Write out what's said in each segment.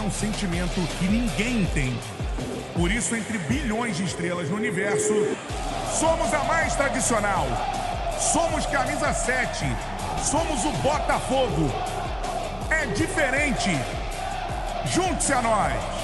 um sentimento que ninguém entende. Por isso, entre bilhões de estrelas no universo, somos a mais tradicional. Somos camisa 7. Somos o Botafogo. É diferente. Junte-se a nós.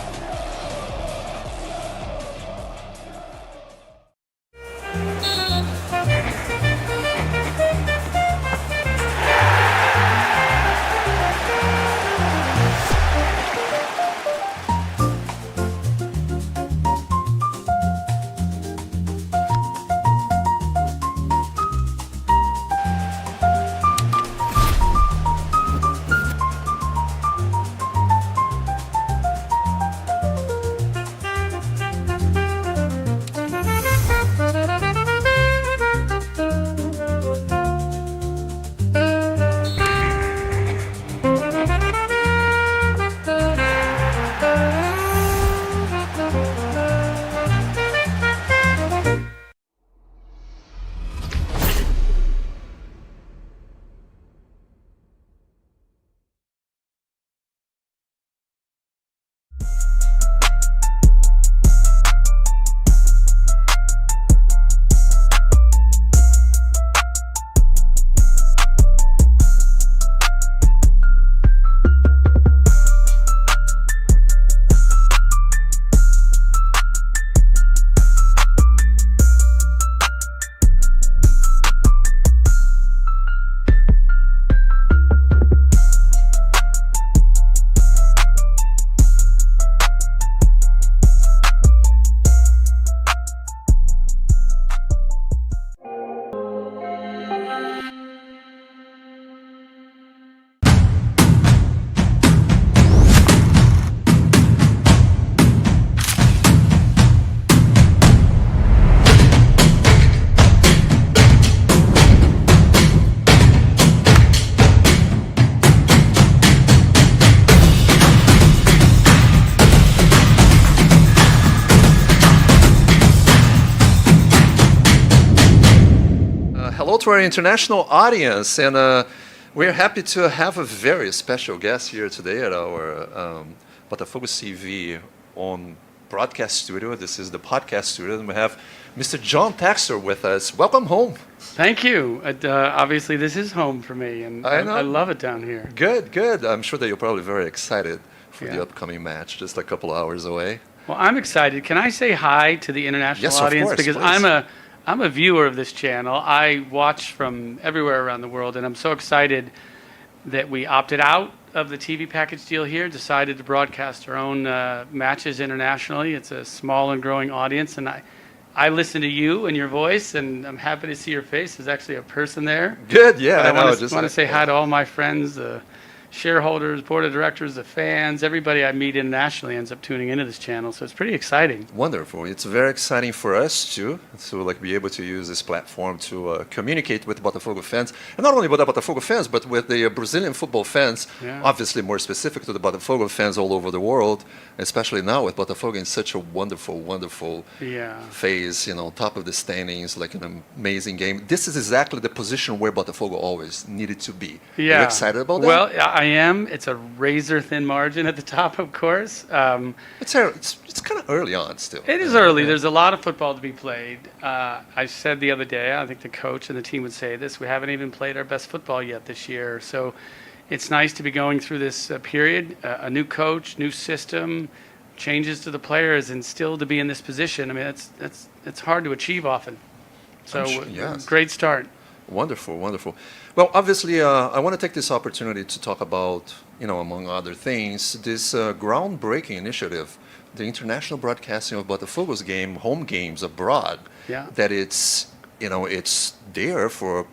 Hello to our international audience, and we're happy to have a very special guest here today at our Botafogo CV on broadcast studio. This is the podcast studio, and we have Mr. John Textor with us. Welcome home. Thank you. Obviously, this is home for me, and I love it down here. Good, good. I'm sure that you're probably very excited for the upcoming match, just a couple hours away. Well, I'm excited. Can I say hi to the international audience? Of course, because please. I'm a viewer of this channel. I watch from everywhere around the world, and I'm so excited that we opted out of the TV package deal here, decided to broadcast our own matches internationally. It's a small and growing audience, and I listen to you and your voice, and I'm happy to see your face. There's actually a person there. Good, yeah. But I want to say hi to all my friends, shareholders, board of directors, the fans, everybody I meet internationally ends up tuning into this channel, so it's pretty exciting. Wonderful. It's very exciting for us too, to be able to use this platform to communicate with Botafogo fans, and not only with the Botafogo fans, but with the Brazilian football fans. Yeah. Obviously, more specific to the Botafogo fans all over the world, especially now with Botafogo in such a wonderful, wonderful phase. Top of the standings, like an amazing game. This is exactly the position where Botafogo always needed to be. Yeah. Are you excited about that? Well, I am. It's a razor-thin margin at the top, of course. It's kind of early on still. It is early. There's a lot of football to be played. I said the other day, I think the coach and the team would say this, we haven't even played our best football yet this year. So it's nice to be going through this period, a new coach, new system, changes to the players, and still to be in this position. I mean, it's hard to achieve often. So yes. Great start. Wonderful, wonderful. Well, obviously, I want to take this opportunity to talk about, among other things, this groundbreaking initiative, the international broadcasting of Botafogo's home games abroad. Yeah. That it's there for,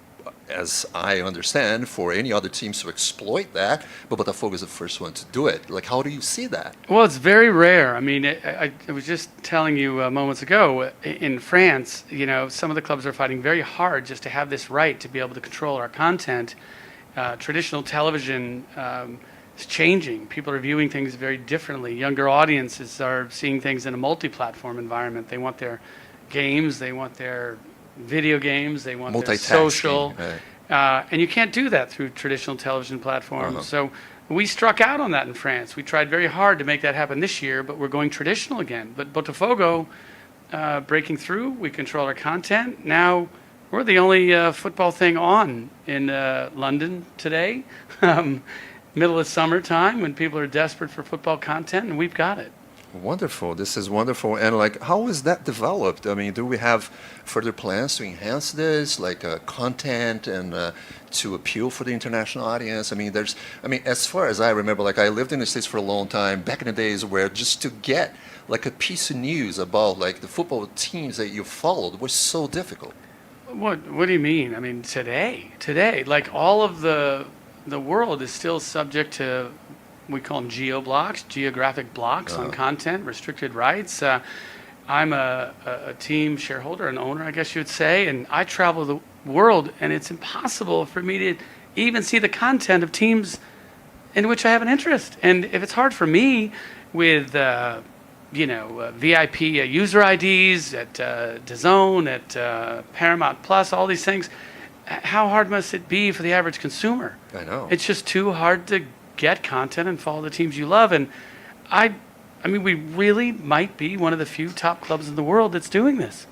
as I understand, for any other teams to exploit that, but Botafogo is the first one to do it. Like, how do you see that? Well, it's very rare. I mean, I was just telling you moments ago, in France, some of the clubs are fighting very hard just to have this right to be able to control our content. Traditional television is changing. People are viewing things very differently. Younger audiences are seeing things in a multi-platform environment. They want their games, they want their video games, they want their social, right. and you can't do that through traditional television platforms. So we struck out on that in France. We tried very hard to make that happen this year, but we're going traditional again. But Botafogo, breaking through, we control our content. Now we're the only football thing on in London today, middle of summertime when people are desperate for football content, and we've got it. Wonderful. This is wonderful. And like, how is that developed? I mean, do we have further plans to enhance this, like content and to appeal for the international audience? I mean, as far as I remember, like I lived in the States for a long time, back in the days where just to get like a piece of news about like the football teams that you followed was so difficult. What do you mean? I mean, today, like all of the world is still subject to, we call them geo-blocks, geographic blocks on content, restricted rights. I'm a team shareholder, an owner, I guess you would say, and I travel the world, and it's impossible for me to even see the content of teams in which I have an interest. And if it's hard for me with, VIP user IDs at DAZN, at Paramount Plus, all these things, how hard must it be for the average consumer? I know. It's just too hard to get content and follow the teams you love. And I mean, we really might be one of the few top clubs in the world that's doing this.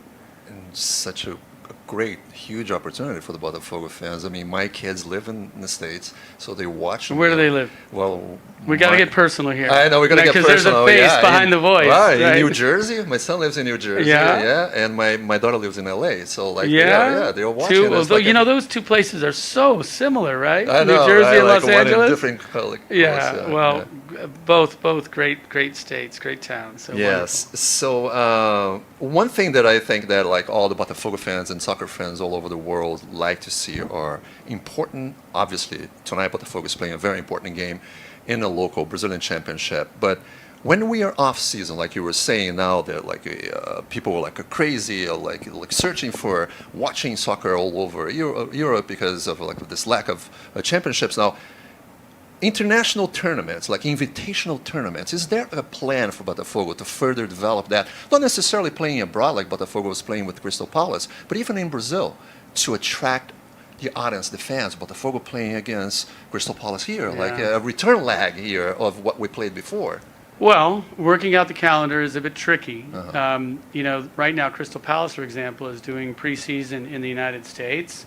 And such a great, huge opportunity for the Botafogo fans. I mean, my kids live in the States, so they watch. Where do they live? Well, we got to get personal here. I know, we got to get personal. Because there's a face behind the voice. Right, right, in New Jersey. My son lives in New Jersey. Yeah. And my daughter lives in LA. So, like, they're watching two, us. Although, those two places are so similar, right? I know, New Jersey right? and Like Los Angeles. Different, Both great states, great towns. So yes. wonderful. So one thing that I think that like all the Botafogo fans and soccer fans all over the world like to see are important. Obviously, tonight Botafogo is playing a very important game in the local Brazilian championship. But when we are off season, like you were saying now, that like people were like crazy, like searching for watching soccer all over Europe because of like this lack of championships now. International tournaments, like invitational tournaments, is there a plan for Botafogo to further develop that? Not necessarily playing abroad like Botafogo was playing with Crystal Palace, but even in Brazil, to attract the audience, the fans. Botafogo playing against Crystal Palace here, like a return leg here of what we played before. Well, working out the calendar is a bit tricky. Right now, Crystal Palace, for example, is doing preseason in the United States.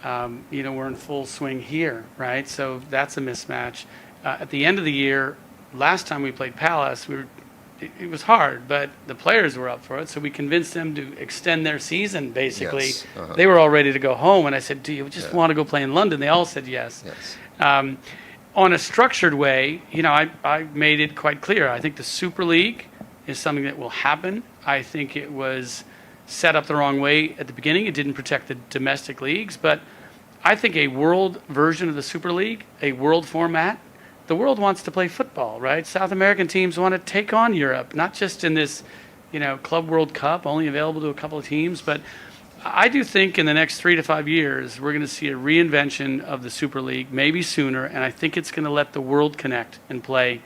We're in full swing here, right? So that's a mismatch. At the end of the year, last time we played Palace, it was hard, but the players were up for it, so we convinced them to extend their season, basically. Yes. They were all ready to go home, and I said, do you just want to go play in London? They all said yes. On a structured way, I made it quite clear. I think the Super League is something that will happen. I think it was set up the wrong way at the beginning. It didn't protect the domestic leagues, but I think a world version of the Super League, a world format, the world wants to play football, right? South American teams want to take on Europe, not just in this, Club World Cup, only available to a couple of teams, but I do think in the next 3 to 5 years, we're going to see a reinvention of the Super League, maybe sooner, and I think it's going to let the world connect and play.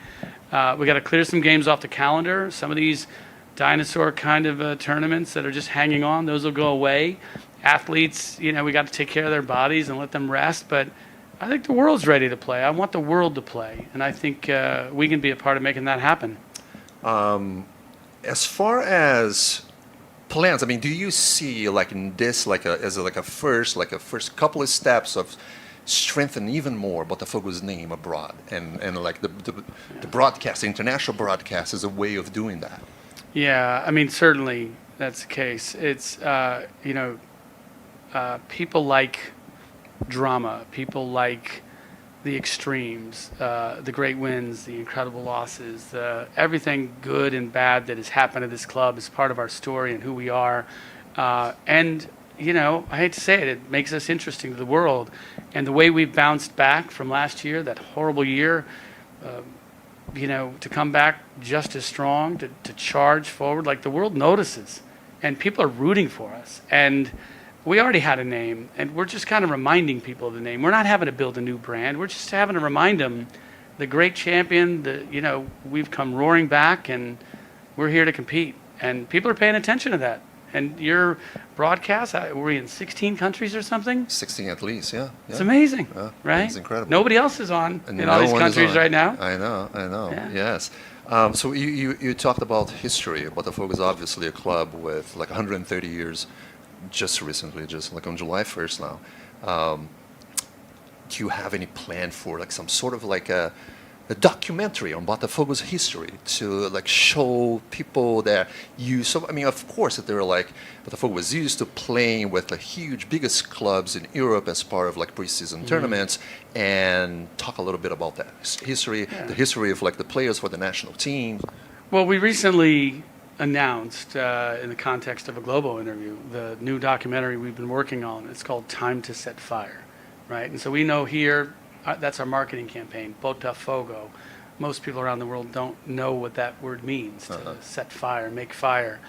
We got to clear some games off the calendar. Some of these dinosaur kind of tournaments that are just hanging on, those will go away. Athletes, we got to take care of their bodies and let them rest, but I think the world's ready to play. I want the world to play, and I think we can be a part of making that happen. As far as plans, I mean, do you see like in this as a first couple of steps of strengthen even more Botafogo's name abroad and like the broadcast, international broadcast is a way of doing that? Yeah, I mean, certainly that's the case. It's, people like drama. People like the extremes, the great wins, the incredible losses, everything good and bad that has happened to this club is part of our story and who we are. And, I hate to say it, it makes us interesting to the world. And the way we've bounced back from last year, that horrible year, to come back just as strong, to charge forward, like the world notices and people are rooting for us. And we already had a name and we're just kind of reminding people of the name. We're not having to build a new brand. We're just having to remind them the great champion, we've come roaring back and we're here to compete. And people are paying attention to that. And your broadcast, were we in 16 countries or something? 16 at least, yeah. It's amazing, Yeah, right? it's incredible. Nobody else is on And in all no these one is countries on. right now. I know, Yeah. yes. So you talked about history. Botafogo is obviously a club with like 130 years just recently, just like on July 1st now. Do you have any plan for like some sort of like a documentary on Botafogo's history to like show people that so I mean, of course that they're like Botafogo was used to playing with the huge biggest clubs in Europe as part of like preseason tournaments, and talk a little bit about that history, the history of like the players for the national team. Well, we recently announced in the context of a Globo interview the new documentary we've been working on. It's called Time to Set Fire, right? And so we know here, that's our marketing campaign, Botafogo. Most people around the world don't know what that word means, to set fire, make fire.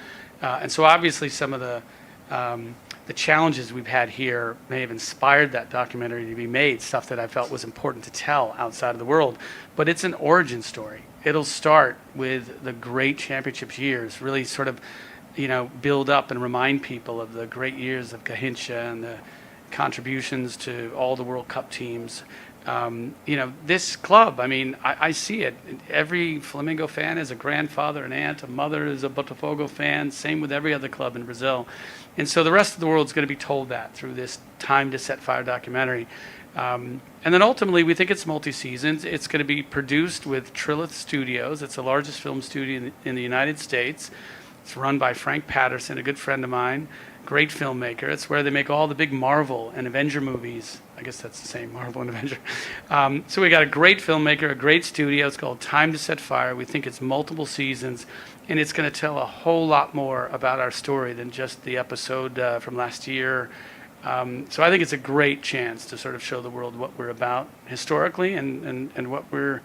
And so obviously some of the challenges we've had here may have inspired that documentary to be made, stuff that I felt was important to tell outside of the world. But it's an origin story. It'll start with the great championships years, really sort of, build up and remind people of the great years of Cahincha and the contributions to all the World Cup teams. This club, I mean, I see it. Every Flamengo fan is a grandfather, an aunt, a mother is a Botafogo fan, same with every other club in Brazil. And so the rest of the world is going to be told that through this Time to Set Fire documentary. And then ultimately, we think it's multi-seasons. It's going to be produced with Trilith Studios. It's the largest film studio in the United States. It's run by Frank Patterson, a good friend of mine, great filmmaker. It's where they make all the big Marvel and Avenger movies. I guess that's the same, Marvel and Avenger. So we got a great filmmaker, a great studio. It's called Time to Set Fire. We think it's multiple seasons, and it's going to tell a whole lot more about our story than just the episode from last year. So I think it's a great chance to sort of show the world what we're about historically and what we're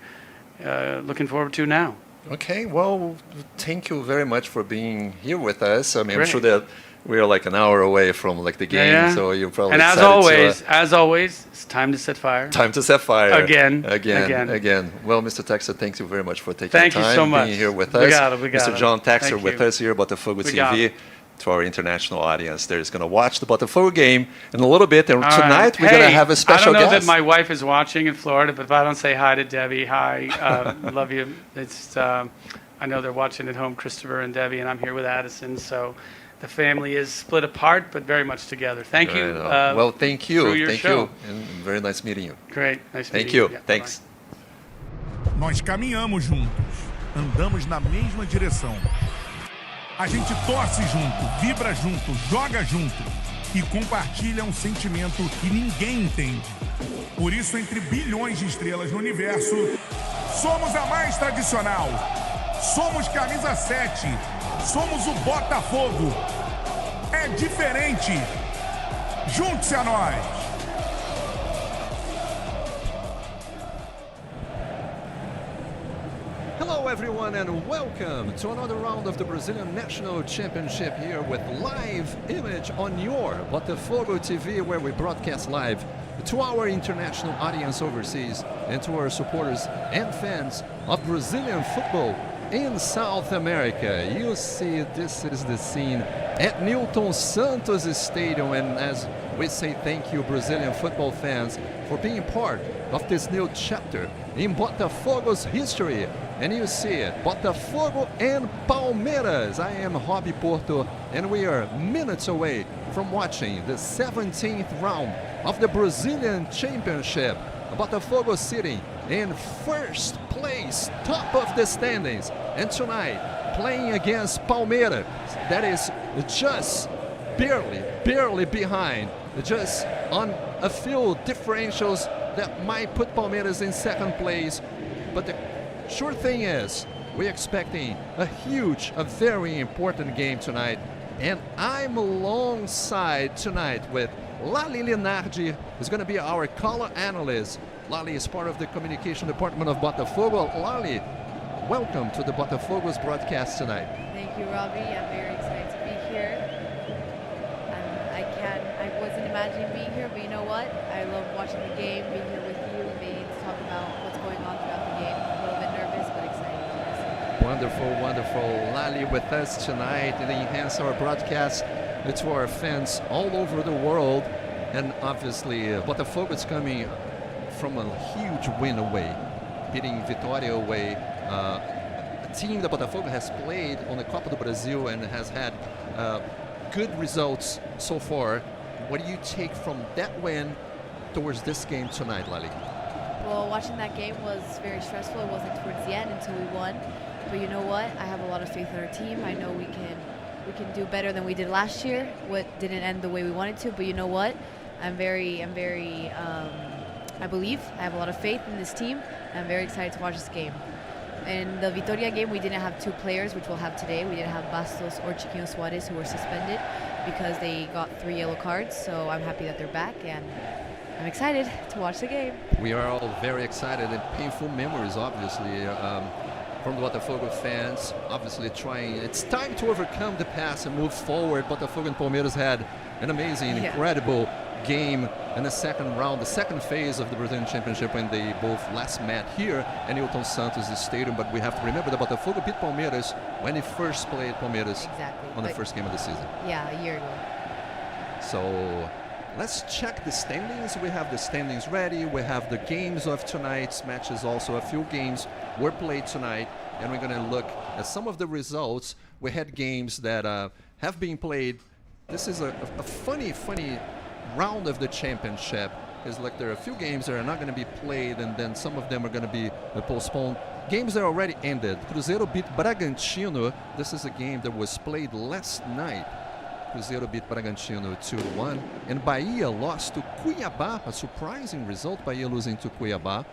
looking forward to now. Okay, well, thank you very much for being here with us. I mean, Great. I'm sure that we are like an hour away from like the game, Yeah. so you're probably And as always, it's time to set fire. time to set fire Again. Well, Mr. Texter, thank you very much for taking Thank the you time so much. being here with us. Obrigado. Mr. John Texter Thank with you. us here at Botafogo Obrigado. TV. To our international audience, they're going to watch the Botafogo game in a little bit, and All tonight right. we're going to Hey, have a special I don't know guest. that my wife is watching in Florida, but if I don't say hi to Debbie, hi, love you. It's I know they're watching at home, Christopher and Debbie, and I'm here with Addison. So the family is split apart, but very much together. Thank you. Well, thank you. through your Thank show. you. And very nice meeting you. Great. Nice Thank meeting you. Yeah, Thanks. bye-bye. Nós caminhamos juntos, andamos na mesma direção. A gente torce junto, vibra junto, joga junto e compartilha um sentimento que ninguém entende. Por isso, entre bilhões de estrelas no universo, somos a mais tradicional. Somos camisa 7. Somos o Botafogo. É diferente. Junte-se a nós. Hello everyone and welcome to another round of the Brazilian National Championship here with live image on your Botafogo TV, where we broadcast live to our international audience overseas and to our supporters and fans of Brazilian football in South America. You see, this is the scene at Newton Santos Stadium, and as we say thank you, Brazilian football fans, for being part of this new chapter in Botafogo's history. And you see it, Botafogo and Palmeiras. I am Roby Porto, and we are minutes away from watching the 17th round of the Brazilian Championship. Botafogo sitting in first place, top of the standings, and tonight playing against Palmeiras, that is just barely behind, just on a few differentials that might put Palmeiras in second place. But the sure thing is, we're expecting a very important game tonight, and I'm alongside tonight with Lali Linardi, who's going to be our color analyst. Lali is part of the communication department of Botafogo. Lali, welcome to the Botafogo's broadcast tonight. Thank you, Robbie. I'm very excited to be here. I wasn't imagining being here, but you know what? I love watching the game, being here with you, being to talk about what's going on throughout the game. I'm a little bit nervous, but excited. Wonderful, wonderful. Lali with us tonight and enhance our broadcast to our fans all over the world. And obviously, Botafogo is coming from a huge win away, beating Vitória away. A team that Botafogo has played on the Copa do Brasil and has had good results so far. What do you take from that win towards this game tonight, Lali? Well, watching that game was very stressful. It wasn't towards the end until we won. But you know what? I have a lot of faith in our team. I know we can do better than we did last year. What didn't end the way we wanted to. But you know what? I believe. I have a lot of faith in this team. And I'm very excited to watch this game. In the Vitória game, we didn't have two players, which we'll have today. We didn't have Bastos or Chiquinho Suarez, who were suspended because they got 3 yellow cards. So I'm happy that they're back, and I'm excited to watch the game. We are all very excited and painful memories, obviously, from the Botafogo fans. Obviously trying, it's time to overcome the past and move forward. Botafogo and Palmeiras had an amazing, incredible game in the second round, the second phase of the Brazilian Championship, when they both last met here in Newton Santos Stadium. But we have to remember that Botafogo beat Palmeiras when they first played Palmeiras on the first game of the season. Yeah, a year ago. So let's check the standings. We have the standings ready. We have the games of tonight's matches also. A few games were played tonight, and we're going to look at some of the results. We had games that have been played. This is a funny round of the championship, because like there are a few games that are not going to be played, and then some of them are going to be postponed. Games that are already ended. Cruzeiro beat Bragantino. This is a game that was played last night. Cruzeiro beat Bragantino 2-1, and Bahia lost to Cuiabá, a surprising result, Bahia losing to Cuiabá.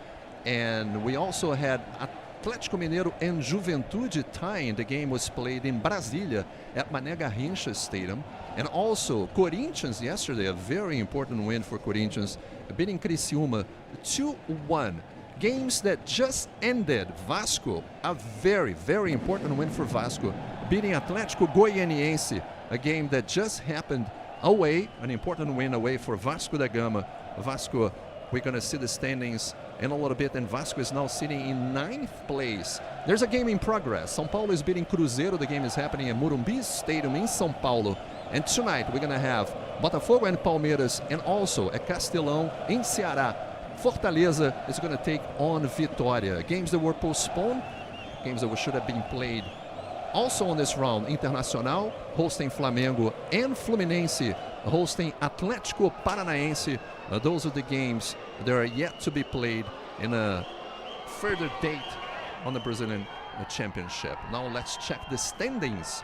And we also had Atlético Mineiro and Juventude tying. The game was played in Brasília at Mané Garrincha Stadium. And also Corinthians yesterday, a very important win for Corinthians, beating Criciúma 2-1. Games that just ended. Vasco, a very, very important win for Vasco, beating Atlético Goianiense, a game that just happened away, an important win away for Vasco da Gama. Vasco, we're going to see the standings in a little bit, and Vasco is now sitting in 9th place. There's a game in progress. São Paulo is beating Cruzeiro. The game is happening at Morumbi Stadium in São Paulo. And tonight we're going to have Botafogo and Palmeiras, and also at Castelão in Ceará. Fortaleza is going to take on Vitória. Games that were postponed, games that should have been played. Also on this round, Internacional hosting Flamengo, and Fluminense hosting Atlético Paranaense. Those are the games that are yet to be played in a further date on the Brazilian Championship. Now let's check the standings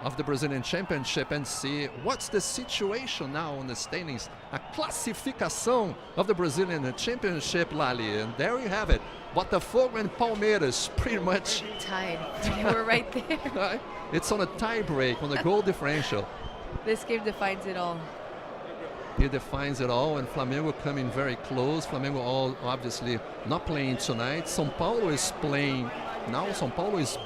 of the Brazilian Championship and see what's the situation now on the standings. A classificação of the Brazilian Championship, Lali, and there you have it. Botafogo and Palmeiras pretty much tied. We're right there. It's on a tie break, on the goal differential. This game defines it all. It defines it all, and Flamengo coming very close. Flamengo all obviously not playing tonight. São Paulo is playing now. São Paulo is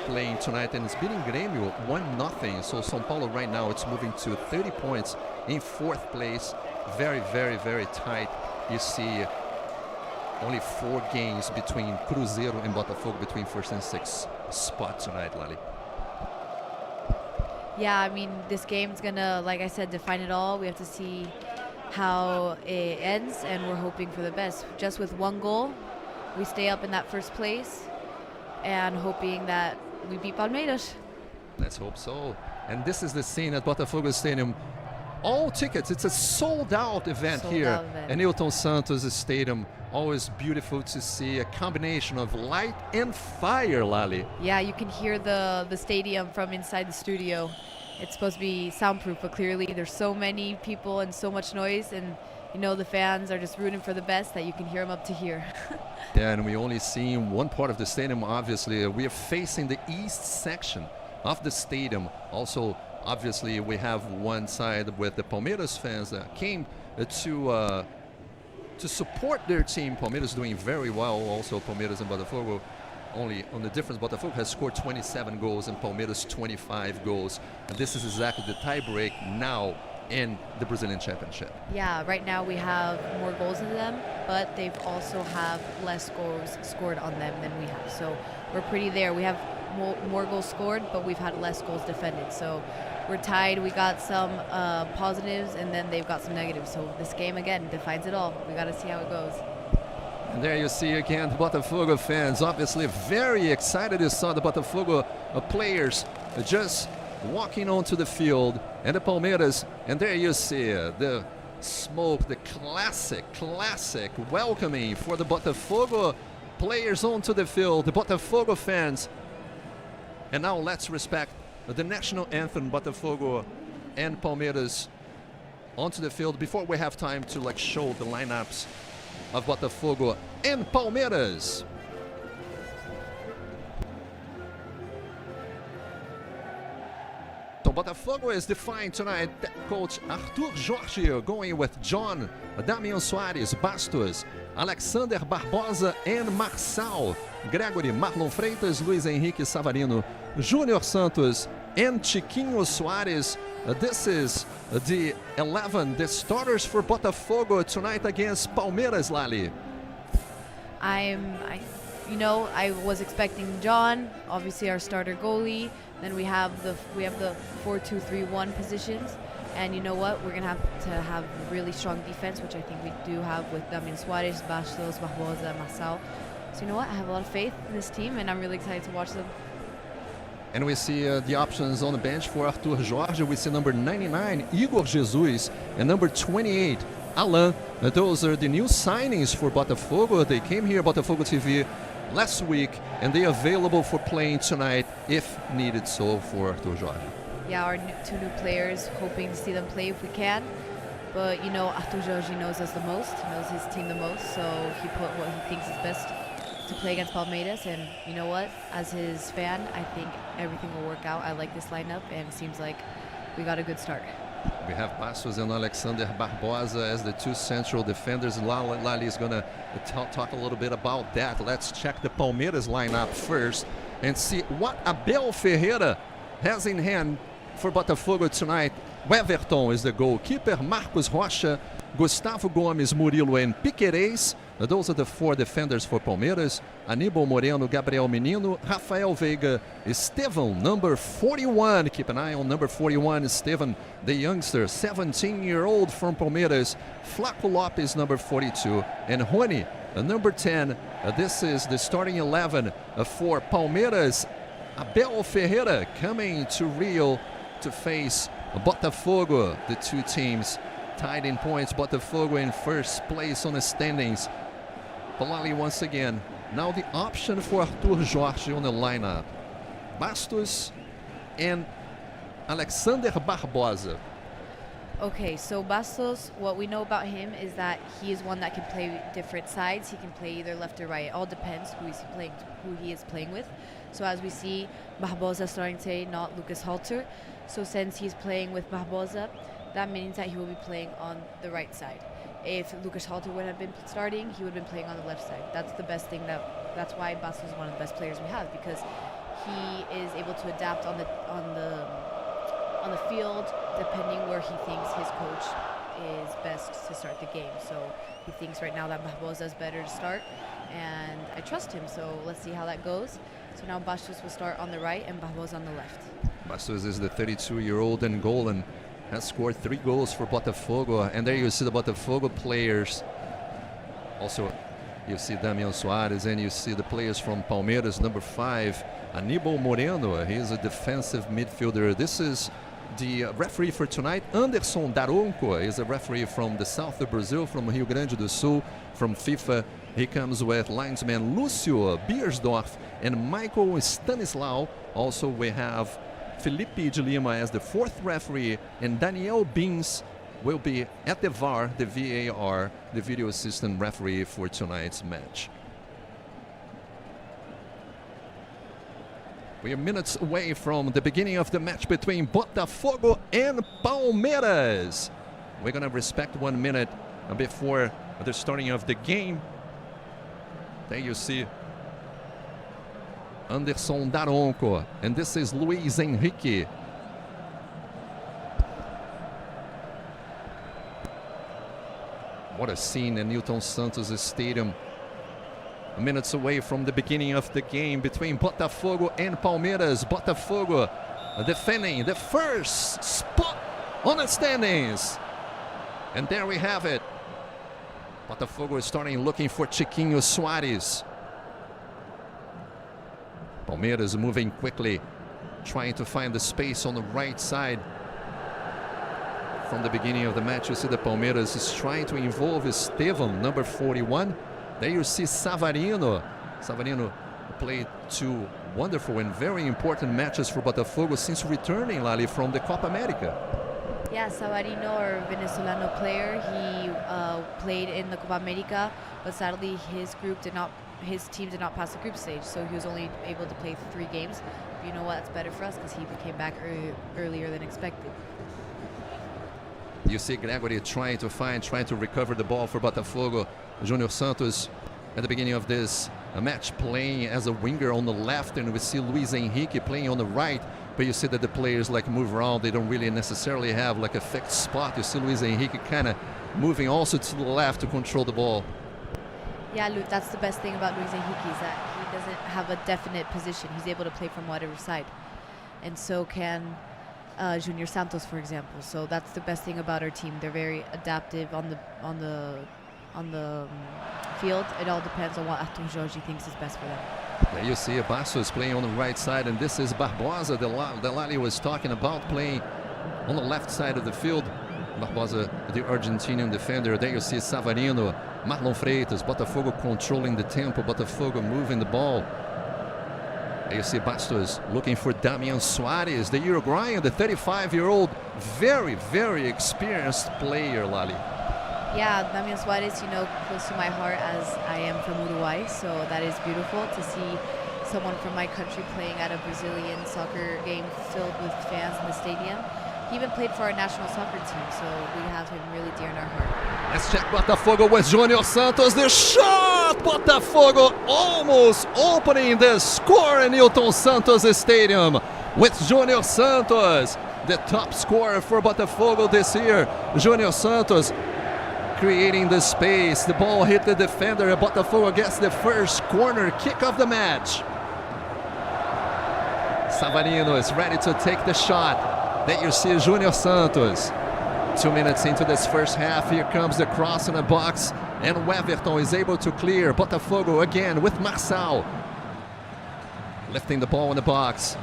playing tonight, and it's beating Grêmio 1-0. So São Paulo right now, it's moving to 30 points in 4th place. Very, very, very tight. You see only 4 games between Cruzeiro and Botafogo between 1st and 6th spot tonight, Lali. Yeah, I mean, this game's gonna, like I said, define it all. We have to see how it ends, and we're hoping for the best. Just with 1 goal, we stay up in that 1st place, and hoping that we beat Palmeiras. Let's hope so. And this is the scene at Botafogo Stadium. All tickets, it's a sold-out event here at Newton Santos Stadium. Always beautiful to see a combination of light and fire, Lali. Yeah, you can hear the stadium from inside the studio. It's supposed to be soundproof, but clearly there's so many people and so much noise, and you know the fans are just rooting for the best that you can hear them up to here. Yeah, and we only seeing one part of the stadium, obviously. We are facing the east section of the stadium. Also, obviously, we have one side with the Palmeiras fans that came to support their team. Palmeiras doing very well. Also, Palmeiras and Botafogo. Only on the difference, Botafogo has scored 27 goals and Palmeiras 25 goals. And this is exactly the tie break now in the Brazilian Championship. Yeah, right now we have more goals than them, but they've also have less goals scored on them than we have. So we're pretty there. We have more goals scored, but we've had less goals defended. So we're tied. We got some positives, and then they've got some negatives. So this game, again, defines it all. We got to see how it goes. And there you see again the Botafogo fans, obviously very excited. You saw the Botafogo players just walking onto the field, and the Palmeiras, and there you see the smoke, the classic welcoming for the Botafogo players onto the field, the Botafogo fans. And now let's respect the national anthem, Botafogo and Palmeiras onto the field before we have time to show the lineups of Botafogo and Palmeiras. So Botafogo is defined tonight. Coach Arthur Jorge going with John, Damian Soares, Bastos, Alexander Barbosa, and Marçal, Gregory, Marlon Freitas, Luiz Henrique Savarino, Júnior Santos, and Chiquinho Soares. This is the 11, the starters for Botafogo tonight against Palmeiras, Lali. I was expecting John, obviously our starter goalie. Then we have the 4-2-3-1 positions, and you know what? We're gonna have to have really strong defense, which I think we do have with Damian Soares, Bastos, Barbosa, Marçal. So you know what? I have a lot of faith in this team, and I'm really excited to watch them. And we see the options on the bench for Arthur Jorge. We see number 99, Igor Jesus, and number 28, Alain. Those are the new signings for Botafogo. They came here, Botafogo TV, last week, and they are available for playing tonight if needed so for Arthur Jorge. Yeah, our two new players, hoping to see them play if we can. But Arthur Jorge knows us the most, knows his team the most, so he put what he thinks is best to play against Palmeiras. And you know what? As his fan, I think everything will work out. I like this lineup, and it seems like we got a good start. We have Bastos and Alexander Barbosa as the two central defenders. Lali is going to talk a little bit about that. Let's check the Palmeiras lineup first and see what Abel Ferreira has in hand for Botafogo tonight. Weverton is the goalkeeper, Marcos Rocha, Gustavo Gomes, Murilo, and Piquerez. Those are the four defenders for Palmeiras. Aníbal Moreno, Gabriel Menino, Rafael Veiga, Estevan, number 41. Keep an eye on number 41, Estevan, the youngster, 17-year-old from Palmeiras. Flaco Lopes, number 42. And Rony, number 10. This is the starting 11 for Palmeiras. Abel Ferreira coming to Rio to face Botafogo. The two teams tied in points. Botafogo in first place on the standings. Palali once again. Now the option for Arthur Jorge on the lineup. Bastos and Alexander Barbosa. Okay, so Bastos, what we know about him is that he is one that can play different sides. He can play either left or right. It all depends who he is playing with. So as we see, Barbosa starting today, not Lucas Halter. So since he's playing with Barbosa, that means that he will be playing on the right side. If Lucas Halter would have been starting, he would have been playing on the left side. That's the best thing. That's why Bastos is one of the best players we have, because he is able to adapt on the field depending where he thinks his coach is best to start the game. So he thinks right now that Barbosa is better to start, and I trust him. So let's see how that goes. So now Bastos will start on the right and Barbosa on the left. Bastos is the 32-year-old in goal and has scored 3 goals for Botafogo. And there you see the Botafogo players. Also, you see Damian Soares, and you see the players from Palmeiras, number 5, Aníbal Moreno. He is a defensive midfielder. This is the referee for tonight. Anderson Daronco is a referee from the south of Brazil, from Rio Grande do Sul, from FIFA. He comes with linesman Lúcio Biersdorf and Michael Stanislau. Also, we have Felipe de Lima as the 4th referee, and Daniel Beans will be at the VAR, the VAR, the video assistant referee for tonight's match. We are minutes away from the beginning of the match between Botafogo and Palmeiras. We're going to respect 1 minute before the starting of the game. There you see Anderson Daronco, and this is Luiz Henrique. What a scene in Newton Santos Stadium. Minutes away from the beginning of the game between Botafogo and Palmeiras. Botafogo defending the first spot on the standings. And there we have it. Botafogo is starting looking for Chiquinho Soares. Palmeiras moving quickly, trying to find the space on the right side. From the beginning of the match, you see the Palmeiras is trying to involve Estevam, number 41. There you see Savarino. Savarino played 2 wonderful and very important matches for Botafogo since returning, Lali, from the Copa America. Yeah, Savarino, or Venezolano player, he played in the Copa America, but sadly his team did not pass the group stage, so he was only able to play 3 games. But you know what? That's better for us because he came back earlier than expected. You see Gregory trying to recover the ball for Botafogo. Junior Santos at the beginning of this match playing as a winger on the left, and we see Luis Henrique playing on the right. But you see that the players like move around. They don't really necessarily have like a fixed spot. You see Luis Henrique kind of moving also to the left to control the ball. Yeah, Luke, that's the best thing about Luis Henrique is that he doesn't have a definite position. He's able to play from whatever side, and so can Junior Santos, for example. So that's the best thing about our team. They're very adaptive on the field. It all depends on what Arthur Jorge thinks is best for them. There you see Bastos playing on the right side, and this is Barbosa that Lali was talking about, playing on the left side of the field. Barbosa, the Argentinian defender. There you see Savarino, Marlon Freitas, Botafogo controlling the tempo, Botafogo moving the ball. There you see Bastos looking for Damian Soares, the Uruguayan, the 35-year-old, very, very experienced player, Lali. Yeah, Damian Soares, close to my heart as I am from Uruguay, so that is beautiful to see someone from my country playing at a Brazilian soccer game filled with fans in the stadium. He even played for our national soccer team, so we have him really dear in our heart. Let's check Botafogo with Junior Santos. The shot! Botafogo almost opening the score in Newton Santos Stadium with Junior Santos, the top scorer for Botafogo this year. Junior Santos creating the space. The ball hit the defender. Botafogo gets the first corner kick of the match. Savarino is ready to take the shot. There you see Junior Santos. 2 minutes into this first half, here comes the cross in the box, and Weverton is able to clear. Botafogo again with Marçal lifting the ball in the box.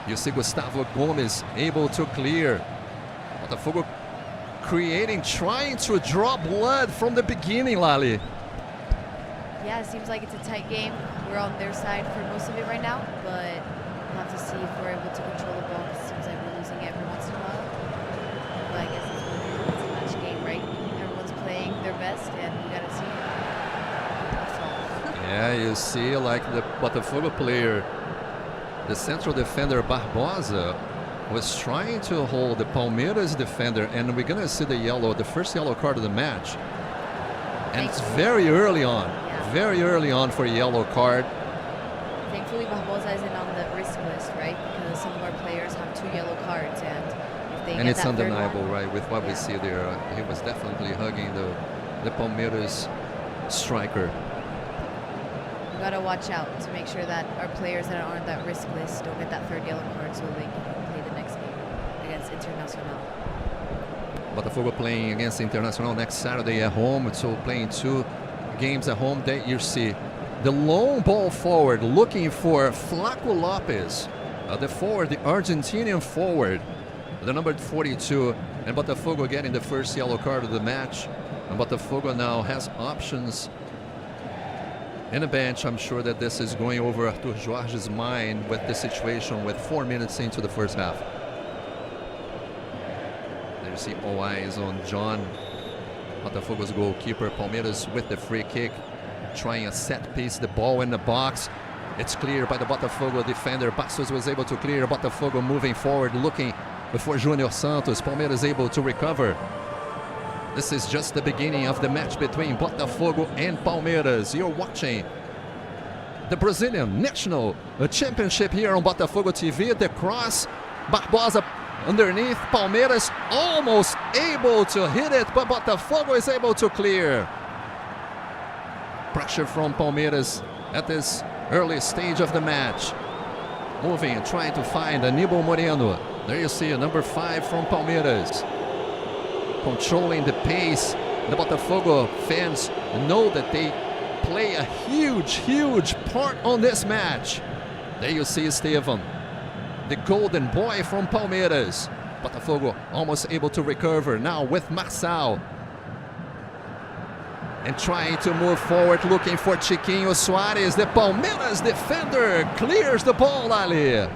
You see Gustavo Gomes able to clear. Botafogo trying to draw blood from the beginning, Lali. Yeah, it seems like it's a tight game. We're on their side for most of it right now, but we'll have to see if we're able to control the ball. It seems like we're losing every once in a while. But I guess it's a match game, right? Everyone's playing their best, and we gotta see. That's all. Yeah, you see like the Botafogo player, the central defender Barbosa, was trying to hold the Palmeiras defender, and we're gonna see the first yellow card of the match. And it's very early on. Yeah. Very early on for a yellow card. Thankfully, Barbosa isn't on the risk list, right? Because some of our players have 2 yellow cards, and if they And get it's that undeniable, third one, right? With what we see there, he was definitely hugging the Palmeiras striker. we gotta watch out to make sure that our players that are on that risk list don't get that 3rd yellow card, so they can play the next game against Internacional. Botafogo playing against Internacional next Saturday at home, so playing 2 games at home. There you see the long ball forward looking for Flaco Lopez, the forward, the Argentinian forward, the number 42, and Botafogo getting the first yellow card of the match. And Botafogo now has options in the bench. I'm sure that this is going over Arthur Jorge's mind with the situation with 4 minutes into the first half. There you see all eyes on John, Botafogo's goalkeeper. Palmeiras with the free kick, trying a set piece, the ball in the box. It's cleared by the Botafogo defender. Bastos was able to clear. Botafogo moving forward, looking before Junior Santos. Palmeiras able to recover. This is just the beginning of the match between Botafogo and Palmeiras. You're watching the Brazilian National Championship here on Botafogo TV. The cross, Barbosa underneath. Palmeiras almost able to hit it, but Botafogo is able to clear. Pressure from Palmeiras at this early stage of the match. Moving and trying to find Aníbal Moreno. There you see number 5 from Palmeiras. Controlling the pace. The Botafogo fans know that they play a huge part on this match. There you see Estevan, the golden boy from Palmeiras. Botafogo almost able to recover now with Marçal. And trying to move forward, looking for Chiquinho Soares. The Palmeiras defender clears the ball, Ali. Really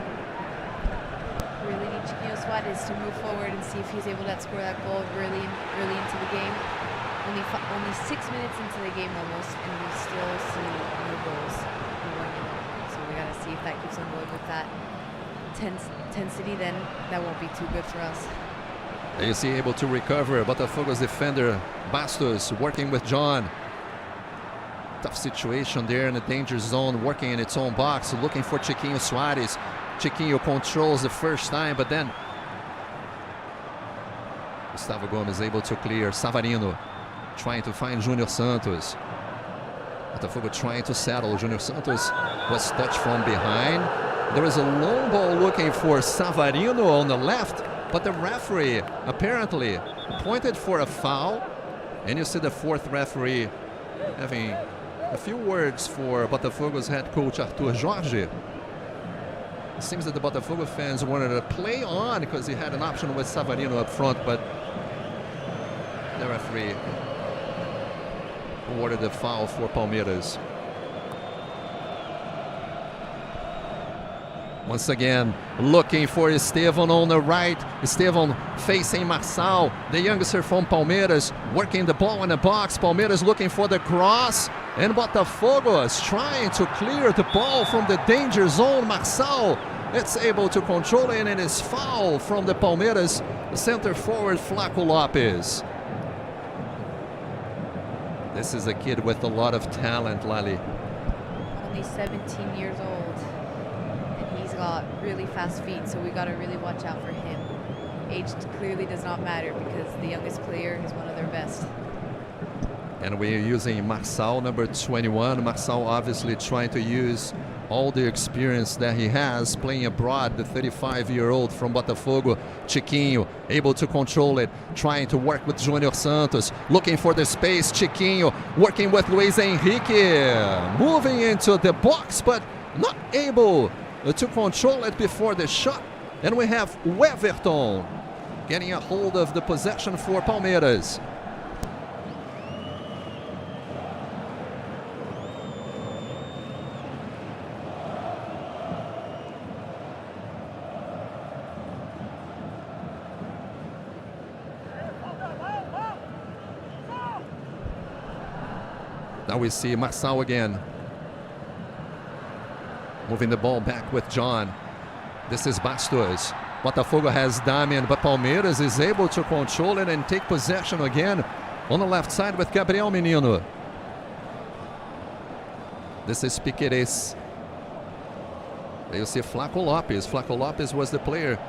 need Chiquinho Soares to move forward and see if he's able to score that goal early into the game. Only 6 minutes into the game almost, and we still see no goals. So we gotta see if that keeps on going with that intensity. Then that won't be too good for us. There you see able to recover Botafogo's defender Bastos working with John. Tough situation there in the danger zone, working in its own box, looking for Chiquinho Soares. Chiquinho controls the first time, but then Gustavo Gomes able to clear. Savarino trying to find Júnior Santos. Botafogo trying to settle. Júnior Santos was touched from behind. There is a long ball looking for Savarino on the left, but the referee apparently pointed for a foul. And you see the 4th referee having a few words for Botafogo's head coach Arthur Jorge. It seems that the Botafogo fans wanted to play on because he had an option with Savarino up front, but the referee awarded the foul for Palmeiras. Once again, looking for Estevan on the right. Estevan facing Marçal, the youngster from Palmeiras, working the ball in the box. Palmeiras looking for the cross, and Botafogo is trying to clear the ball from the danger zone. Marçal, it's able to control it, and it is foul from the Palmeiras center forward Flaco Lopes. This is a kid with a lot of talent, Lali. Only 17 years old. He's got really fast feet, so we got to really watch out for him. Age clearly does not matter because the youngest player is one of their best. And we are using Marçal, number 21. Marçal obviously trying to use all the experience that he has playing abroad. The 35-year-old from Botafogo, Chiquinho, able to control it, trying to work with Júnior Santos, looking for the space. Chiquinho working with Luis Henrique, moving into the box, but not able to control it before the shot. And we have Weverton getting a hold of the possession for Palmeiras. Now we see Marçal again. Moving the ball back with John. This is Bastos. Botafogo has Damian, but Palmeiras is able to control it and take possession again on the left side with Gabriel Menino. This is Piqueires. There you see Flaco Lopes. Flaco Lopes was the player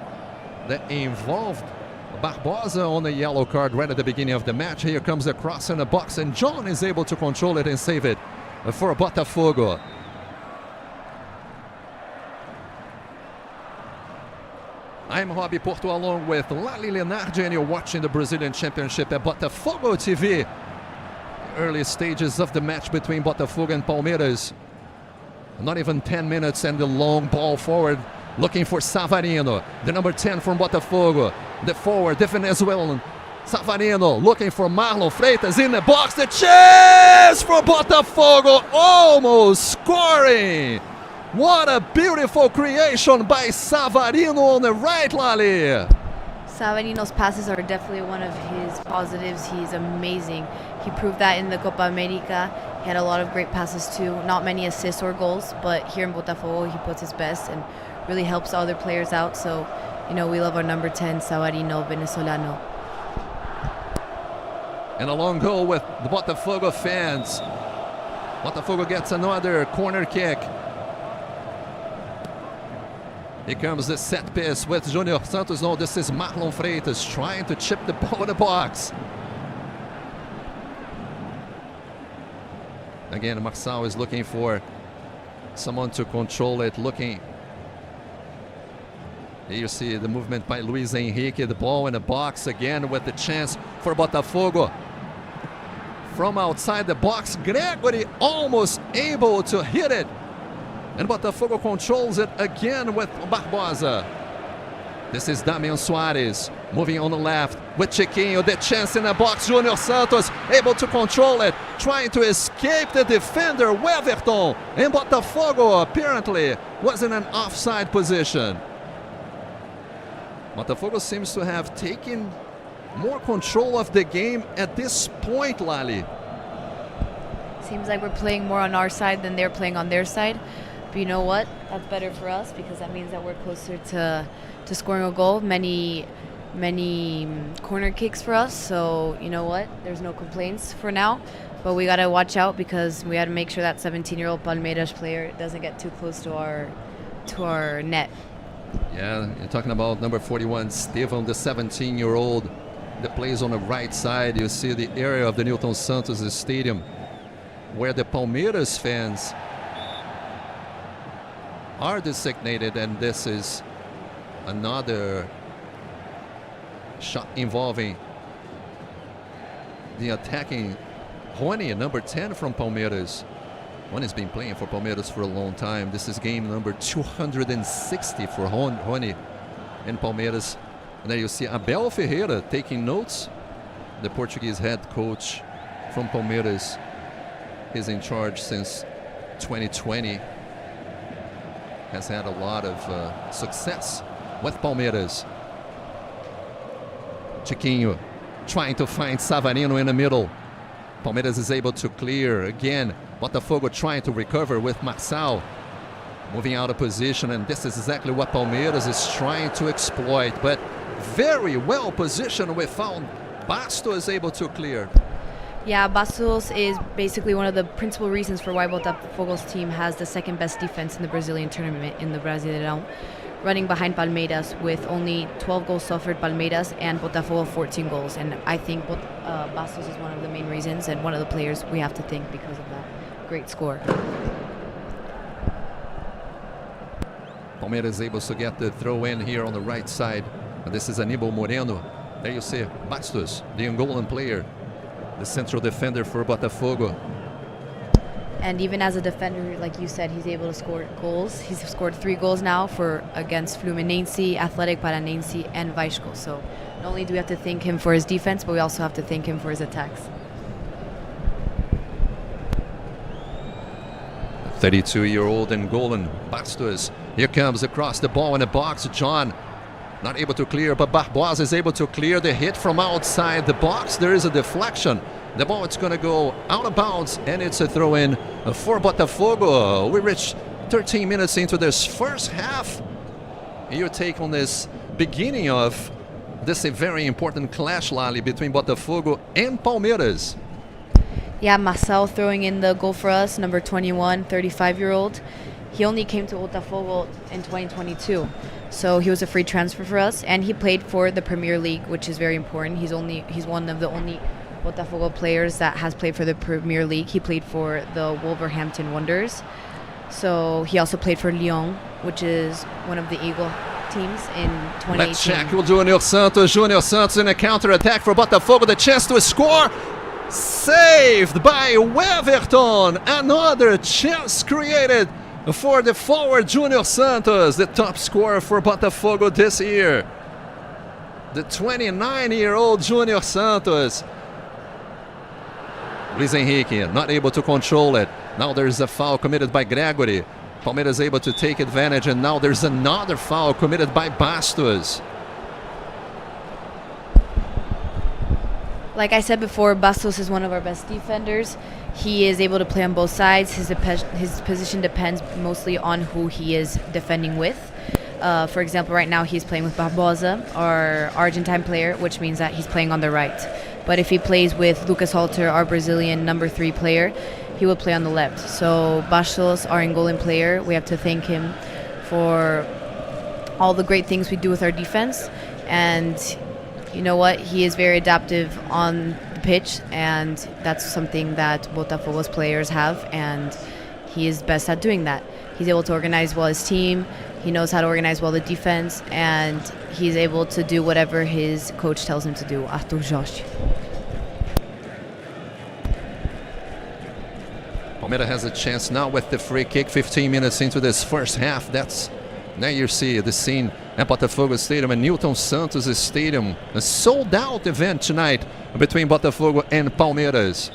that involved Barbosa on the yellow card right at the beginning of the match. Here comes the cross in the box, and John is able to control it and save it for Botafogo. I'm Roby Porto along with Lali Lenardi, and you're watching the Brazilian Championship at Botafogo TV. Early stages of the match between Botafogo and Palmeiras. Not even 10 minutes, and the long ball forward looking for Savarino, the number 10 from Botafogo. The forward, the Venezuelan. Savarino looking for Marlon Freitas in the box. The chance for Botafogo, almost scoring. What a beautiful creation by Savarino on the right, Lali. Savarino's passes are definitely one of his positives. He's amazing. He proved that in the Copa America. He had a lot of great passes too. Not many assists or goals, but here in Botafogo he puts his best and really helps other players out. So, you know, we love our number 10, Savarino, Venezolano. And a long goal with the Botafogo fans. Botafogo gets another corner kick. Here comes the set piece with Junior Santos. No, this is Marlon Freitas trying to chip the ball in the box. Again, Marçal is looking for someone to control it, looking. Here you see the movement by Luis Henrique, the ball in the box again with the chance for Botafogo. From outside the box, Gregory almost able to hit it. And Botafogo controls it again with Barbosa. This is Damian Soares moving on the left with Chiquinho. The chance in the box. Junior Santos able to control it, trying to escape the defender, Weverton. And Botafogo apparently was in an offside position. Botafogo seems to have taken more control of the game at this point, Lali. Seems like we're playing more on our side than they're playing on their side. But you know what? That's better for us because that means that we're closer to scoring a goal. Many corner kicks for us. So you know what? There's no complaints for now. But we got to watch out because we got to make sure that 17-year-old Palmeiras player doesn't get too close to our net. Yeah, you're talking about number 41, Steven, the 17-year-old that plays on the right side. You see the area of the Newton Santos Stadium where the Palmeiras fans are designated, and this is another shot involving the attacking Rony, number 10 from Palmeiras. Rony's been playing for Palmeiras for a long time. This is game number 260 for Rony and Palmeiras. And there you see Abel Ferreira taking notes. The Portuguese head coach from Palmeiras. He's in charge since 2020. Has had a lot of success with Palmeiras. Chiquinho trying to find Savarino in the middle. Palmeiras is able to clear again. Botafogo trying to recover with Marçal moving out of position, and this is exactly what Palmeiras is trying to exploit. But very well positioned. We found Bastos is able to clear. Yeah, Bastos is basically one of the principal reasons for why Botafogo's team has the second best defense in the Brazilian tournament in the Brasileirão, running behind Palmeiras with only 12 goals suffered Palmeiras and Botafogo 14 goals. And I think Bastos is one of the main reasons and one of the players we have to thank because of that great score. Palmeiras able to get the throw in here on the right side. And this is Aníbal Moreno. There you see Bastos, the Angolan player, the central defender for Botafogo. And even as a defender, like you said, he's able to score goals. He's scored 3 goals now against Fluminense, Athletic Paranaense, and Vasco. So not only do we have to thank him for his defense, but we also have to thank him for his attacks. 32-year-old Angolan Bastos. Here comes across the ball in the box. John not able to clear, but Barbosa is able to clear the hit from outside the box. There is a deflection. The ball is going to go out of bounds, and it's a throw-in for Botafogo. We reached 13 minutes into this first half. Your take on this beginning of this a very important clash, Lali, between Botafogo and Palmeiras. Yeah, Marçal throwing in the goal for us, number 21, 35-year-old. He only came to Botafogo in 2022. So he was a free transfer for us, and he played for the Premier League, which is very important. He's one of the only Botafogo players that has played for the Premier League. He played for the Wolverhampton Wanderers. So he also played for Lyon, which is one of the Eagle teams in 2018. Let's check with Junior Santos. Junior Santos in a counter-attack for Botafogo. The chance to score. Saved by Weverton. Another chance created for the forward Junior Santos, the top scorer for Botafogo this year. The 29-year-old Junior Santos. Luis Henrique not able to control it. Now there's a foul committed by Gregory. Palmeiras able to take advantage, and now there's another foul committed by Bastos. Like I said before, Bastos is one of our best defenders. He is able to play on both sides. His position depends mostly on who he is defending with. For example, right now he's playing with Barbosa, our Argentine player, which means that he's playing on the right. But if he plays with Lucas Halter, our Brazilian number 3 player, he will play on the left. So Bastos, our Angolan player, we have to thank him for all the great things we do with our defense. And you know what? He is very adaptive on the pitch, and that's something that Botafogo's players have, and he is best at doing that. He's able to organize well his team. He knows how to organize well the defense, and he's able to do whatever his coach tells him to do, Arthur Jorge. Palmeiras has a chance now with the free kick 15 minutes into this first half. Now you see the scene at Botafogo Stadium and Newton Santos Stadium. A sold-out event tonight between Botafogo and Palmeiras.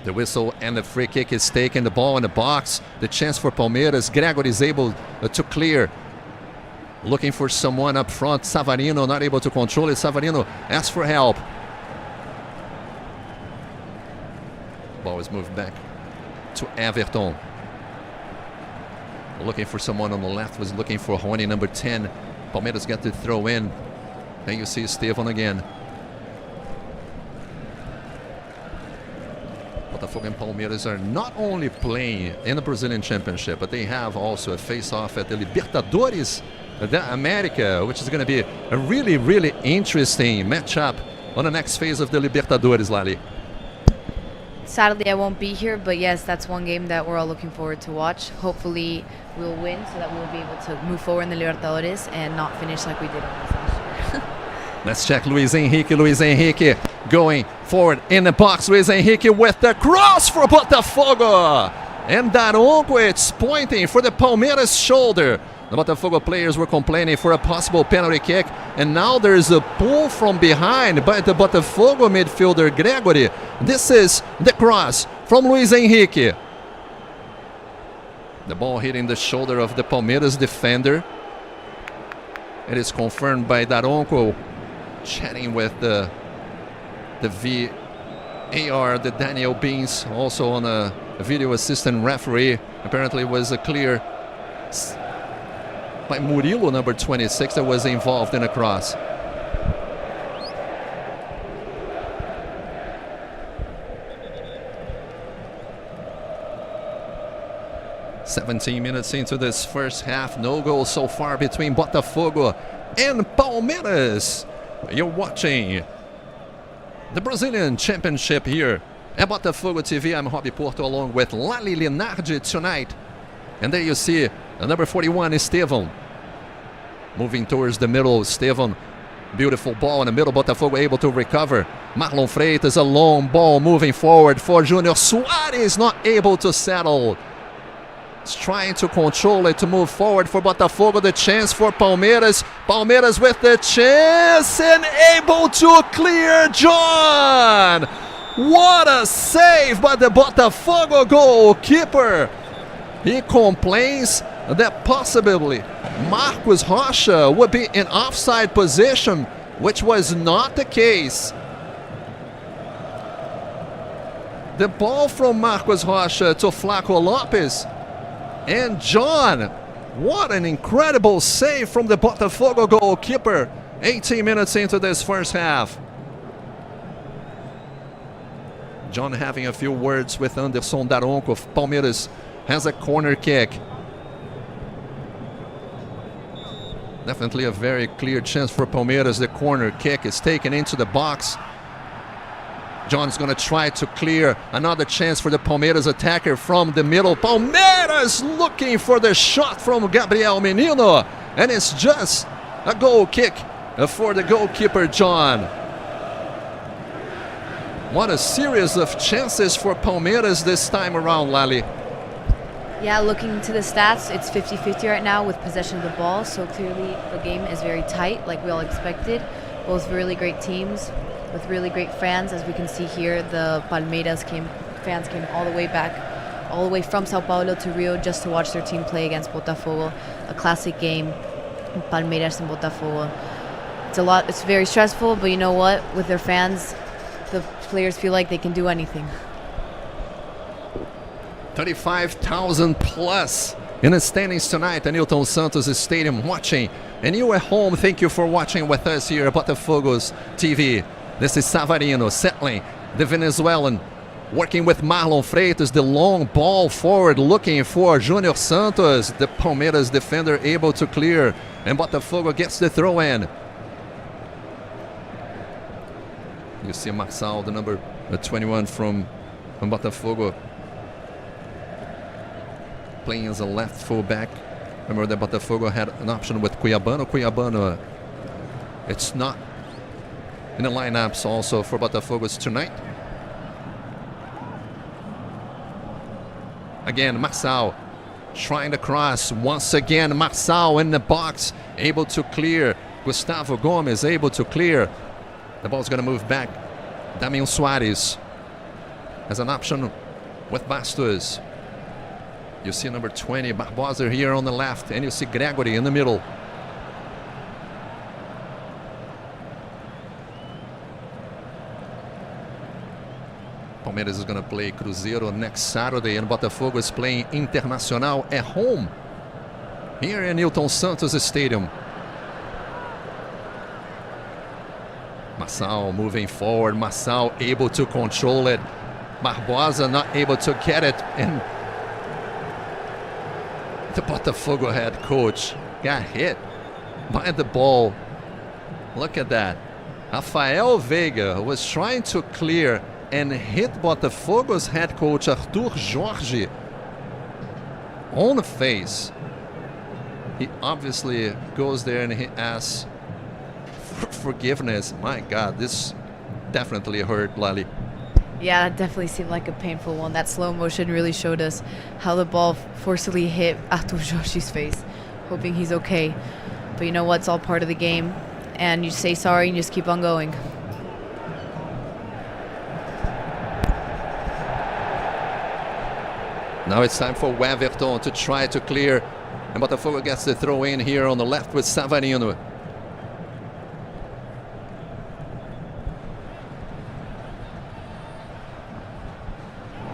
The whistle and the free kick is taken. The ball in the box. The chance for Palmeiras. Gregory is able to clear. Looking for someone up front. Savarino not able to control it. Savarino asks for help. Ball is moved back to Everton. Looking for someone on the left, was looking for Rony, number 10. Palmeiras got to throw in. And you see Estevão again. Botafogo and Palmeiras are not only playing in the Brazilian Championship, but they have also a face-off at the Libertadores da America, which is going to be a really, really interesting matchup on the next phase of the Libertadores, Lali. Sadly, I won't be here, but yes, that's one game that we're all looking forward to watch. Hopefully, we'll win so that we'll be able to move forward in the Libertadores and not finish like we did on this last year. Let's check Luis Henrique. Luis Henrique going forward in the box. Luis Henrique with the cross for Botafogo. And Daronco, it's pointing for the Palmeiras shoulder. The Botafogo players were complaining for a possible penalty kick. And now there's a pull from behind by the Botafogo midfielder Gregory. This is the cross from Luis Henrique. The ball hitting the shoulder of the Palmeiras defender. It is confirmed by Daronco, chatting with the VAR, the Daniel Beans, also on a video assistant referee. Apparently it was a clear by Murilo, number 26, that was involved in a cross. "17 minutes into this first half, no goals so far between Botafogo and Palmeiras. You're watching the Brazilian Championship here at Botafogo TV. I'm Roby Porto along with Lali Linardi tonight. And there you see number 41, Estevão. Moving towards the middle, Estevão. Beautiful ball in the middle, Botafogo able to recover. Marlon Freitas, a long ball moving forward for Júnior Soares, not able to settle. It's trying to control it to move forward for Botafogo. The chance for Palmeiras. Palmeiras with the chance and able to clear John. What a save by the Botafogo goalkeeper. He complains that possibly Marcos Rocha would be in offside position, which was not the case. The ball from Marcos Rocha to Flaco Lopes. And John, what an incredible save from the Botafogo goalkeeper. 18 minutes into this first half. John having a few words with Anderson Daronco. Palmeiras has a corner kick. Definitely a very clear chance for Palmeiras. The corner kick is taken into the box. John's going to try to clear. Another chance for the Palmeiras attacker from the middle. Palmeiras looking for the shot from Gabriel Menino. And it's just a goal kick for the goalkeeper, John. What a series of chances for Palmeiras this time around, Lali. Yeah, looking to the stats, it's 50-50 right now with possession of the ball. So clearly the game is very tight, like we all expected. Both really great teams with really great fans. As we can see here, the Palmeiras fans came all the way back, all the way from Sao Paulo to Rio just to watch their team play against Botafogo. A classic game, Palmeiras and Botafogo. It's very stressful, but you know what? With their fans, the players feel like they can do anything. 35,000 plus in the standings tonight at Newton Santos Stadium watching. And you at home, thank you for watching with us here at Botafogo's TV. This is Savarino settling the Venezuelan Working with Marlon Freitas, the long ball forward, looking for Junior Santos. The Palmeiras defender able to clear, and Botafogo gets the throw in. You see Marçal, the number 21 from Botafogo, playing as a left fullback. Remember that Botafogo had an option with Cuiabano. Cuiabano, it's not in the lineups also for Botafogo's tonight. Again, Marçal trying to cross. Once again, Marçal in the box, able to clear. Gustavo Gomes able to clear. The ball's going to move back. Damian Soares has an option with Bastos. You see number 20, Barbosa here on the left, and you see Gregory in the middle. Palmeiras is going to play Cruzeiro next Saturday, and Botafogo is playing Internacional at home here in Newton Santos Stadium. Marçal moving forward. Marçal able to control it. Barbosa not able to get it, and the Botafogo head coach got hit by the ball. Look at that. Rafael Veiga was trying to clear and hit Botafogo's head coach Arthur Jorge on the face. He obviously goes there and he asks for forgiveness. My God, this definitely hurt Lali. Yeah, that definitely seemed like a painful one. That slow motion really showed us how the ball forcibly hit Arthur Jorge's face. Hoping he's okay. But you know what? It's all part of the game. And you say sorry and just keep on going. Now it's time for Weverton to try to clear. And Botafogo gets the throw in here on the left with Savarino.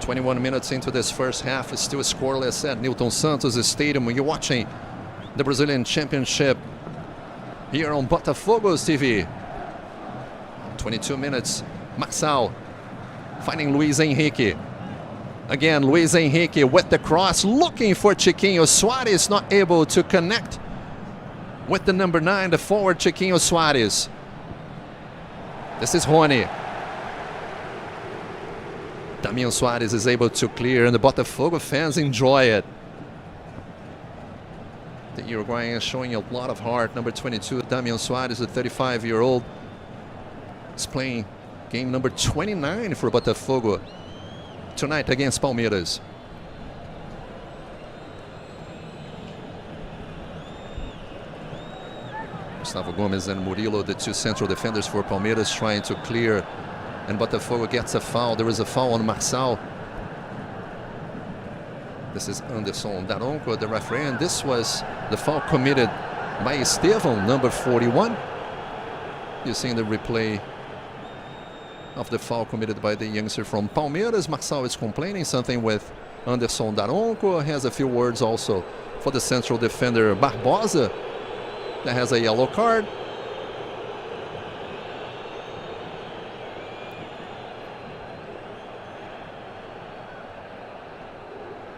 "21 minutes into this first half, it's still scoreless at Newton Santos Stadium. You're watching the Brazilian Championship here on Botafogo's TV. 22 minutes, Marçal finding Luiz Henrique. Again, Luiz Henrique with the cross, looking for Chiquinho Soares, not able to connect with the number 9, the forward Chiquinho Soares. This is Rony. Damian Soares is able to clear, and the Botafogo fans enjoy it. The Uruguayan is showing a lot of heart. Number 22, Damian Soares, the 35-year-old, is playing game number 29 for Botafogo tonight against Palmeiras. Gustavo Gomes and Murilo, the two central defenders for Palmeiras, trying to clear, and Botafogo gets a foul. There is a foul on Marçal. This is Anderson Daronco, the referee, and this was the foul committed by Estevão, number 41. You're seeing the replay of the foul committed by the youngster from Palmeiras. Marçal is complaining something with Anderson Daronco. Has a few words also for the central defender Barbosa, that has a yellow card.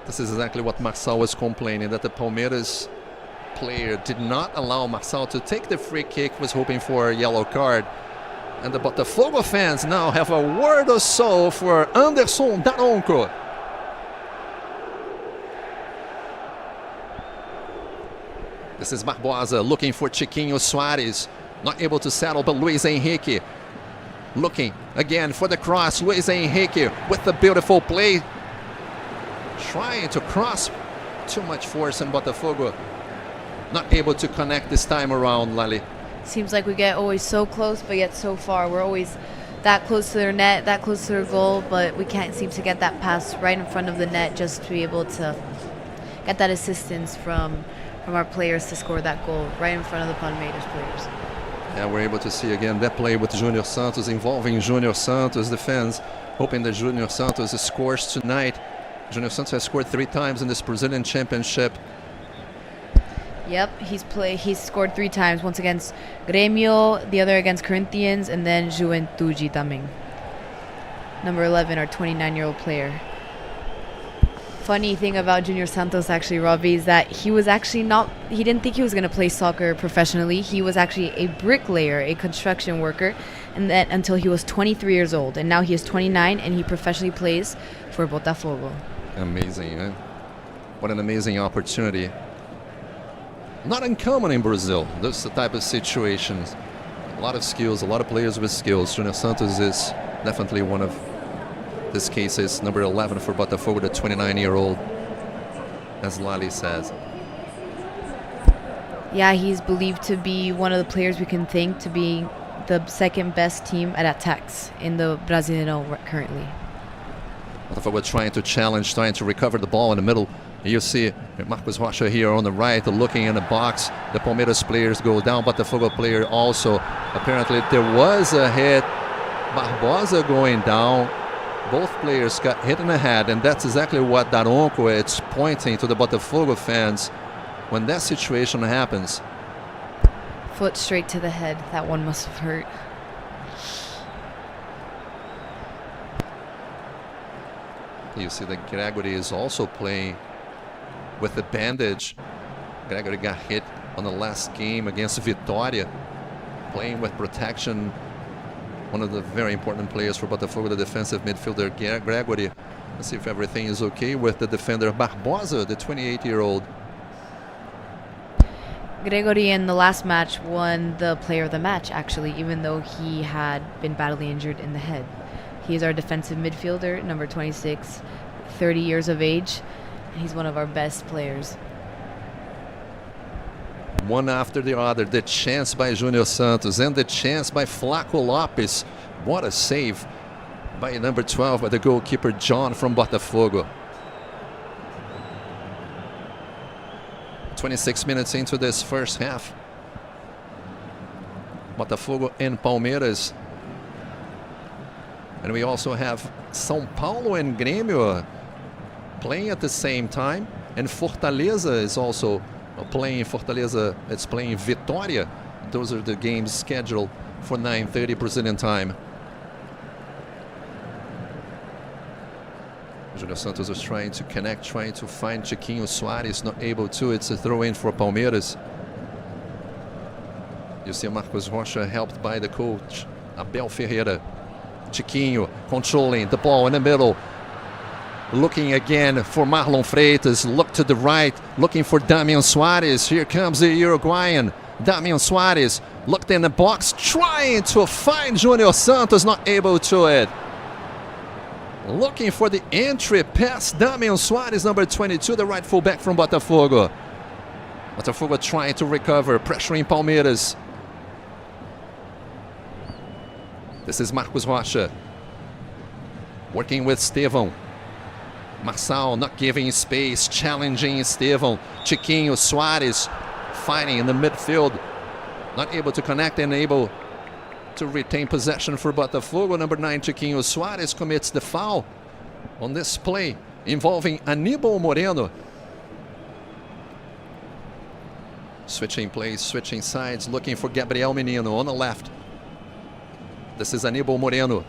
This is exactly what Marçal was complaining, that the Palmeiras player did not allow Marçal to take the free kick, was hoping for a yellow card. And the Botafogo fans now have a word or so for Anderson Daronco. This is Barbosa looking for Chiquinho Soares, not able to settle, but Luiz Henrique looking again for the cross. Luiz Henrique with the beautiful play, trying to cross. Too much force in Botafogo, not able to connect this time around, Lali. Seems like we get always so close, but yet so far. We're always that close to their net, that close to their goal, but we can't seem to get that pass right in front of the net just to be able to get that assistance from our players to score that goal right in front of the Palmeiras players. Yeah, we're able to see again that play with Junior Santos, involving Junior Santos. The fans hoping that Junior Santos scores tonight. Junior Santos has scored 3 times in this Brazilian Championship. Yep, he's scored 3 times. Once against Grêmio, the other against Corinthians, and then Juventude também. number 11, our 29-year-old player. Funny thing about Junior Santos, actually, Robbie, is that he didn't think he was going to play soccer professionally. He was actually a bricklayer, a construction worker, and that until he was 23 years old. And now he is 29, and he professionally plays for Botafogo. Amazing, eh? What an amazing opportunity. Not uncommon in Brazil, those type of situations. A lot of skills, a lot of players with skills. Junior Santos is definitely one of this case is number 11 for Botafogo, the 29-year-old, as Lali says. Yeah, he's believed to be one of the players we can thank to be the second best team at attacks in the Brasileiro currently. Botafogo trying to challenge, trying to recover the ball in the middle. You see Marcos Rocha here on the right, looking in the box. The Palmeiras players go down. Botafogo player also. Apparently there was a hit. Barbosa going down. Both players got hit in the head, and that's exactly what Daronco is pointing to the Botafogo fans when that situation happens. Foot straight to the head. That one must have hurt. You see that Gregory is also playing with the bandage. Gregory got hit on the last game against Vitória, playing with protection. One of the very important players for Botafogo, the defensive midfielder Gregory. Let's see if everything is okay with the defender Barbosa, the 28-year-old. Gregory in the last match won the player of the match, actually, even though he had been badly injured in the head. He is our defensive midfielder, number 26, 30 years of age, and he's one of our best players. One after the other, the chance by Junior Santos and the chance by Flaco Lopes. What a save by number 12, by the goalkeeper John from Botafogo. 26 minutes into this first half. Botafogo and Palmeiras. And we also have São Paulo and Grêmio playing at the same time. And Fortaleza is also playing. Fortaleza is playing Vitória. Those are the games scheduled for 9:30 Brazilian time. Junior Santos is trying to connect, trying to find Chiquinho Soares, not able to. It's a throw-in for Palmeiras. You see Marcos Rocha helped by the coach, Abel Ferreira. Chiquinho controlling the ball in the middle. Looking again for Marlon Freitas. Look to the right, looking for Damian Soares. Here comes the Uruguayan. Damian Soares looked in the box, trying to find Junior Santos, not able to it. Looking for the entry past Damian Soares, number 22, the right fullback from Botafogo. Botafogo trying to recover, pressuring Palmeiras. This is Marcos Rocha working with Estevão. Marçal not giving space, challenging Estevão. Chiquinho Soares fighting in the midfield, not able to connect and able to retain possession for Botafogo. Number 9, Chiquinho Soares, commits the foul on this play involving Aníbal Moreno. Switching plays, switching sides, looking for Gabriel Menino on the left. This is Aníbal Moreno.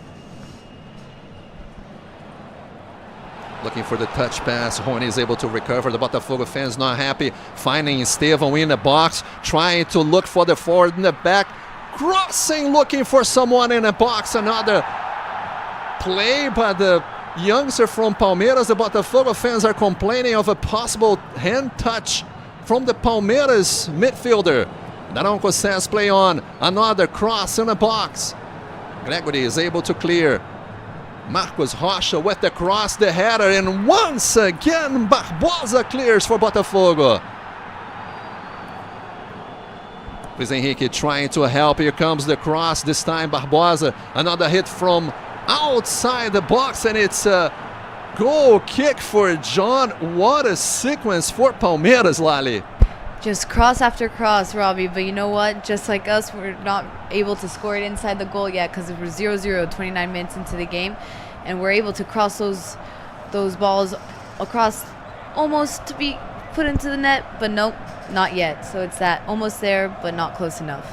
Looking for the touch pass. Rony is able to recover. The Botafogo fans not happy. Finding Estevão in the box. Trying to look for the forward in the back. Crossing, looking for someone in the box. Another play by the youngster from Palmeiras. The Botafogo fans are complaining of a possible hand touch from the Palmeiras midfielder. Daronco says play on. Another cross in the box. Gregory is able to clear. Marcos Rocha with the cross, the header, and once again Barbosa clears for Botafogo. Luis Henrique trying to help. Here comes the cross. This time Barbosa. Another hit from outside the box, and it's a goal kick for John. What a sequence for Palmeiras, Lali. Just cross after cross, Robbie. But you know what? Just like us, we're not able to score it inside the goal yet because we're 0-0, 29 minutes into the game. And we're able to cross those balls across almost to be put into the net. But nope, not yet. So it's that almost there, but not close enough.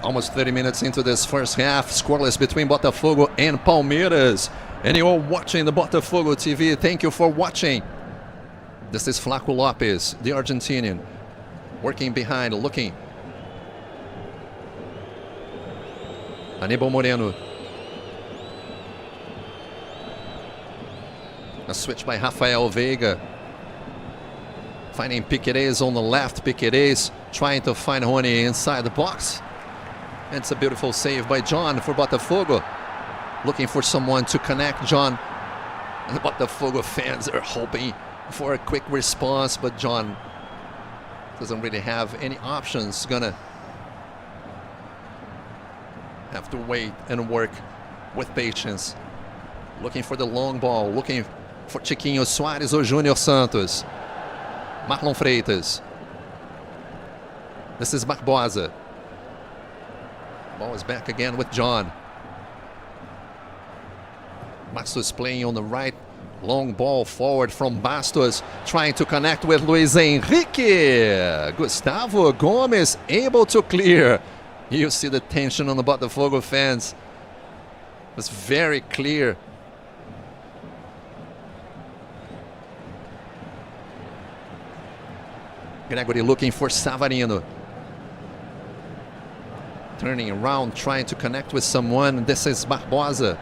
Almost 30 minutes into this first half, scoreless between Botafogo and Palmeiras. And you're watching the Botafogo TV. Thank you for watching. This is Flaco Lopes, the Argentinian, working behind, looking. Aníbal Moreno. A switch by Rafael Veiga. Finding Piquerez on the left. Piquerez trying to find Rony inside the box. And it's a beautiful save by John for Botafogo. Looking for someone to connect John. And the Botafogo fans are hoping for a quick response, but John doesn't really have any options. Gonna have to wait and work with patience. Looking for the long ball, looking for Chiquinho Soares or Júnior Santos. Marlon Freitas. This is Barbosa. Ball is back again with John. Bastos playing on the right. Long ball forward from Bastos, trying to connect with Luis Henrique. Gustavo Gomes able to clear. You see the tension on the Botafogo fans. It's very clear. Gregory looking for Savarino. Turning around, trying to connect with someone. This is Barbosa.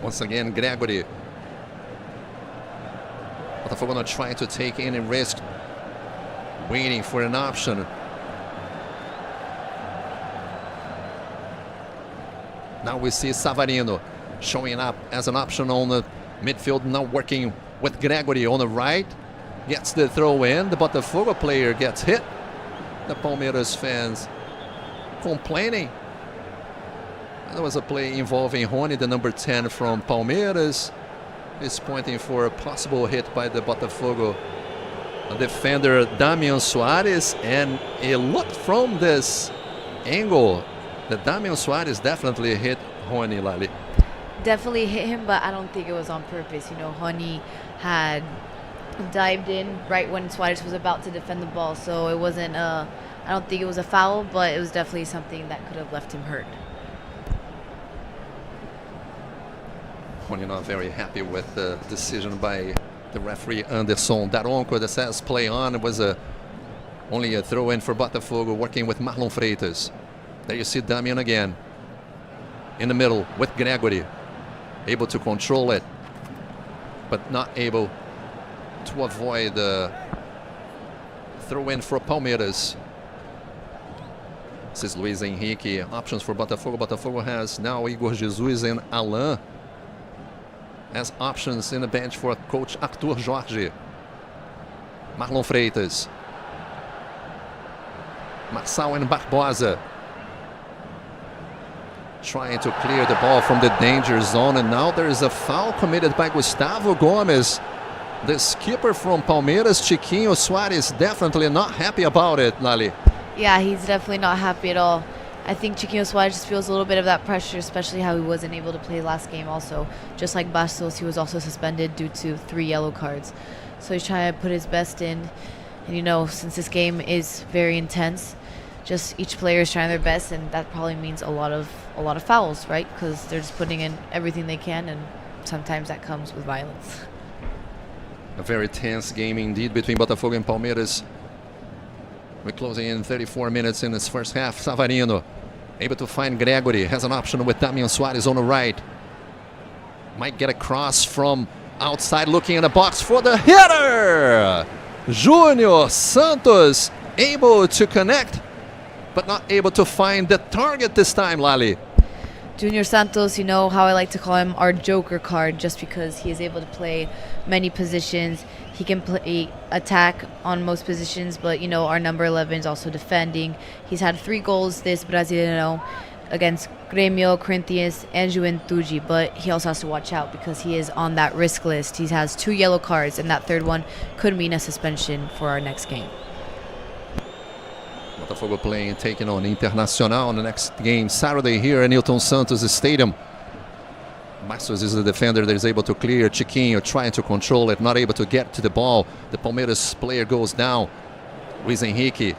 Once again, Gregory. Botafogo not trying to take any risk. Waiting for an option. Now we see Savarino showing up as an option on the midfield, now working with Gregory on the right. Gets the throw in. The Botafogo player gets hit. The Palmeiras fans complaining. There was a play involving Rony, the number 10 from Palmeiras. He's pointing for a possible hit by the Botafogo defender Damian Soares. And it looked from this angle that Damian Soares definitely hit Rony, Lali. Definitely hit him, but I don't think it was on purpose. You know, Rony had dived in right when Suarez was about to defend the ball, so it wasn't I don't think it was a foul, but it was definitely something that could have left him hurt. Rony not very happy with the decision by the referee Anderson Daronco that says play on. It was only a throw in for Botafogo, working with Marlon Freitas. There you see Damian again in the middle with Gregory, able to control it, but not able to avoid the throw in for Palmeiras. This is Luis Henrique. Options for Botafogo. Botafogo has now Igor Jesus and Alain as options in the bench for coach Arthur Jorge. Marlon Freitas. Marçal and Barbosa. Trying to clear the ball from the danger zone, and now there is a foul committed by Gustavo Gomes. The skipper from Palmeiras, Chiquinho Soares, definitely not happy about it, Lali. Yeah, he's definitely not happy at all. I think Chiquinho Soares just feels a little bit of that pressure, especially how he wasn't able to play last game also. Just like Bastos, he was also suspended due to 3 yellow cards. So he's trying to put his best in. And you know, since this game is very intense, just each player is trying their best, and that probably means a lot of fouls, right? Because they're just putting in everything they can, and sometimes that comes with violence. A very tense game indeed between Botafogo and Palmeiras. We're closing in 34 minutes in this first half. Savarino able to find Gregory. Has an option with Damian Soares on the right. Might get a cross from outside, looking in the box for the hitter. Júnior Santos able to connect, but not able to find the target this time, Lali. Junior Santos, you know how I like to call him our joker card, just because he is able to play many positions. He can play attack on most positions, but you know, our number 11 is also defending. He's had 3 goals this Brasileiro against Grêmio, Corinthians, and Juventude, but he also has to watch out because he is on that risk list. He has 2 yellow cards, and that third one could mean a suspension for our next game. Botafogo playing, taking on Internacional in the next game Saturday here at Newton Santos Stadium. Maxos is the defender that is able to clear. Chiquinho trying to control it, not able to get to the ball. The Palmeiras player goes down. Luis Henrique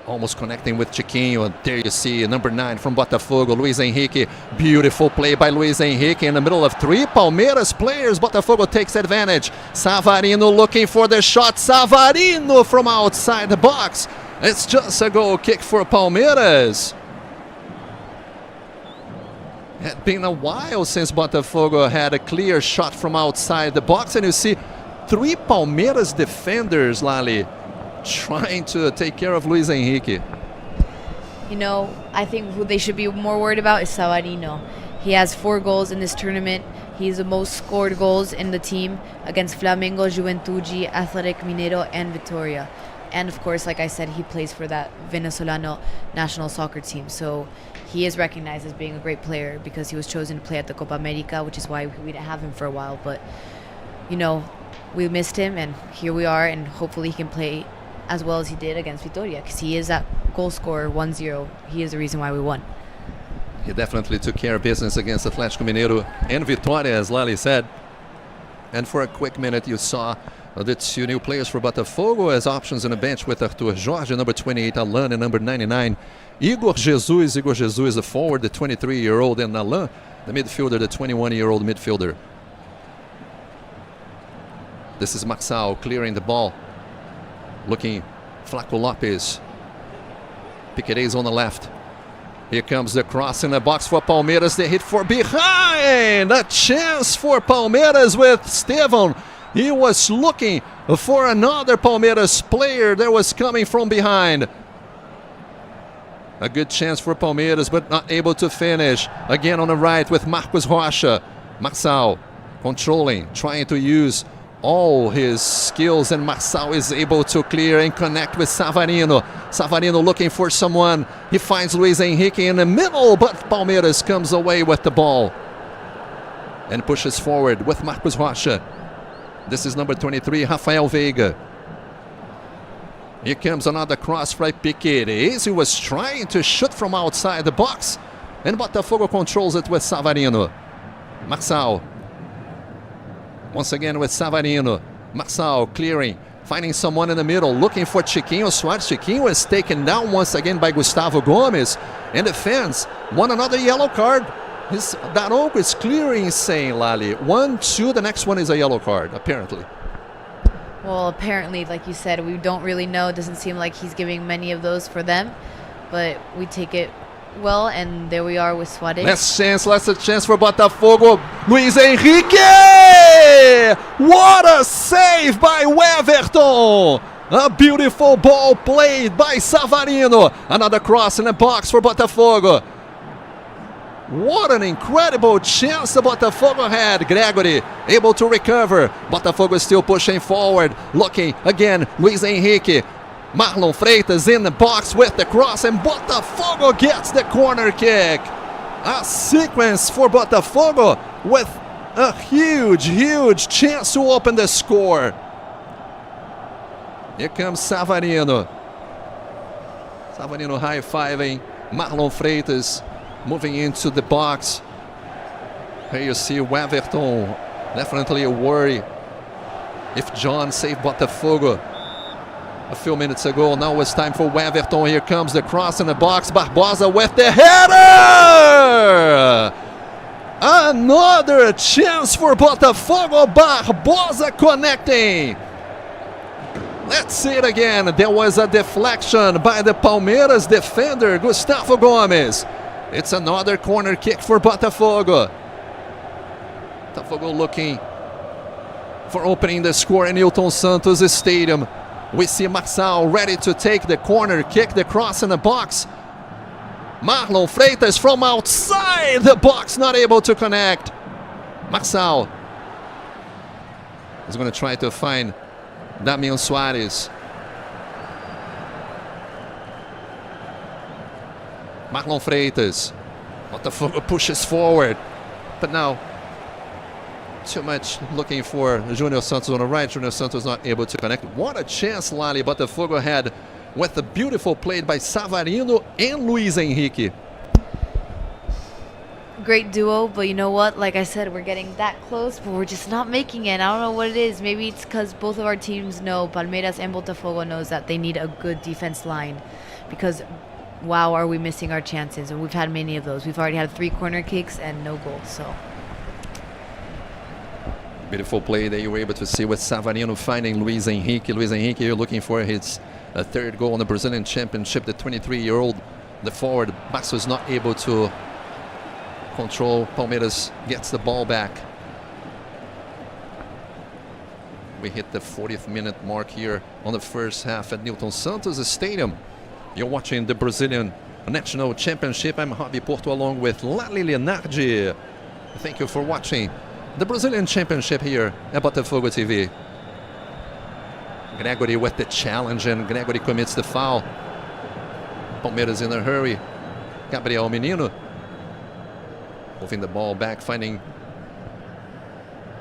almost connecting with Chiquinho. There you see number 9 from Botafogo, Luis Henrique. Beautiful play by Luis Henrique in the middle of 3 Palmeiras players. Botafogo takes advantage. Savarino looking for the shot. Savarino from outside the box. It's just a goal kick for Palmeiras. It had been a while since Botafogo had a clear shot from outside the box, and you see 3 Palmeiras defenders, Lali, trying to take care of Luis Henrique. You know, I think who they should be more worried about is Savarino. He has 4 goals in this tournament. He's the most scored goals in the team against Flamengo, Juventude, Athletic Mineiro, and Vitória. And of course, like I said, he plays for that Venezolano national soccer team. So he is recognized as being a great player because he was chosen to play at the Copa America, which is why we didn't have him for a while. But, you know, we missed him, and here we are, and hopefully he can play as well as he did against Vitória, because he is that goal scorer, 1-0. He is the reason why we won. He definitely took care of business against Atlético Mineiro and Vitória, as Lali said. And for a quick minute, you saw the 2 new players for Botafogo as options on the bench with Arthur Jorge, number 28, Alan, and number 99, Igor Jesus. Igor Jesus, the forward, the 23-year-old, and Alan, the midfielder, the 21-year-old midfielder. This is Maxal clearing the ball. Looking, Flaco Lopes. Piqueires on the left. Here comes the cross in the box for Palmeiras. They hit for behind. A chance for Palmeiras with Estevão. He was looking for another Palmeiras player that was coming from behind. A good chance for Palmeiras, but not able to finish. Again on the right with Marcos Rocha. Maxal controlling, trying to use all his skills, and Maxal is able to clear and connect with Savarino. Savarino looking for someone. He finds Luis Henrique in the middle, but Palmeiras comes away with the ball and pushes forward with Marcos Rocha. This is number 23, Rafael Veiga. Here comes another cross by Piqueires. He was trying to shoot from outside the box, and Botafogo controls it with Savarino. Maxal. Once again with Savarino. Maxal clearing, finding someone in the middle, looking for Chiquinho Soares. Chiquinho is taken down once again by Gustavo Gomes, and the fans want another yellow card. Daronco is clearing, saying, Lali, 1-2, the next one is a yellow card, apparently. Well, apparently, like you said, we don't really know. It doesn't seem like he's giving many of those for them, but we take it well, and there we are with Suarez. Last chance for Botafogo. Luis Henrique! What a save by Weverton! A beautiful ball played by Savarino. Another cross in the box for Botafogo. What an incredible chance the Botafogo had. Gregory able to recover. Botafogo still pushing forward. Looking again, Luis Henrique. Marlon Freitas in the box with the cross, and Botafogo gets the corner kick. A sequence for Botafogo with a huge chance to open the score. Here comes Savarino. Savarino high-fiving Marlon Freitas, moving into the box. Here you see Weverton. Definitely a worry if John saved Botafogo a few minutes ago. Now it's time for Weverton. Here comes the cross in the box. Barbosa with the header! Another chance for Botafogo. Barbosa connecting. Let's see it again. There was a deflection by the Palmeiras defender, Gustavo Gomes. It's another corner kick for Botafogo. Botafogo looking for opening the score in Newton Santos Stadium. We see Maxal ready to take the corner kick, the cross in the box. Marlon Freitas from outside the box, not able to connect. Maxal is going to try to find Damian Soares. Marlon Freitas. Botafogo pushes forward, but now too much looking for Junior Santos on the right. Junior Santos not able to connect. What a chance Lali Botafogo had with a beautiful play by Savarino and Luis Henrique. great duo, but you know what? Like I said, we're getting that close, but we're just not making it. I don't know what it is. Maybe it's because both of our teams know, Palmeiras and Botafogo knows that they need a good defense line, because wow, are we missing our chances? And we've had many of those. We've already had 3 corner kicks and no goals. So beautiful play that you were able to see with Savarino finding Luis Henrique. Luis Henrique here looking for his 3rd goal in the Brazilian Championship. The 23-year-old, the forward, Basso is not able to control. Palmeiras gets the ball back. We hit the 40th minute mark here on the first half at Newton Santos Stadium. You're watching the Brazilian National Championship. I'm Roby Porto along with Lali Leonardi. Thank you for watching the Brazilian Championship here at Botafogo TV. Gregory with the challenge, and Gregory commits the foul. Palmeiras in a hurry. Gabriel Menino moving the ball back, finding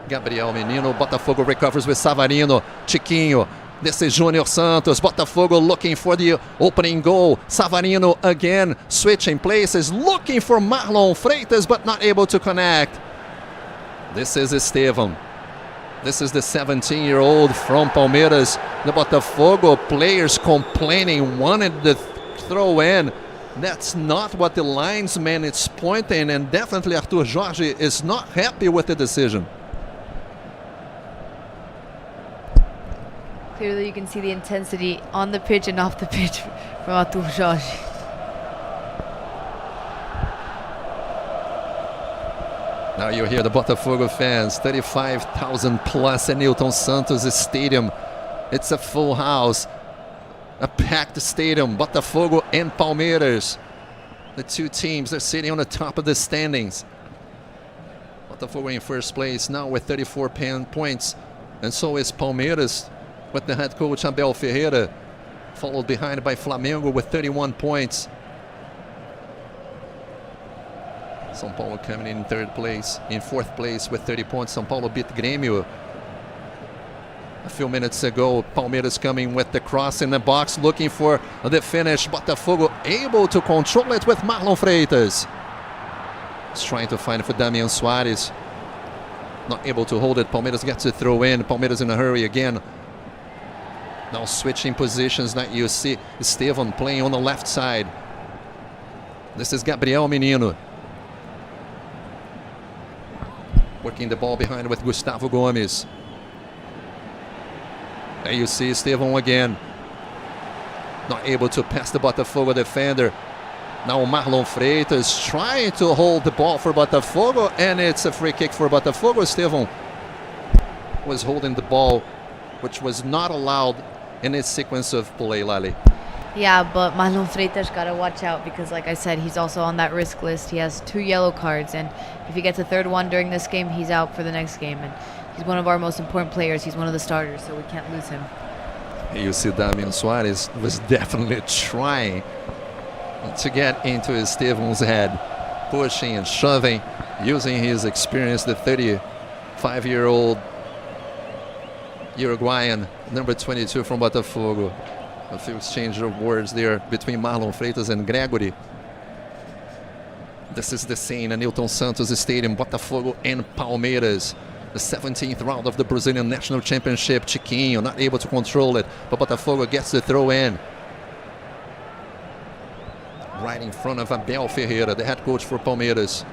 Gabriel Menino. Botafogo recovers with Savarino. Chiquinho. This is Júnior Santos. Botafogo looking for the opening goal. Savarino again switching places, looking for Marlon Freitas, but not able to connect. This is Estevam. This is the 17-year-old from Palmeiras. The Botafogo players complaining, wanted the throw in. That's not what the linesman is pointing, and definitely Arthur Jorge is not happy with the decision. clearly you can see the intensity on the pitch and off the pitch from Arthur Jorge. Now you hear the Botafogo fans, 35,000 plus at Newton Santos Stadium. It's a full house, a packed stadium. Botafogo and Palmeiras, the two teams, they're sitting on the top of the standings. Botafogo in first place now with 34 points, and so is Palmeiras with the head coach Abel Ferreira, followed behind by Flamengo with 31 points. São Paulo coming in third place, in fourth place with 30 points. São Paulo beat Grêmio a few minutes ago. Palmeiras coming with the cross in the box, looking for the finish. Botafogo able to control it with Marlon Freitas. He's trying to find it for Damian Soares. Not able to hold it. Palmeiras gets to throw in. Palmeiras in a hurry again. Now switching positions. Now you see Estevam playing on the left side. This is Gabriel Menino. Working the ball behind with Gustavo Gomes. There you see Estevam again. Not able to pass the Botafogo defender. Now Marlon Freitas trying to hold the ball for Botafogo, and it's a free kick for Botafogo. Estevam was holding the ball, which was not allowed in its sequence of play, Lali. Yeah, but Marlon Freitas got to watch out because, like I said, he's also on that risk list. He has 2 yellow cards, and if he gets a third one during this game, he's out for the next game. And he's one of our most important players. He's one of the starters, so we can't lose him. You see Damian Soares was definitely trying to get into Estevan's head, pushing and shoving, using his experience, the 35-year-old Uruguayan, number 22 from Botafogo. A few exchange of words there between Marlon Freitas and Gregory. This is the scene at Newton Santos Stadium, Botafogo and Palmeiras. The 17th round of the Brazilian National Championship. Chiquinho not able to control it, but Botafogo gets the throw in. Right in front of Abel Ferreira, the head coach for Palmeiras.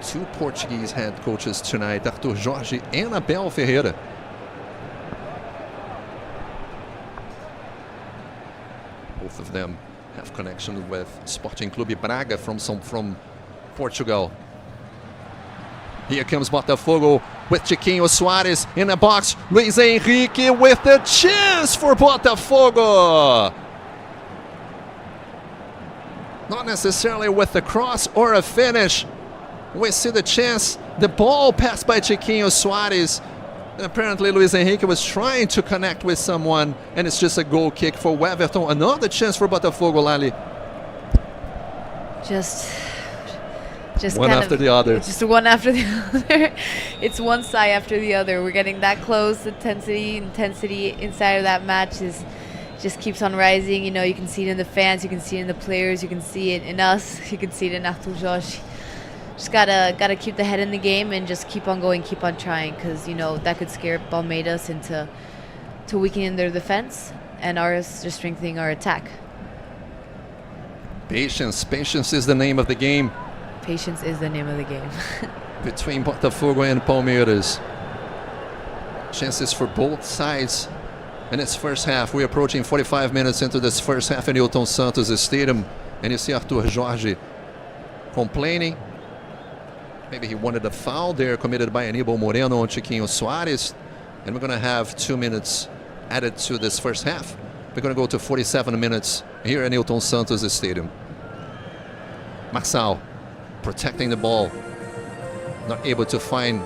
2 Portuguese head coaches tonight, Arthur Jorge and Abel Ferreira. Both of them have connection with Sporting Clube Braga from Portugal. Here comes Botafogo with Chiquinho Soares in the box. Luis Henrique with the chance for Botafogo. Not necessarily with the cross or a finish. We see the chance. The ball passed by Chiquinho Soares. And apparently Luis Henrique was trying to connect with someone, and it's just a goal kick for Weverton. Another chance for Botafogo, Lali. Just one after the other. Just one after the other. It's one side after the other. We're getting that close. The intensity inside of that match just keeps on rising. You know, you can see it in the fans, you can see it in the players, you can see it in us, you can see it in Arthur Jorge. just gotta keep the head in the game and just keep on going, keep on trying, because that could scare Palmeiras into weakening their defense, and ours just strengthening our attack. Patience is the name of the game. Patience is the name of the game. Between Botafogo and Palmeiras. Chances for both sides in its first half. We're approaching 45 minutes into this first half in Newton Santos Stadium. And you see Arthur Jorge complaining. Maybe he wanted a foul there committed by Aníbal Moreno on Chiquinho Soares. And we're going to have 2 minutes added to this first half. We're going to go to 47 minutes here at Newton Santos Stadium. Marçal protecting the ball. Not able to find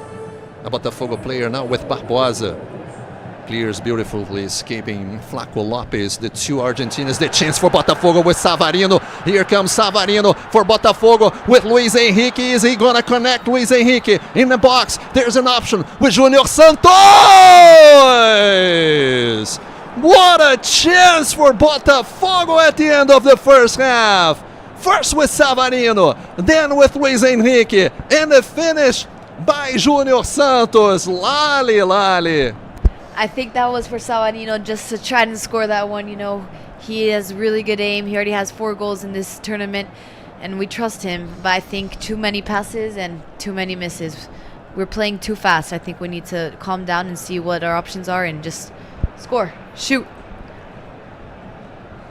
a Botafogo player now with Barbosa. Clears beautifully, escaping Flaco Lopes, the two Argentinians. The chance for Botafogo with Savarino. Here comes Savarino for Botafogo with Luis Henrique. Is he going to connect? Luis Henrique in the box. There's an option with Junior Santos. What a chance for Botafogo at the end of the first half. First with Savarino, then with Luis Henrique, and the finish by Junior Santos. Lali. I think that was for Savarino just to try and score that one. He has really good aim. He already has 4 goals in this tournament, and we trust him. But I think too many passes and too many misses. We're playing too fast. I think we need to calm down and see what our options are and just score, shoot.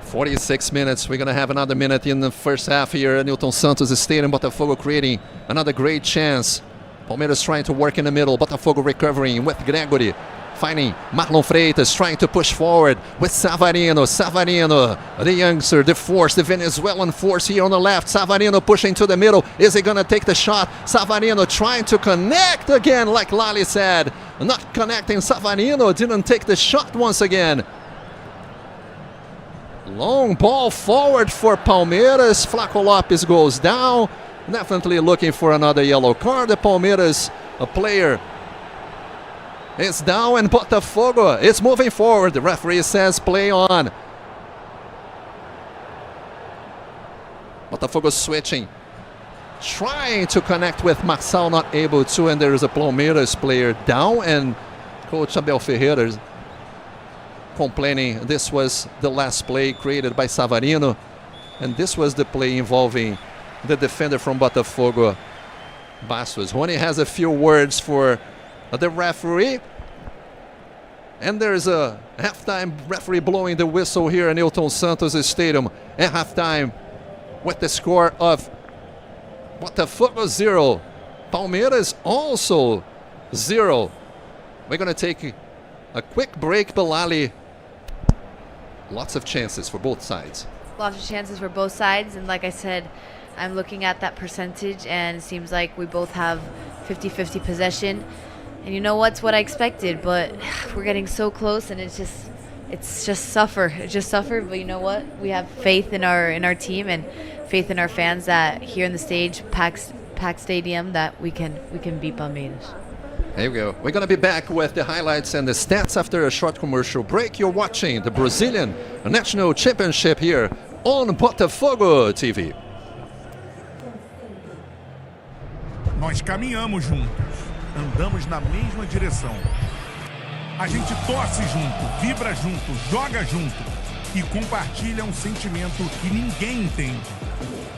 46 minutes. We're going to have another minute in the first half here at Newton Santos Stadium. Botafogo creating another great chance. Palmeiras trying to work in the middle. Botafogo recovering with Gregory. Finding Marlon Freitas, trying to push forward with Savarino. Savarino, the youngster, the force, the Venezuelan force here on the left. Savarino pushing to the middle. Is he going to take the shot? Savarino trying to connect again, like Lali said. Not connecting. Savarino didn't take the shot once again. Long ball forward for Palmeiras. Flaco Lopes goes down. Definitely looking for another yellow card. The Palmeiras, a player, is down, and Botafogo is moving forward. The referee says play on. Botafogo switching. Trying to connect with Marçal, not able to, and there is a Palmeiras player down, and Coach Abel Ferreira complaining this was the last play created by Savarino, and this was the play involving the defender from Botafogo, Bastos. Rony has a few words for the referee, and there's a halftime referee blowing the whistle here at Newton Santos Stadium at halftime with the score of Botafogo 0, Palmeiras also 0. We're going to take a quick break, Bilali. Lots of chances for both sides. Lots of chances for both sides, and like I said, I'm looking at that percentage, and it seems like we both have 50-50 possession. And you know what's what I expected, but we're getting so close, and it's just suffer. It's just suffer. But you know what? We have faith in our team and faith in our fans that here in the stage, packed stadium, that we can beat Palmeiras. There we go. We're going to be back with the highlights and the stats after a short commercial break. You're watching the Brazilian National Championship here on Botafogo TV. Nós caminhamos juntos, andamos na mesma direção. A gente torce junto, vibra junto, joga junto e compartilha um sentimento que ninguém entende.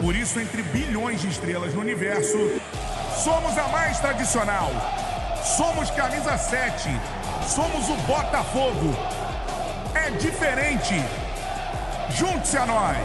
Por isso, entre bilhões de estrelas no universo, somos a mais tradicional. Somos camisa 7. Somos o Botafogo. É diferente. Junte-se a nós.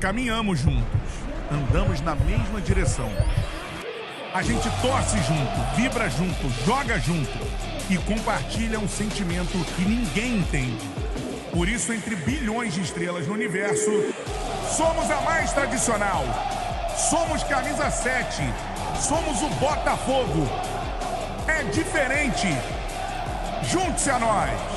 caminhamos juntos, andamos na mesma direção. A gente torce junto, vibra junto, joga junto e compartilha um sentimento que ninguém entende. Por isso, entre bilhões de estrelas no universo, somos a mais tradicional. Somos camisa 7. Somos o Botafogo. É diferente. Junte-se a nós.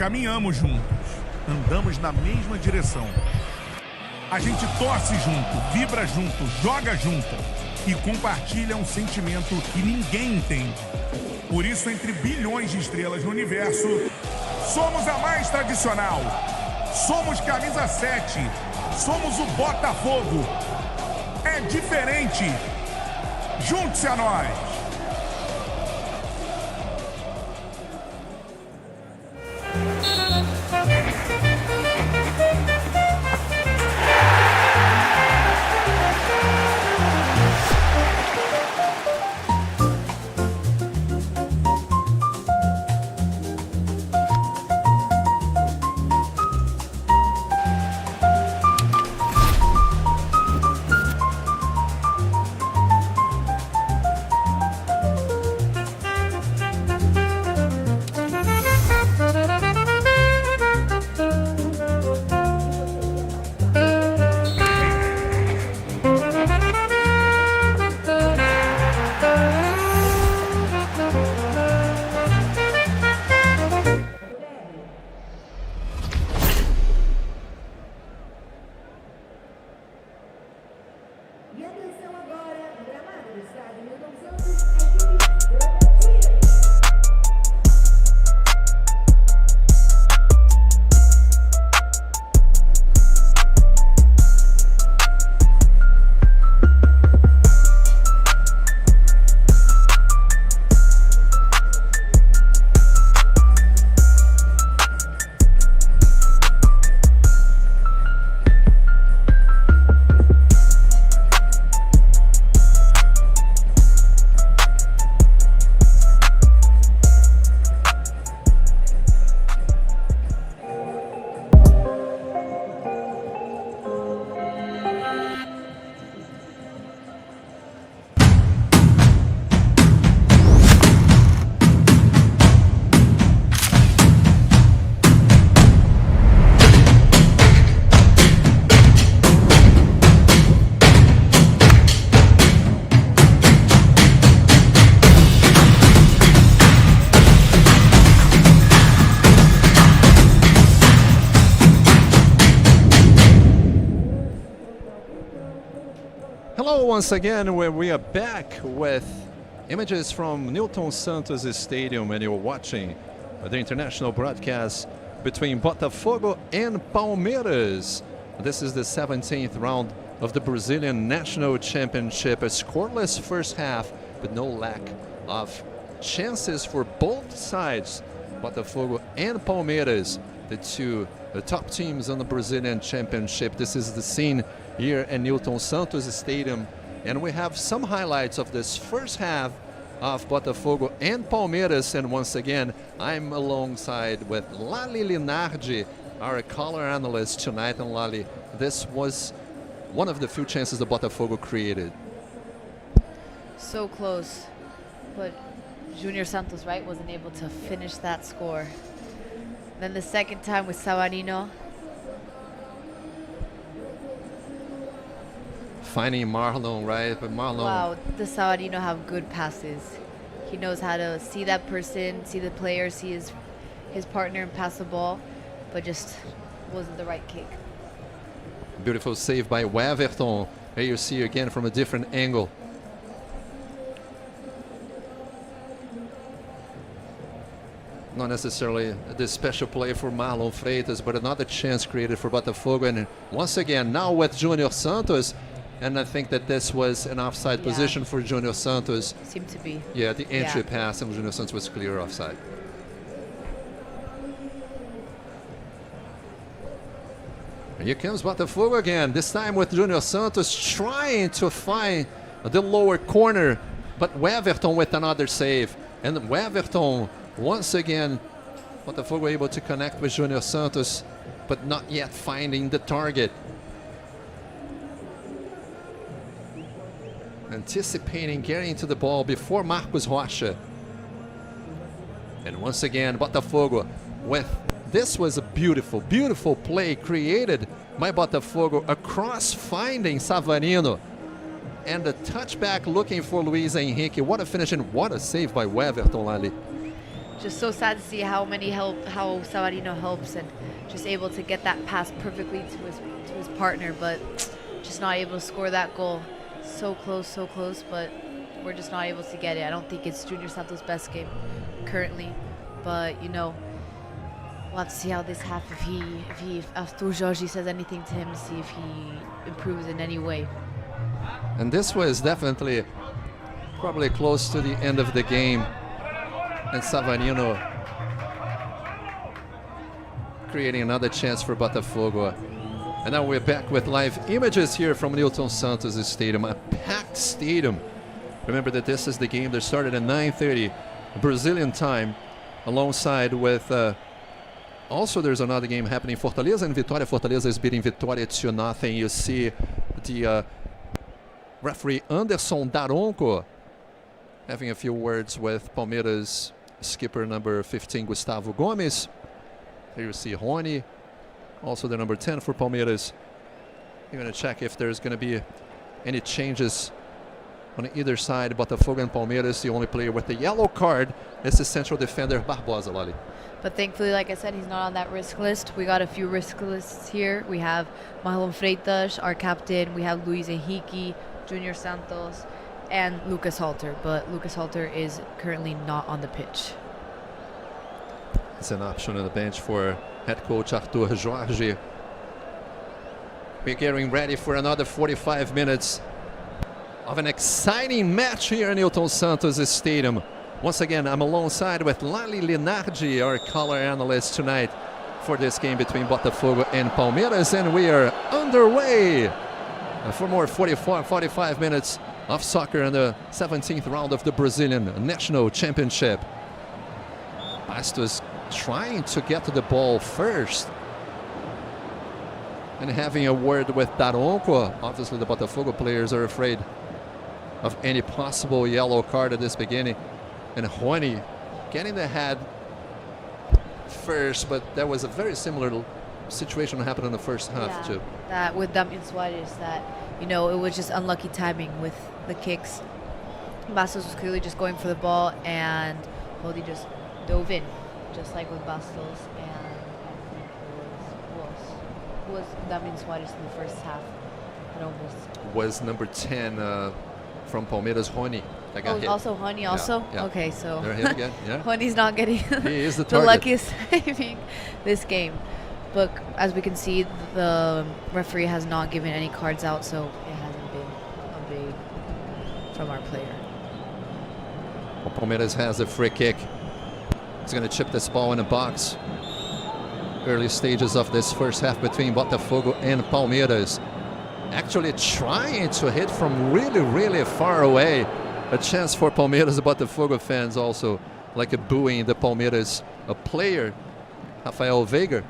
Caminhamos juntos, andamos na mesma direção. A gente torce junto, vibra junto, joga junto e compartilha um sentimento que ninguém entende. Por isso, entre bilhões de estrelas no universo, somos a mais tradicional. Somos camisa 7. Somos o Botafogo. É diferente. Junte-se a nós. Hello once again, where we are back with images from Newton Santos Stadium, and you're watching the international broadcast between Botafogo and Palmeiras. This is the 17th round of the Brazilian National Championship. A scoreless first half, but no lack of chances for both sides, Botafogo and Palmeiras, the top teams on the Brazilian Championship. This is the scene here at Newton Santos Stadium, and we have some highlights of this first half of Botafogo and Palmeiras. And once again, I'm alongside with Lali Linardi, our color analyst tonight. And Lali, this was one of the few chances that Botafogo created. So close, but Junior Santos, right, wasn't able to finish that score. Then the second time with Savarino. Finding Marlon, right? But Marlon. Wow, the Savarino have good passes. He knows how to see that person, see the player, see his partner, and pass the ball, but just wasn't the right kick. Beautiful save by Weverton. Here you see again from a different angle. Not necessarily this special play for Marlon Freitas, but another chance created for Botafogo. And once again, now with Junior Santos, and I think that this was an offside position for Junior Santos. Seemed to be. Yeah, the entry pass, and Junior Santos was clear offside. And here comes Botafogo again, this time with Junior Santos trying to find the lower corner, but Weverton with another save. And Weverton, once again, Botafogo able to connect with Junior Santos, but not yet finding the target. Anticipating getting to the ball before Marcos Rocha. And once again, Botafogo with, this was a beautiful, beautiful play created by Botafogo across, finding Savarino. And the touchback looking for Luis Henrique. What a finish and what a save by Weverton, Lali. Just so sad to see how Savarino helps and just able to get that pass perfectly to his partner, but just not able to score that goal. So close, but we're just not able to get it. I don't think it's Junior Santos' best game currently, but you know, we'll have to see how this half, if Arthur Jorge says anything to him, see if he improves in any way. And this was definitely probably close to the end of the game, and Savarino creating another chance for Botafogo. And now we're back with live images here from Newton Santos Stadium, a packed stadium. Remember that this is the game that started at 9:30 Brazilian time, alongside with also there's another game happening, Fortaleza and Vitória. Fortaleza is beating Vitória 2-0. You see the referee Anderson Daronco having a few words with Palmeiras skipper number 15 Gustavo Gomes. Here you see Rony, also the number 10 for Palmeiras. You're going to check if there's going to be any changes on either side. Botafogo and Palmeiras, the only player with the yellow card is the central defender Barbosa, Lali. But thankfully, like I said, he's not on that risk list. We got a few risk lists here. We have Marlon Freitas, our captain. We have Luis Henrique, Junior Santos, and Lucas Halter. But Lucas Halter is currently not on the pitch. It's an option on the bench for head coach Arthur Jorge. We're getting ready for another 45 minutes of an exciting match here in Newton Santos Stadium. Once again, I'm alongside with Lali Linardi, our color analyst tonight, for this game between Botafogo and Palmeiras, and we are underway for more 45 minutes of soccer in the 17th round of the Brazilian National Championship. Bastos trying to get to the ball first and having a word with Daronco. Obviously the Botafogo players are afraid of any possible yellow card at this beginning, and Rony getting the head first, but that was a very similar situation that happened in the first half too. That with Damian Suarez, that, you know, it was just unlucky timing with the kicks. Bastos was clearly just going for the ball, and Rony just dove in, just like with Bastos, and I think it was Damian Suarez in the first half. It almost. Was number 10 from Palmeiras, Rony. That got hit. Also Honey also? Yeah. Okay, so They're hit again, yeah. Honey's not getting He is the the target. luckiest saving this game. But as we can see, the referee has not given any cards out, so it hasn't been a big from our player. Well, Palmeiras has a free kick. He's going to chip this ball in the box. Early stages of this first half between Botafogo and Palmeiras. Actually trying to hit from really, really far away. A chance for Palmeiras. The Botafogo fans also like a booing the Palmeiras player, Rafael Veiga,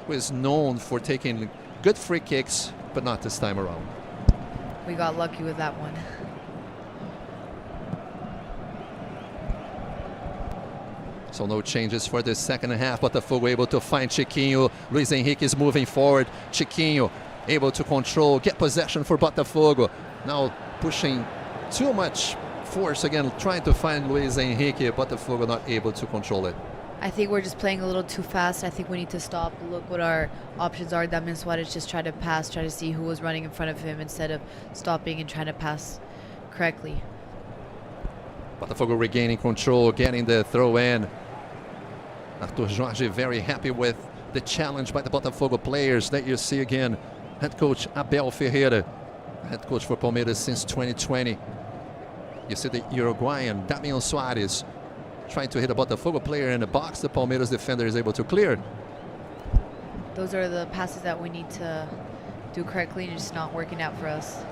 who is known for taking good free kicks, but not this time around. We got lucky with that one. So no changes for the second half. Botafogo able to find Chiquinho. Luis Henrique is moving forward. Chiquinho able to control, get possession for Botafogo. Now pushing too much force again, trying to find Luis Henrique. Botafogo not able to control it. I think we're just playing a little too fast. I think we need to stop, look what our options are. Damian Suarez just try to pass, try to see who was running in front of him instead of stopping and trying to pass correctly. Botafogo regaining control, getting the throw in. Arthur Jorge very happy with the challenge by the Botafogo players that you see again. Head coach Abel Ferreira, head coach for Palmeiras since 2020. You see the Uruguayan Damian Suarez trying to hit a Botafogo player in the box. The Palmeiras defender is able to clear. Those are the passes that we need to do correctly and it's not working out for us.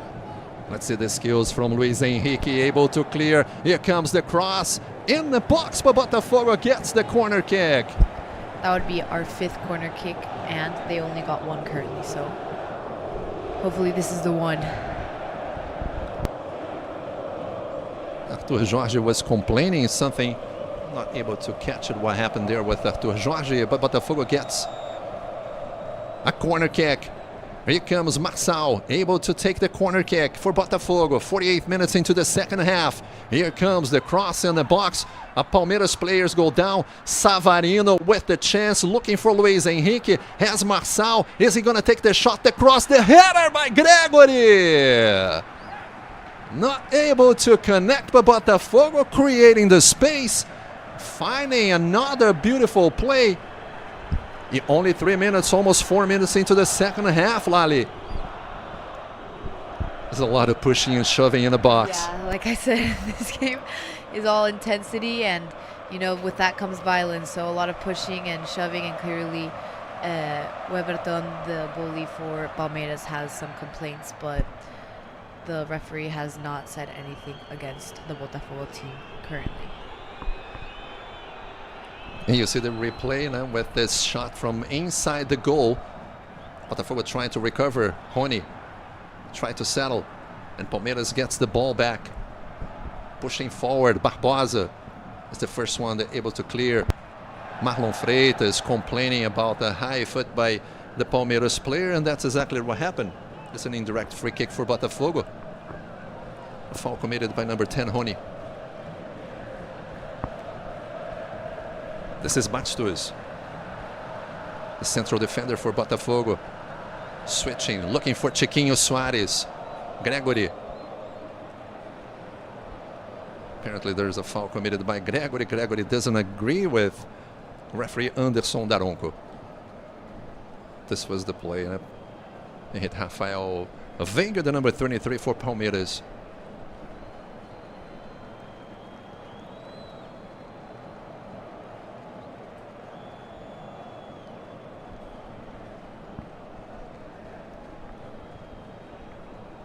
Let's see the skills from Luis Henrique, able to clear. Here comes the cross in the box, but Botafogo gets the corner kick. That would be our 5th corner kick and they only got one currently, so hopefully this is the one. Arthur Jorge was complaining something, not able to catch it, what happened there with Arthur Jorge, but Botafogo gets a corner kick. Here comes Marçal, able to take the corner kick for Botafogo. 48 minutes into the second half. Here comes the cross in the box. Palmeiras players go down. Savarino with the chance, looking for Luis Henrique. Has Marçal. Is he going to take the shot? The cross, the header by Gregory. Not able to connect, but Botafogo creating the space. Finding another beautiful play. Only 3 minutes, almost 4 minutes into the second half, Lali. There's a lot of pushing and shoving in the box. Yeah, like I said, this game is all intensity and, you know, with that comes violence. So a lot of pushing and shoving, and clearly Weberton, the goalie for Palmeiras, has some complaints, but the referee has not said anything against the Botafogo team currently. And you see the replay now with this shot from inside the goal. Botafogo trying to recover. Rony try to settle. And Palmeiras gets the ball back. Pushing forward. Barbosa is the first one that able to clear. Marlon Freitas complaining about the high foot by the Palmeiras player. And that's exactly what happened. It's an indirect free kick for Botafogo. A foul committed by number 10, Rony. This is Bastos, the central defender for Botafogo. Switching, looking for Chiquinho Suarez. Gregory. Apparently there's a foul committed by Gregory. Gregory doesn't agree with referee Anderson Daronco. This was the play. He hit Rafael Veiga, the number 33 for Palmeiras.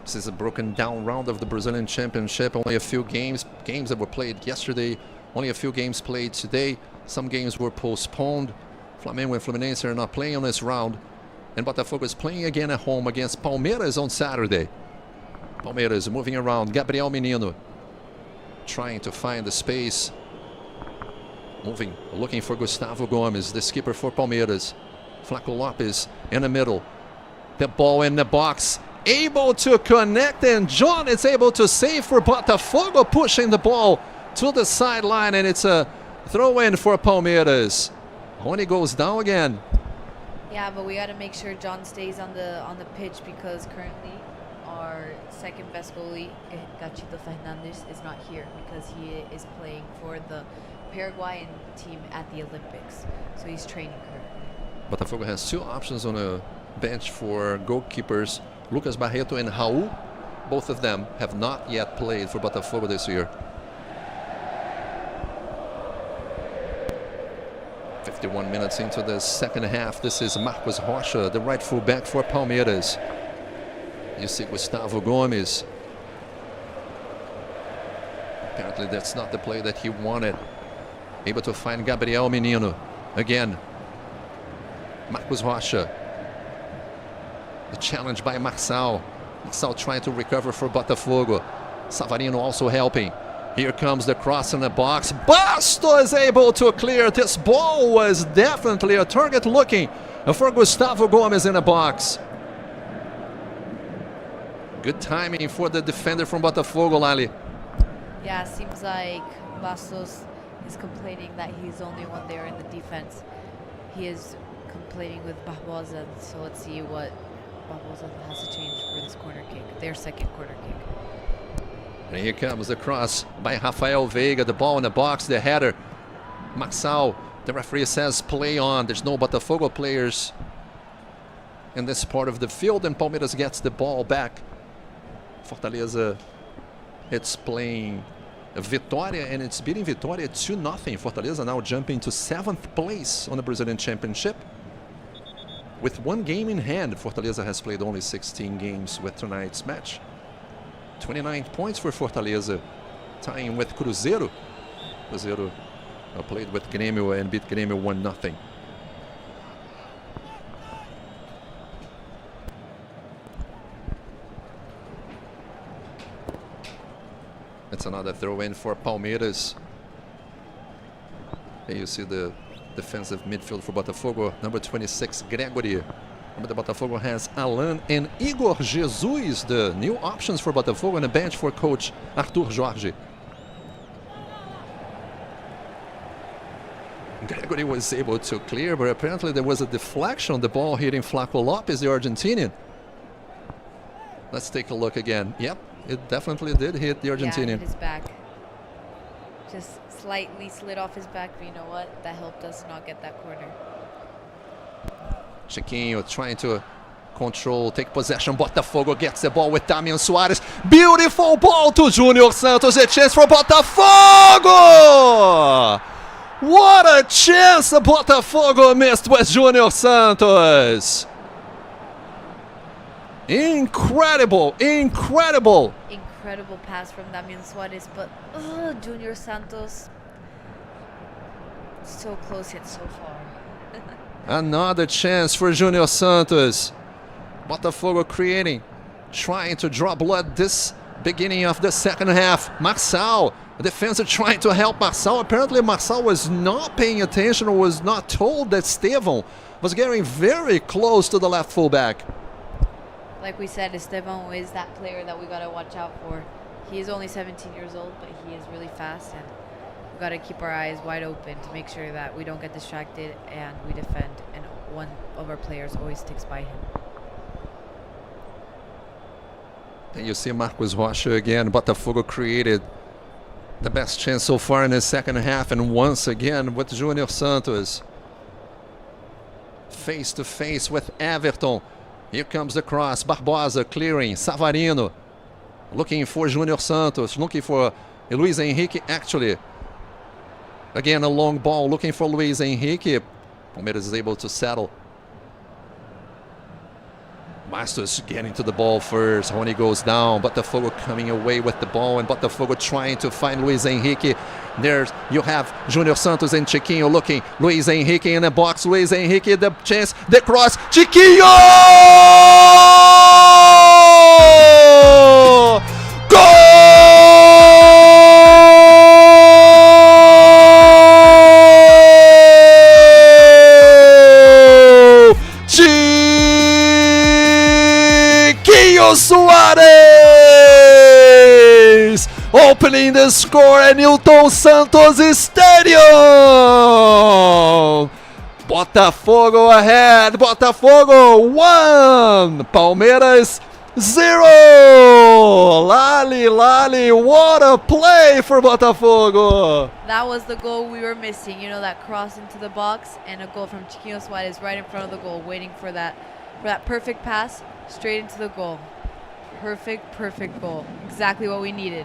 This is a broken down round of the Brazilian Championship. Only a few games that were played yesterday. Only a few games played today. Some games were postponed. Flamengo and Fluminense are not playing on this round. And Botafogo is playing again at home against Palmeiras on Saturday. Palmeiras moving around. Gabriel Menino trying to find the space. Moving, looking for Gustavo Gomes, the skipper for Palmeiras. Flaco Lopes in the middle. The ball in the box. Able to connect, and John is able to save for Botafogo, pushing the ball to the sideline, and it's a throw in for Palmeiras. Rony goes down again. Yeah, but we got to make sure John stays on the pitch because currently our second best goalie, Gachito Fernandez, is not here because he is playing for the Paraguayan team at the Olympics. So he's training currently. Botafogo has two options on a bench for goalkeepers, Lucas Barreto and Raul. Both of them have not yet played for Botafogo this year. 51 minutes into the second half. This is Marcos Rocha, the right full back for Palmeiras. You see Gustavo Gomes. Apparently that's not the play that he wanted. Able to find Gabriel Menino. Again, Marcos Rocha. The challenge by Marçal. Marçal trying to recover for Botafogo. Savarino also helping. Here comes the cross in the box. Bastos able to clear. This ball was definitely a target looking for Gustavo Gomes in the box. Good timing for the defender from Botafogo, Lali. Yeah, seems like Bastos is complaining that he's the only one there in the defense. He is complaining with Barbosa, so let's see what Barbosa has to change for this corner kick, their second corner kick. And here comes the cross by Rafael Veiga. The ball in the box, the header. Marçal, the referee says play on. There's no Botafogo players in this part of the field, and Palmeiras gets the ball back. Fortaleza, it's playing Vitória, and it's beating Vitória 2-0. Fortaleza now jumping to 7th place on the Brazilian Championship. With one game in hand, Fortaleza has played only 16 games with tonight's match. 29 points for Fortaleza, tying with Cruzeiro. Cruzeiro played with Grêmio and beat Grêmio 1-0. It's another throw-in for Palmeiras. Here you see the defensive midfield for Botafogo, number 26, Gregory. Remember, the Botafogo has Alan and Igor Jesus, the new options for Botafogo, on the bench for coach Arthur Jorge. Gregory was able to clear, but apparently there was a deflection on the ball hitting Flaco Lopes, the Argentinian. Let's take a look again. Yep, it definitely did hit the Argentinian. Yeah, hit his back. Just slightly slid off his back, but you know what? That helped us not get that corner. Chiquinho trying to control, take possession. Botafogo gets the ball with Damian Soares. Beautiful ball to Junior Santos. A chance for Botafogo! What a chance Botafogo missed with Junior Santos. Incredible, incredible. Incredible pass from Damian Soares, but Junior Santos, so close yet so far. Another chance for Junior Santos. Botafogo creating, trying to draw blood this beginning of the second half. Marçal, the defense trying to help Marçal. Apparently Marçal was not paying attention or was not told that Estevão was getting very close to the left fullback. Like we said, Estevão is that player that we got to watch out for. He is only 17 years old, but he is really fast, and we've got to keep our eyes wide open to make sure that we don't get distracted and we defend, and one of our players always sticks by him. And you see Marcos Rocha again. Botafogo created the best chance so far in the second half, and once again with Junior Santos. Face to face with Everton. Here comes the cross. Barbosa clearing. Savarino looking for Junior Santos, looking for Luis Henrique, actually. Again, a long ball looking for Luis Henrique. Palmeiras is able to settle. Bastos getting to the ball first. Rony goes down. Botafogo coming away with the ball, and Botafogo trying to find Luis Henrique. There's you have Junior Santos and Chiquinho looking. Luis Henrique in the box. Luis Henrique, the chance, the cross. Chiquinho! Soares opening the score at Newton Santos Stadium. Botafogo ahead. Botafogo 1, Palmeiras 0! Lali, what a play for Botafogo! That was the goal we were missing. You know, that cross into the box and a goal from Chiquinho Suarez right in front of the goal, waiting for that perfect pass straight into the goal. Perfect goal. Exactly what we needed.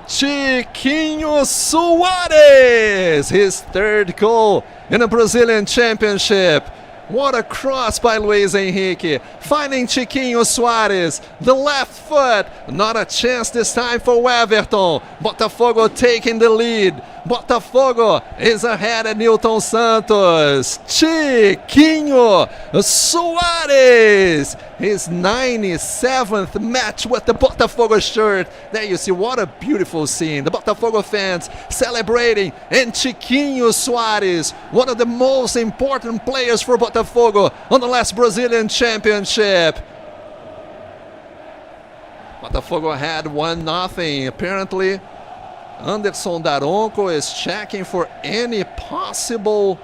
Chiquinho Suarez, his third goal in the Brazilian Championship. What a cross by Luis Henrique, finding Chiquinho Suarez, the left foot, not a chance this time for Everton. Botafogo taking the lead. Botafogo is ahead at Nilton Santos. Chiquinho Suarez, his 97th match with the Botafogo shirt. There you see, what a beautiful scene. The Botafogo fans celebrating, and Chiquinho Suarez, one of the most important players for Botafogo on the last Brazilian Championship. Botafogo had 1-0. Apparently, Anderson Daronco is checking for any possible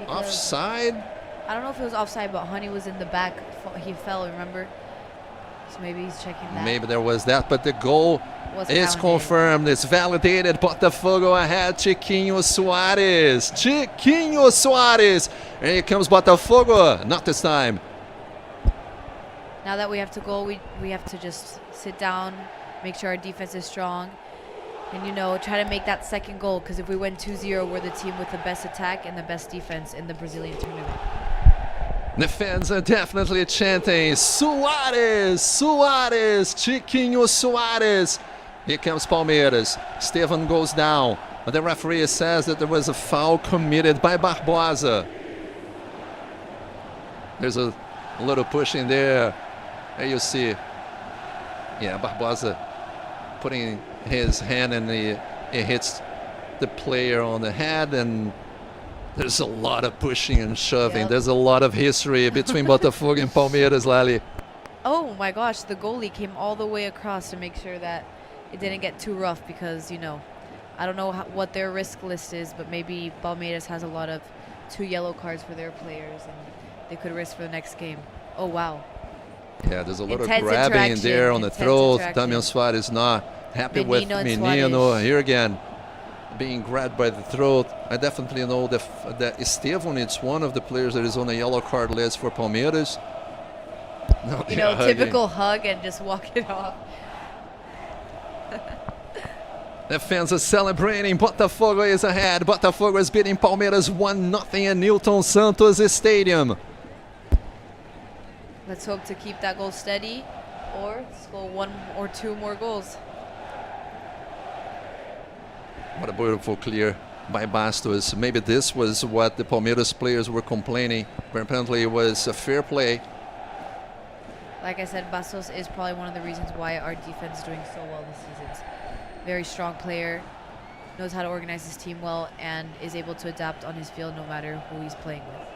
offside. I don't know if it was offside, but Honey was in the back. He fell, remember? So maybe he's checking that. Maybe there was that, but the goal is counted. confirmed. It's validated. Botafogo ahead. Chiquinho Suarez. Chiquinho Suarez. And here comes Botafogo. Not this time. Now that we have to go, we have to just sit down, make sure our defense is strong, and, you know, try to make that second goal, because if we win 2-0, we're the team with the best attack and the best defense in the Brazilian tournament. The fans are definitely chanting, Suarez, Suarez, Chiquinho Suarez. Here comes Palmeiras. Estevan goes down. But the referee says that there was a foul committed by Barbosa. There's a little push in there. There you see. Yeah, Barbosa putting his hand and it hits the player on the head, and there's a lot of pushing and shoving. Yep. There's a lot of history between Botafogo and Palmeiras, Lali. Oh my gosh, the goalie came all the way across to make sure that it didn't get too rough, because, you know, I don't know what their risk list is, but maybe Palmeiras has a lot of 2 yellow cards for their players, and they could risk for the next game. Oh, wow. Yeah, there's a lot of Intense grabbing in there on the throat. interaction. Damian Suarez not happy with Menino and Menino. Suarez. Here again, being grabbed by the throat. I definitely know that Estevan is one of the players that is on the yellow card list for Palmeiras. No, You know, typical hug and just walk it off. The fans are celebrating. Botafogo is ahead. Botafogo is beating Palmeiras 1-0 in Nilton Santos Stadium. Let's hope to keep that goal steady, or score 1 or 2 more goals. What a beautiful clear by Bastos. Maybe this was what the Palmeiras players were complaining, but apparently it was a fair play. Like I said, Bastos is probably one of the reasons why our defense is doing so well this season. Very strong player, knows how to organize his team well, and is able to adapt on his field no matter who he's playing with.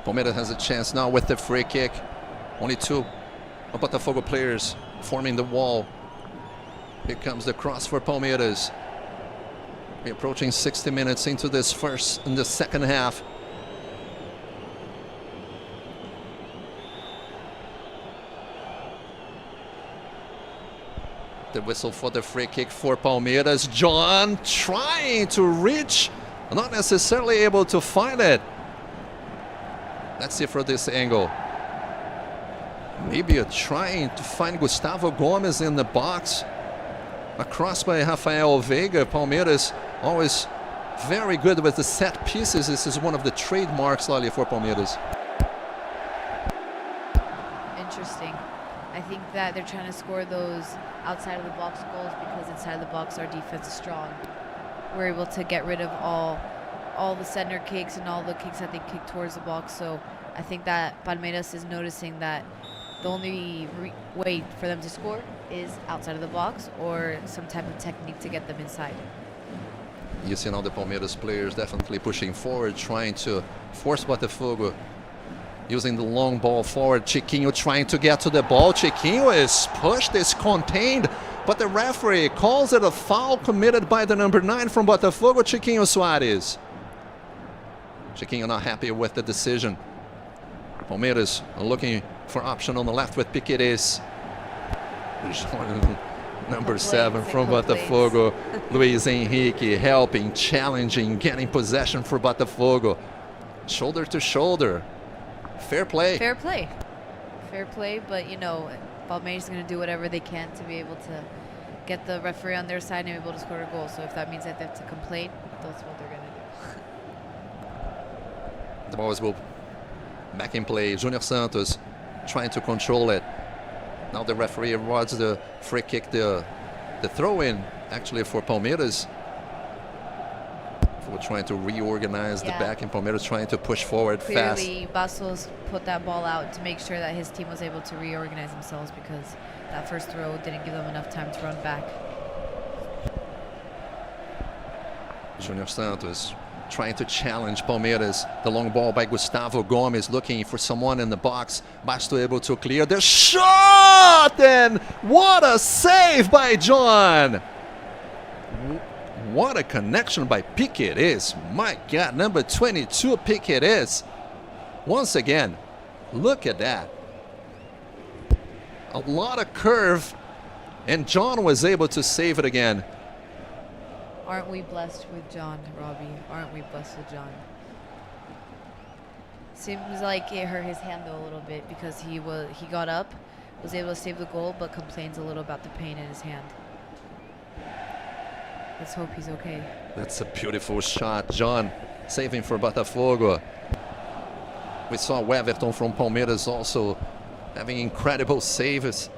Palmeiras has a chance now with the free kick. Only 2 of Botafogo players forming the wall. Here comes the cross for Palmeiras. We're approaching 60 minutes into this in the second half. The whistle for the free kick for Palmeiras. John trying to reach, not necessarily able to find it. Let's see for this angle. Maybe trying to find Gustavo Gomes in the box. A cross by Rafael Veiga. Palmeiras always very good with the set pieces. This is one of the trademarks, Lali, for Palmeiras. Interesting. I think that they're trying to score those outside of the box goals because inside of the box our defense is strong. We're able to get rid of all the center kicks and all the kicks that they kick towards the box. So I think that Palmeiras is noticing that the only way for them to score is outside of the box or some type of technique to get them inside. You see now the Palmeiras players definitely pushing forward, trying to force Botafogo, using the long ball forward. Chiquinho trying to get to the ball. Chiquinho is pushed, is contained, but the referee calls it a foul committed by the number 9 from Botafogo, Chiquinho Suarez. Chiquinho not happy with the decision. Palmeiras looking for option on the left with Piqueires. Number 7 from Botafogo. Luis Henrique helping, challenging, getting possession for Botafogo. Shoulder to shoulder. Fair play. Fair play. Fair play, but you know, Palmeiras is going to do whatever they can to be able to get the referee on their side and be able to score a goal. So if that means that they have to complain, that's what they're going to do. The ball is back in play. Junior Santos trying to control it. Now the referee awards the free kick, the throw-in actually for Palmeiras. We're trying to reorganize the back, and Palmeiras trying to push forward fast. Clearly, Bastos put that ball out to make sure that his team was able to reorganize themselves, because that first throw didn't give them enough time to run back. Junior Santos trying to challenge Palmeiras. The long ball by Gustavo Gomes, looking for someone in the box. Bastos able to clear the shot, and what a save by John! What a connection by Piqueires. My God, number 22 Piqueires. Once again, look at that. A lot of curve, and John was able to save it again. Aren't we blessed with John, Robbie? Aren't we blessed with John? Seems like it hurt his hand though a little bit, because he got up, was able to save the goal, but complains a little about the pain in his hand. Let's hope he's okay. That's a beautiful shot. John saving for Botafogo. We saw Weverton from Palmeiras also having incredible saves.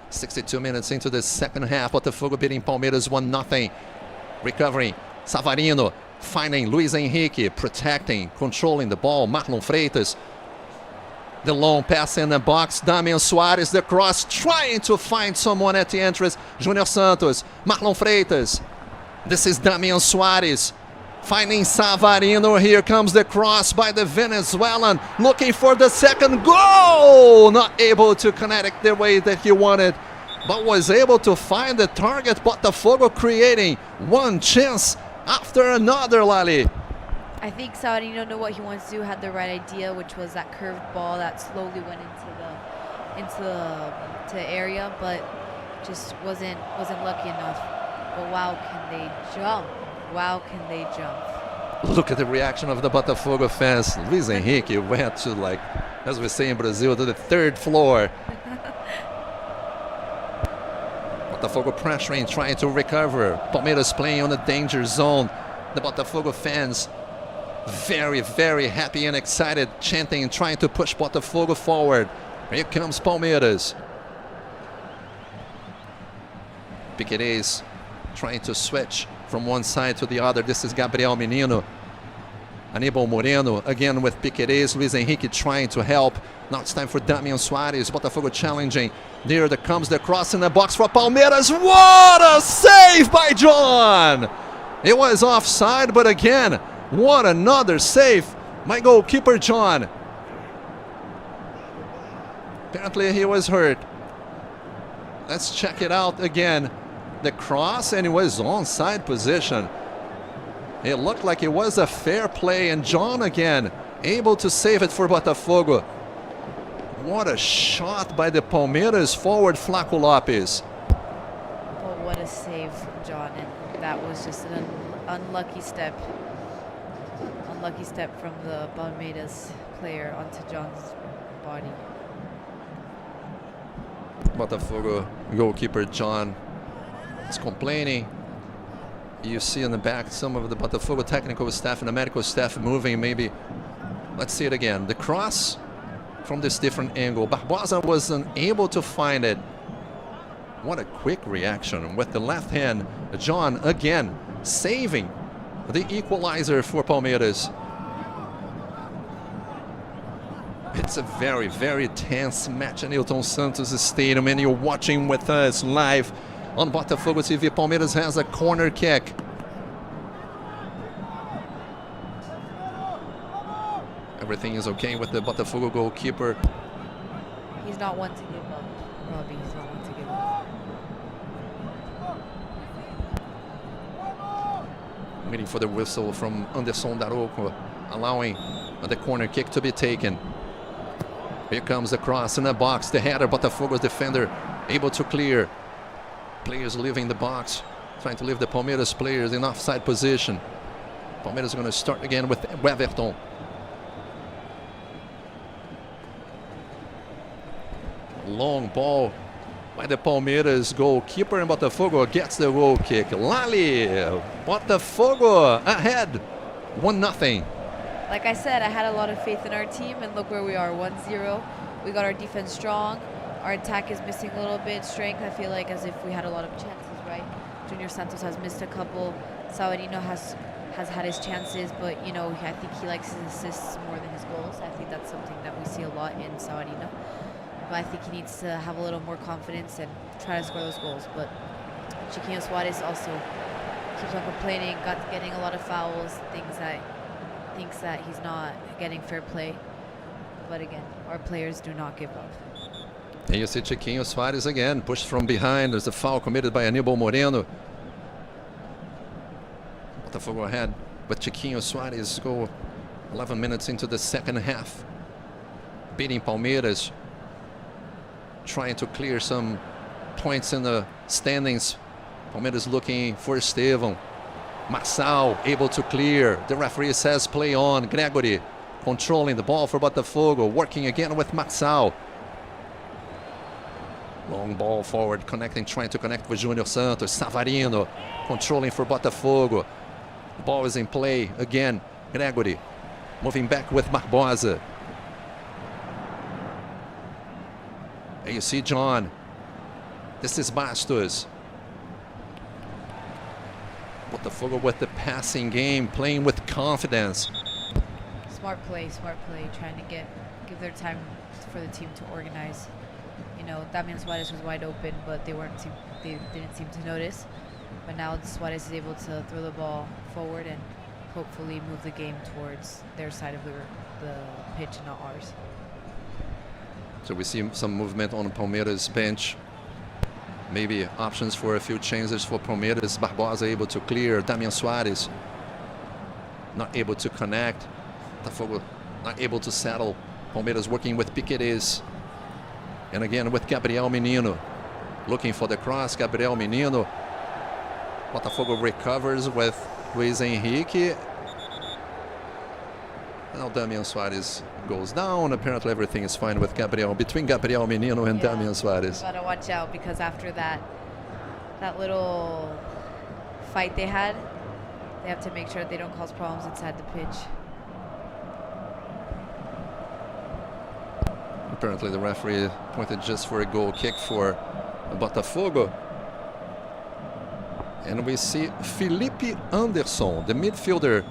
62 minutes into the second half. Botafogo beating Palmeiras 1-0. Recovering. Savarino finding Luis Henrique, protecting, controlling the ball. Marlon Freitas. The long pass in the box. Damian Soares, the cross, trying to find someone at the entrance. Junior Santos, Marlon Freitas. This is Damian Soares finding Savarino. Here comes the cross by the Venezuelan, looking for the second goal. Not able to connect the way that he wanted, but was able to find the target. Botafogo creating one chance after another, Lali. I think Savarino knew what he wanted to do, had the right idea, which was that curved ball that slowly went into the area, but just wasn't lucky enough. But wow, can they jump? Wow, can they jump? Look at the reaction of the Botafogo fans. Luis Henrique went to, like, as we say in Brazil, to the third floor. Botafogo pressuring, trying to recover. Palmeiras playing on the danger zone. The Botafogo fans very, very happy and excited, chanting and trying to push Botafogo forward. Here comes Palmeiras. Piqueires trying to switch from one side to the other. This is Gabriel Menino. Aníbal Moreno again with Piqueires. Luis Henrique trying to help. Now it's time for Damian Soares. Botafogo challenging. There comes the cross in the box for Palmeiras. What a save by John! It was offside, but again, what another save. My goalkeeper, John. Apparently he was hurt. Let's check it out again. The cross, and it was onside position. It looked like it was a fair play, and John again able to save it for Botafogo. What a shot by the Palmeiras forward, Flaco Lopes. Oh, what a save from John, and that was just an unlucky step. Unlucky step from the Palmeiras player onto John's body. Botafogo goalkeeper John is complaining. You see in the back some of the Botafogo technical staff and the medical staff moving maybe. Let's see it again. The cross from this different angle. Barbosa was unable to find it. What a quick reaction with the left hand. John again saving the equalizer for Palmeiras. It's a very, very tense match in Newton Santos Stadium, and you're watching with us live on Botafogo TV. Palmeiras has a corner kick. Everything is okay with the Botafogo goalkeeper. He's not one to give up, Robbie. He's not one to give up. Waiting for the whistle from Anderson Daroco. allowing the corner kick to be taken. Here comes the cross in the box, the header, Botafogo's defender able to clear. Players leaving the box, trying to leave the Palmeiras players in offside position. Palmeiras is going to start again with Everton. Long ball by the Palmeiras goalkeeper, and Botafogo gets the goal kick. Lali, Botafogo ahead, 1-0. Like I said, I had a lot of faith in our team, and look where we are, 1-0. We got our defense strong. Our attack is missing a little bit strength. I feel like as if we had a lot of chances, right? Junior Santos has missed a couple. Savarino has had his chances, but you know, I think he likes his assists more than his goals. I think that's something that we see a lot in Savarino. But I think he needs to have a little more confidence and try to score those goals. But Chiquinho Suarez also keeps on complaining, getting a lot of fouls, thinks that he's not getting fair play. But again, our players do not give up. And you see Chiquinho Suarez again, pushed from behind. There's a foul committed by Aníbal Moreno. Botafogo ahead, but Chiquinho Suarez go 11 minutes into the second half. Beating Palmeiras, trying to clear some points in the standings. Palmeiras looking for Estevão. Marçal able to clear. The referee says play on. Gregory controlling the ball for Botafogo, working again with Marçal. Long ball forward, trying to connect with Junior Santos. Savarino controlling for Botafogo. The ball is in play again. Gregory moving back with Barbosa. And you see John. This is Bastos. Botafogo with the passing game, playing with confidence. Smart play, trying to give their time for the team to organize. You know, Damian Suarez was wide open, but they didn't seem to notice. But now Suarez is able to throw the ball forward and hopefully move the game towards their side of the pitch and not ours. So we see some movement on Palmeiras bench. Maybe options for a few changes for Palmeiras. Barbosa able to clear. Damian Suarez not able to connect. Botafogo not able to settle. Palmeiras working with Piqueires. And again with Gabriel Menino. Looking for the cross. Gabriel Menino. Botafogo recovers with Luis Henrique. Now Damian Suarez goes down. Apparently everything is fine with Gabriel. Between Gabriel Menino and Damian Suarez. Gotta watch out, because after that little fight they had, they have to make sure they don't cause problems inside the pitch. Apparently the referee pointed just for a goal kick for Botafogo. And we see Felipe Anderson, the midfielder.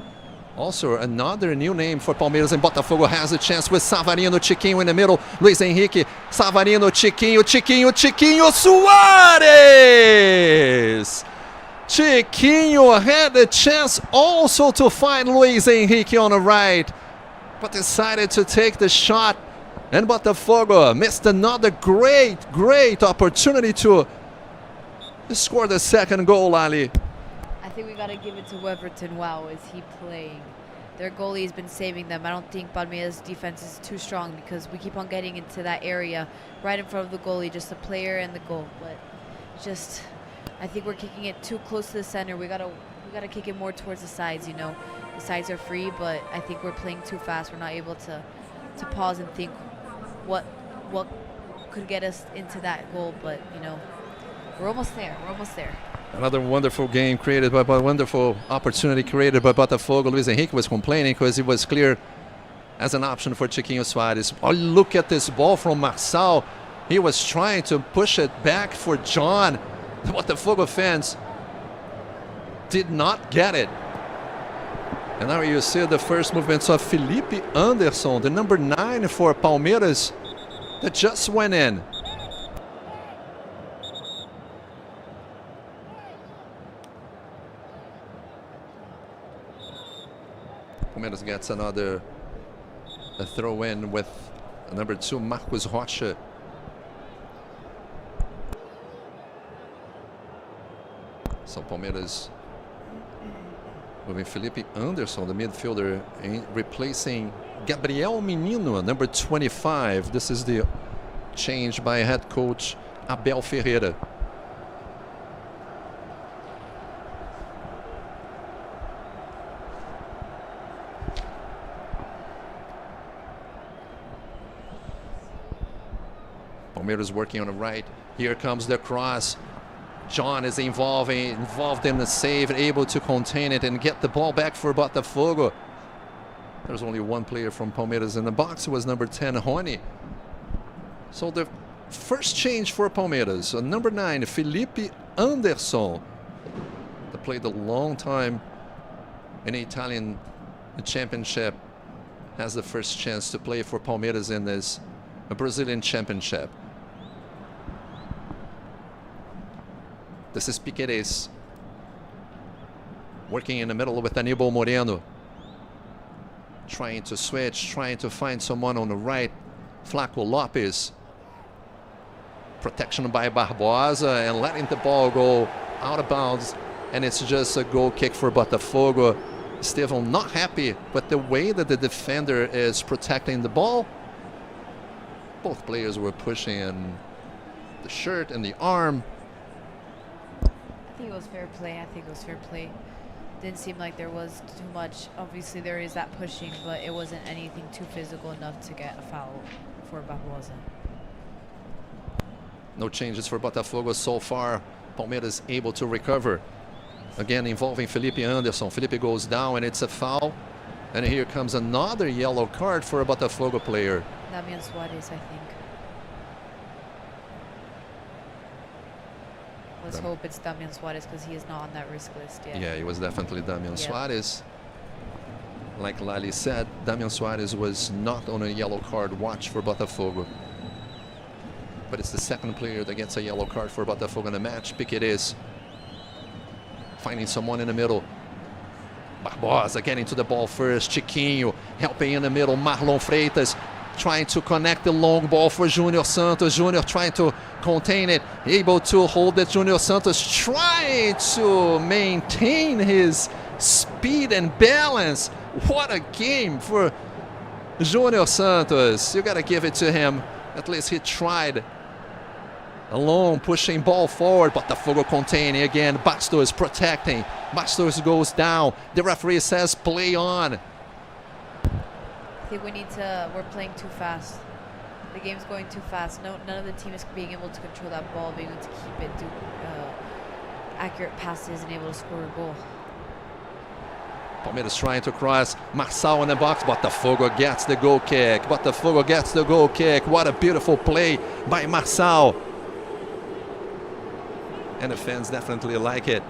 Also another new name for Palmeiras, and Botafogo has a chance with Savarino, Chiquinho in the middle. Luis Henrique, Savarino, Chiquinho Suarez! Chiquinho had a chance also to find Luis Henrique on the right, but decided to take the shot. And Botafogo missed another great opportunity to score the second goal, Ali. I think we got to give it to Everton. Wow, is he playing? Their goalie has been saving them. I don't think Palmeiras' defense is too strong, because we keep on getting into that area right in front of the goalie, just the player and the goal. But just, I think we're kicking it too close to the center. We gotta kick it more towards the sides. You know, the sides are free, but I think we're playing too fast. We're not able to pause and think what could get us into that goal. But you know, we're almost there. Another wonderful game created by wonderful opportunity created by Botafogo. Luis Henrique was complaining because he was clear as an option for Chiquinho Suarez. Oh, look at this ball from Marçal. He was trying to push it back for John. The Botafogo fans did not get it. And now you see the first movements of Felipe Anderson, the number 9 for Palmeiras, that just went in. Palmeiras gets another throw in with number 2, Marcos Rocha. So Palmeiras moving Felipe Anderson, the midfielder, replacing Gabriel Menino, number 25. This is the change by head coach Abel Ferreira. Palmeiras working on the right. Here comes the cross. John is involved in the save, able to contain it and get the ball back for Botafogo. There's only one player from Palmeiras in the box. It was number 10, Rony. So the first change for Palmeiras, number 9, Felipe Anderson, that played a long time in the Italian championship, has the first chance to play for Palmeiras in this Brazilian championship. This is Piqueires working in the middle with Aníbal Moreno, trying to switch, trying to find someone on the right. Flaco Lopes, protection by Barbosa, and letting the ball go out of bounds, and it's just a goal kick for Botafogo. Estevão not happy with the way that the defender is protecting the ball. Both players were pushing in the shirt and the arm. I think it was fair play. Didn't seem like there was too much. Obviously, there is that pushing, but it wasn't anything too physical enough to get a foul for Barbosa. No changes for Botafogo so far. Palmeiras able to recover. Again, involving Felipe Anderson. Felipe goes down, and it's a foul. And here comes another yellow card for a Botafogo player. Damian Suarez, I think. Let's hope it's Damian Suarez, because he is not on that risk list yet. Yeah, it was definitely Damian Suarez. Like Lali said, Damian Suarez was not on a yellow card watch for Botafogo. But it's the second player that gets a yellow card for Botafogo in the match. Piqueires finding someone in the middle. Barbosa getting to the ball first. Chiquinho helping in the middle. Marlon Freitas trying to connect the long ball for Júnior Santos. Júnior trying to contain it, able to hold it. Júnior Santos trying to maintain his speed and balance. What a game for Júnior Santos. You got to give it to him. At least he tried. Alone, pushing ball forward. Botafogo containing again. Bastos protecting. Bastos goes down. The referee says play on. I think we're playing too fast. The game's going too fast. None of the team is being able to control that ball, being able to keep it, do accurate passes, and able to score a goal. Palmeiras trying to cross. Marçal in the box. Botafogo gets the goal kick. Botafogo gets the goal kick. What a beautiful play by Marçal. And the fans definitely like it.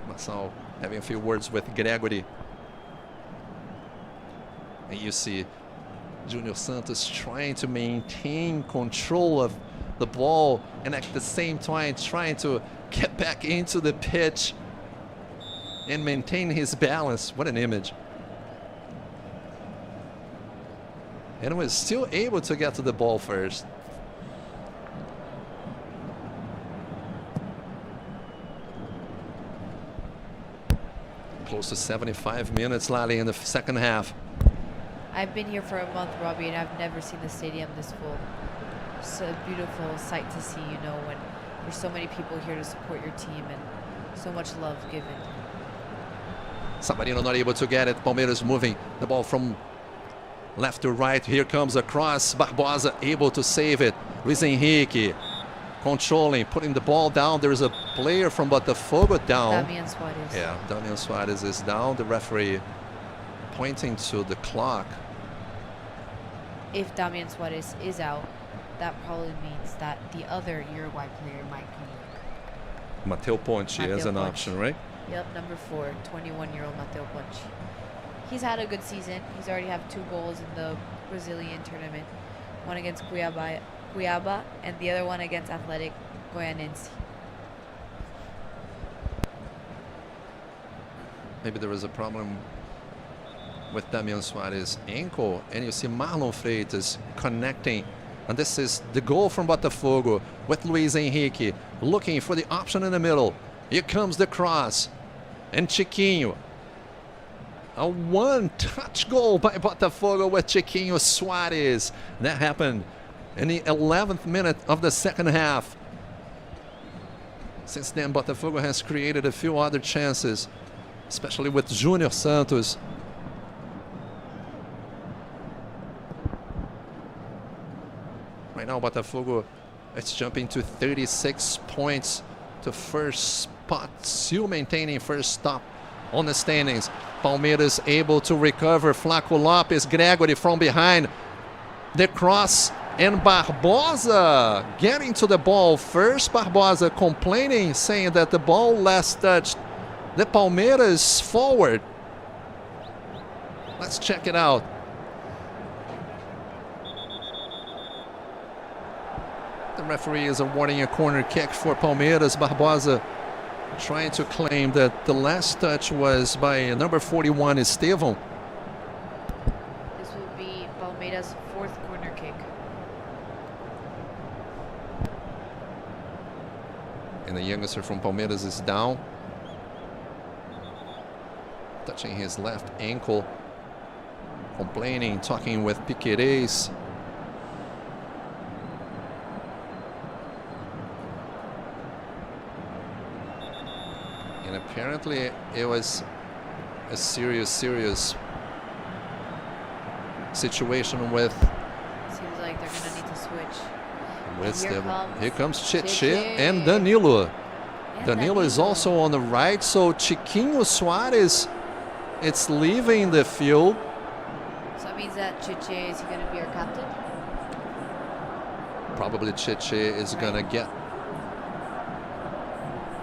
Marçal having a few words with Gregory. And you see Júnior Santos trying to maintain control of the ball and at the same time trying to get back into the pitch and maintain his balance. What an image. And was still able to get to the ball first. Close to 75 minutes, Lali, in the second half. I've been here for a month, Robbie, and I've never seen the stadium this full. It's a beautiful sight to see, you know, when there's so many people here to support your team and so much love given. Sabarino not able to get it. Palmeiras moving the ball from left to right. Here comes a cross. Barbosa able to save it. Luis Henrique controlling, putting the ball down. There's a player from Botafogo down. Damian Suarez. Yeah, Damian Suarez is down. The referee pointing to the clock. If Damian Suarez is out, that probably means that the other Uruguay player might come in. Mateo Ponte as an option, right? Yep, number 4, 21-year-old Mateo Ponte. He's had a good season. He's already have 2 goals in the Brazilian tournament. One against Cuiabá, and the other one against Athletic Goianiense. Maybe there was a problem with Damian Suarez's ankle, and you see Marlon Freitas connecting And this is the goal from Botafogo with Luis Henrique looking for the option in the middle. Here comes the cross. And Chiquinho. A one-touch goal by Botafogo with Chiquinho Suarez. That happened in the 11th minute of the second half. Since then, Botafogo has created a few other chances, especially with Júnior Santos. Right now, Botafogo is jumping to 36 points to first spot, still maintaining first stop on the standings. Palmeiras able to recover. Flaco Lopes, Gregory from behind. The cross, and Barbosa getting to the ball first. Barbosa complaining, saying that the ball last touched the Palmeiras forward. Let's check it out. The referee is awarding a corner kick for Palmeiras. Barbosa trying to claim that the last touch was by number 41, Estevão. This will be Palmeiras' fourth corner kick. And the youngster from Palmeiras is down, touching his left ankle, complaining, talking with Piquerez. And apparently it was a serious situation with. Seems like they're gonna need to switch. Here comes Chiche and Danilo. And Danilo is also on the right, so Chiquinho Suarez, it's leaving the field. So that means that Chiche is going to be our captain? Probably Chiche is gonna get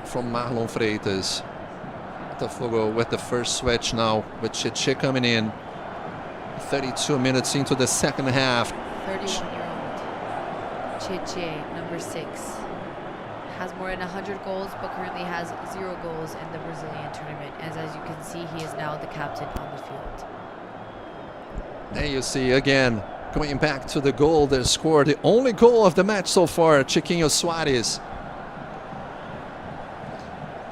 from Marlon Freitas. Botafogo with the first switch now, with Chiche coming in. 32 minutes into the second half. 31-year-old Chiche, number 6. Has more than 100 goals, but currently has 0 goals in the Brazilian tournament. As you can see, he is now the captain on the field. There you see again, going back to the goal that scored the only goal of the match so far, Chiquinho Suarez.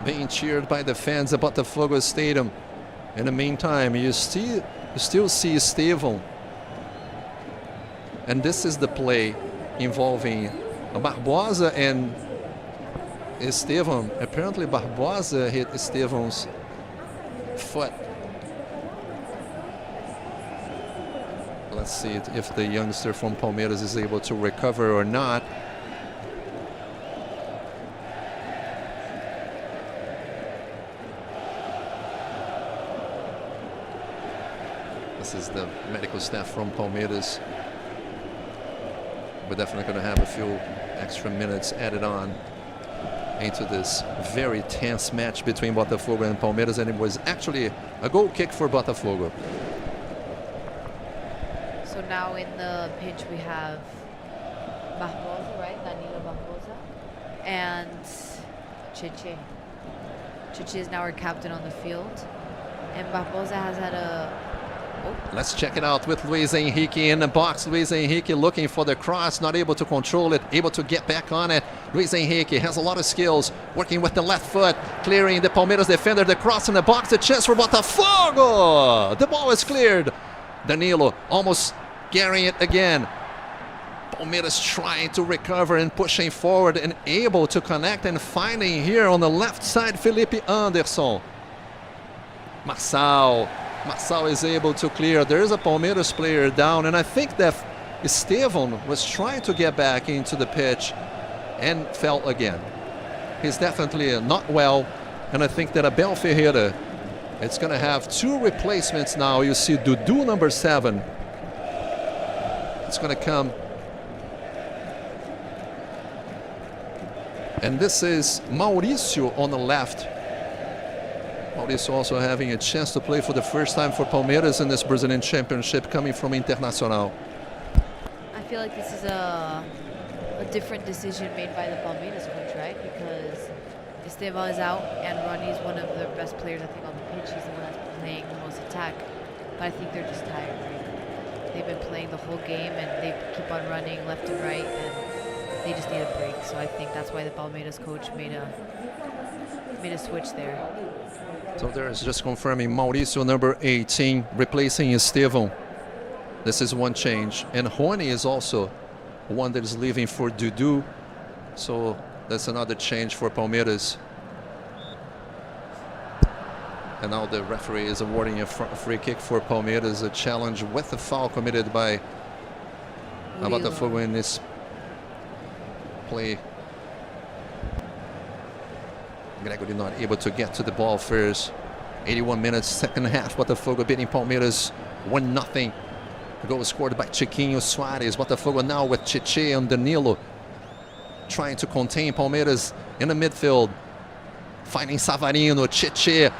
Being cheered by the fans at Botafogo Stadium. In the meantime, you still see Estevão. And this is the play involving Barbosa and Estevão. Apparently Barbosa hit Estevão's foot. Let's see if the youngster from Palmeiras is able to recover or not. This is the medical staff from Palmeiras. We're definitely going to have a few extra minutes added on into this very tense match between Botafogo and Palmeiras, and it was actually a goal kick for Botafogo. So now in the pitch we have Barbosa, right? Danilo Barbosa. And Chiche. Chiche is now our captain on the field. And Barbosa has had a... Let's check it out with Luis Henrique in the box. Luis Henrique looking for the cross, not able to control it, able to get back on it. Luis Henrique has a lot of skills, working with the left foot, clearing the Palmeiras defender. The cross in the box, a chance for Botafogo. The ball is cleared. Danilo almost carrying it again. Palmeiras trying to recover and pushing forward and able to connect and finding here on the left side Felipe Anderson. Marçal is able to clear. There is a Palmeiras player down, and I think that Estevão was trying to get back into the pitch and fell again. He's definitely not well, and I think that Abel Ferreira, it's going to have 2 replacements now. You see Dudu, number 7. It's going to come. And this is Mauricio on the left. Mauricio also having a chance to play for the first time for Palmeiras in this Brazilian Championship, coming from Internacional. I feel like this is a different decision made by the Palmeiras coach, right? Because Estevão is out and Ronnie is one of the best players, I think, on the pitch. He's the one that's playing the most attack. But I think they're just tired, right? They've been playing the whole game, and they keep on running left and right, and they just need a break. So I think that's why the Palmeiras coach made a switch there. So there is just confirming Mauricio, number 18, replacing Estevão. This is one change. And Rony is also one that is leaving for Dudu. So that's another change for Palmeiras. And now the referee is awarding a free kick for Palmeiras, a challenge with a foul committed by Botafogo in this play. Gregory not able to get to the ball first. 81 minutes, second half. Botafogo beating Palmeiras 1-0. The goal was scored by Chiquinho Soares. Botafogo now with Chiche and Danilo trying to contain Palmeiras in the midfield. Finding Savarino, Chiche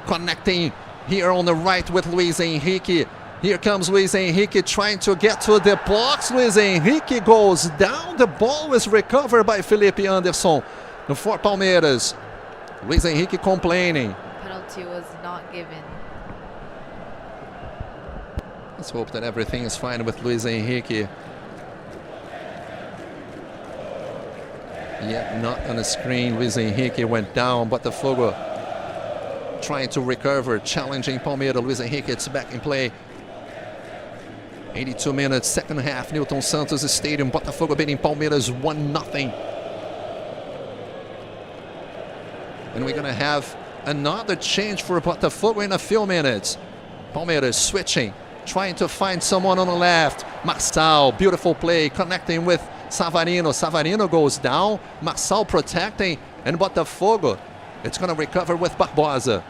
connecting here on the right with Luis Henrique. Here comes Luis Henrique trying to get to the box. Luis Henrique goes down. The ball is recovered by Felipe Anderson for Palmeiras. Luis Henrique complaining. Penalty was not given. Let's hope that everything is fine with Luis Henrique. Yet not on the screen. Luis Henrique went down. Botafogo trying to recover, challenging Palmeiras. Luis Henrique, it's back in play. 82 minutes, second half, Newton Santos Stadium. Botafogo beating Palmeiras 1-0. And we're going to have another change for Botafogo in a few minutes. Palmeiras switching, trying to find someone on the left. Marçal, beautiful play, connecting with Savarino. Savarino goes down. Marçal protecting, and Botafogo, it's going to recover with Barbosa.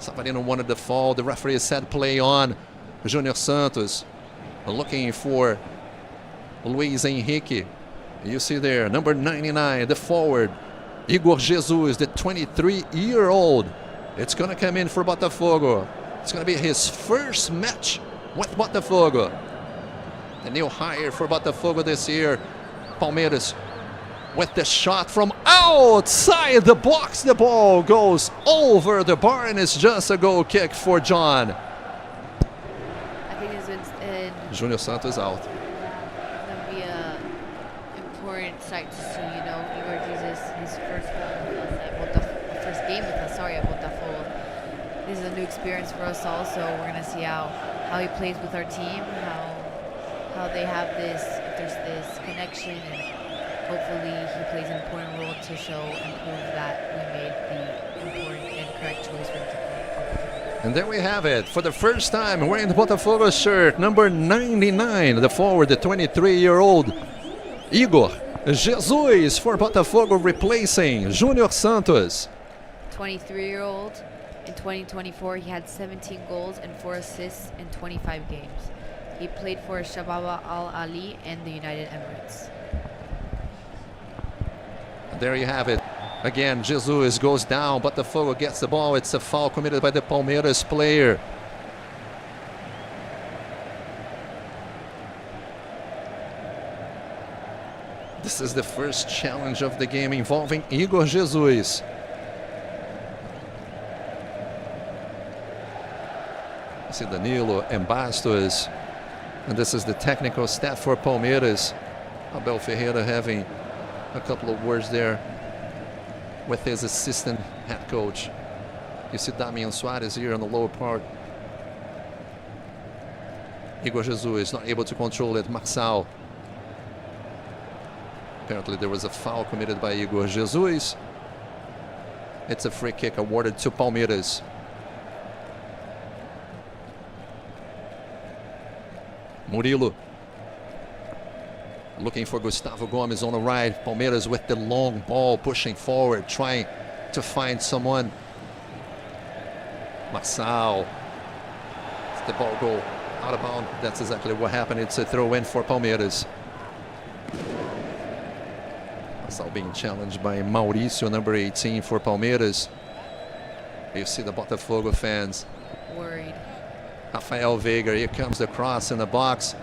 Savarino wanted the fall. The referee said play on. Junior Santos looking for Luis Henrique. You see there, number 99, the forward. Igor Jesus, the 23-year-old. It's going to come in for Botafogo. It's going to be his first match with Botafogo. The new hire for Botafogo this year. Palmeiras with the shot from outside the box. The ball goes over the bar, and it's just a goal kick for John. I think it's Junior Santos out. going to be an important sight to see, Igor Jesus, his first game with us, at Botafogo. This is a new experience for us also. We're going to see how he plays with our team, how they have if there's this connection, and hopefully he plays an important role to show and prove that we made the important and correct choice for him to play. And there we have it. For the first time, wearing the Botafogo shirt, number 99, the forward, the 23-year-old Igor Jesus for Botafogo, replacing Junior Santos. 23-year-old. In 2024, he had 17 goals and 4 assists in 25 games. He played for Shababa Al Ali and the United Emirates. There you have it. Again, Jesus goes down. Botafogo gets the ball. It's a foul committed by the Palmeiras player. This is the first challenge of the game involving Igor Jesus. You see Danilo and Bastos. And this is the technical staff for Palmeiras. Abel Ferreira having a couple of words there with his assistant head coach. You see Damian Soares here on the lower part. Igor Jesus not able to control it. Marçal. Apparently there was a foul committed by Igor Jesus. It's a free kick awarded to Palmeiras. Murilo looking for Gustavo Gomes on the right. Palmeiras with the long ball, pushing forward, trying to find someone. Marçal. The ball go out of bounds. That's exactly what happened. It's a throw in for Palmeiras. Marçal being challenged by Mauricio, number 18 for Palmeiras. You see the Botafogo fans Worried. Rafael Veiga, here comes the cross in the box.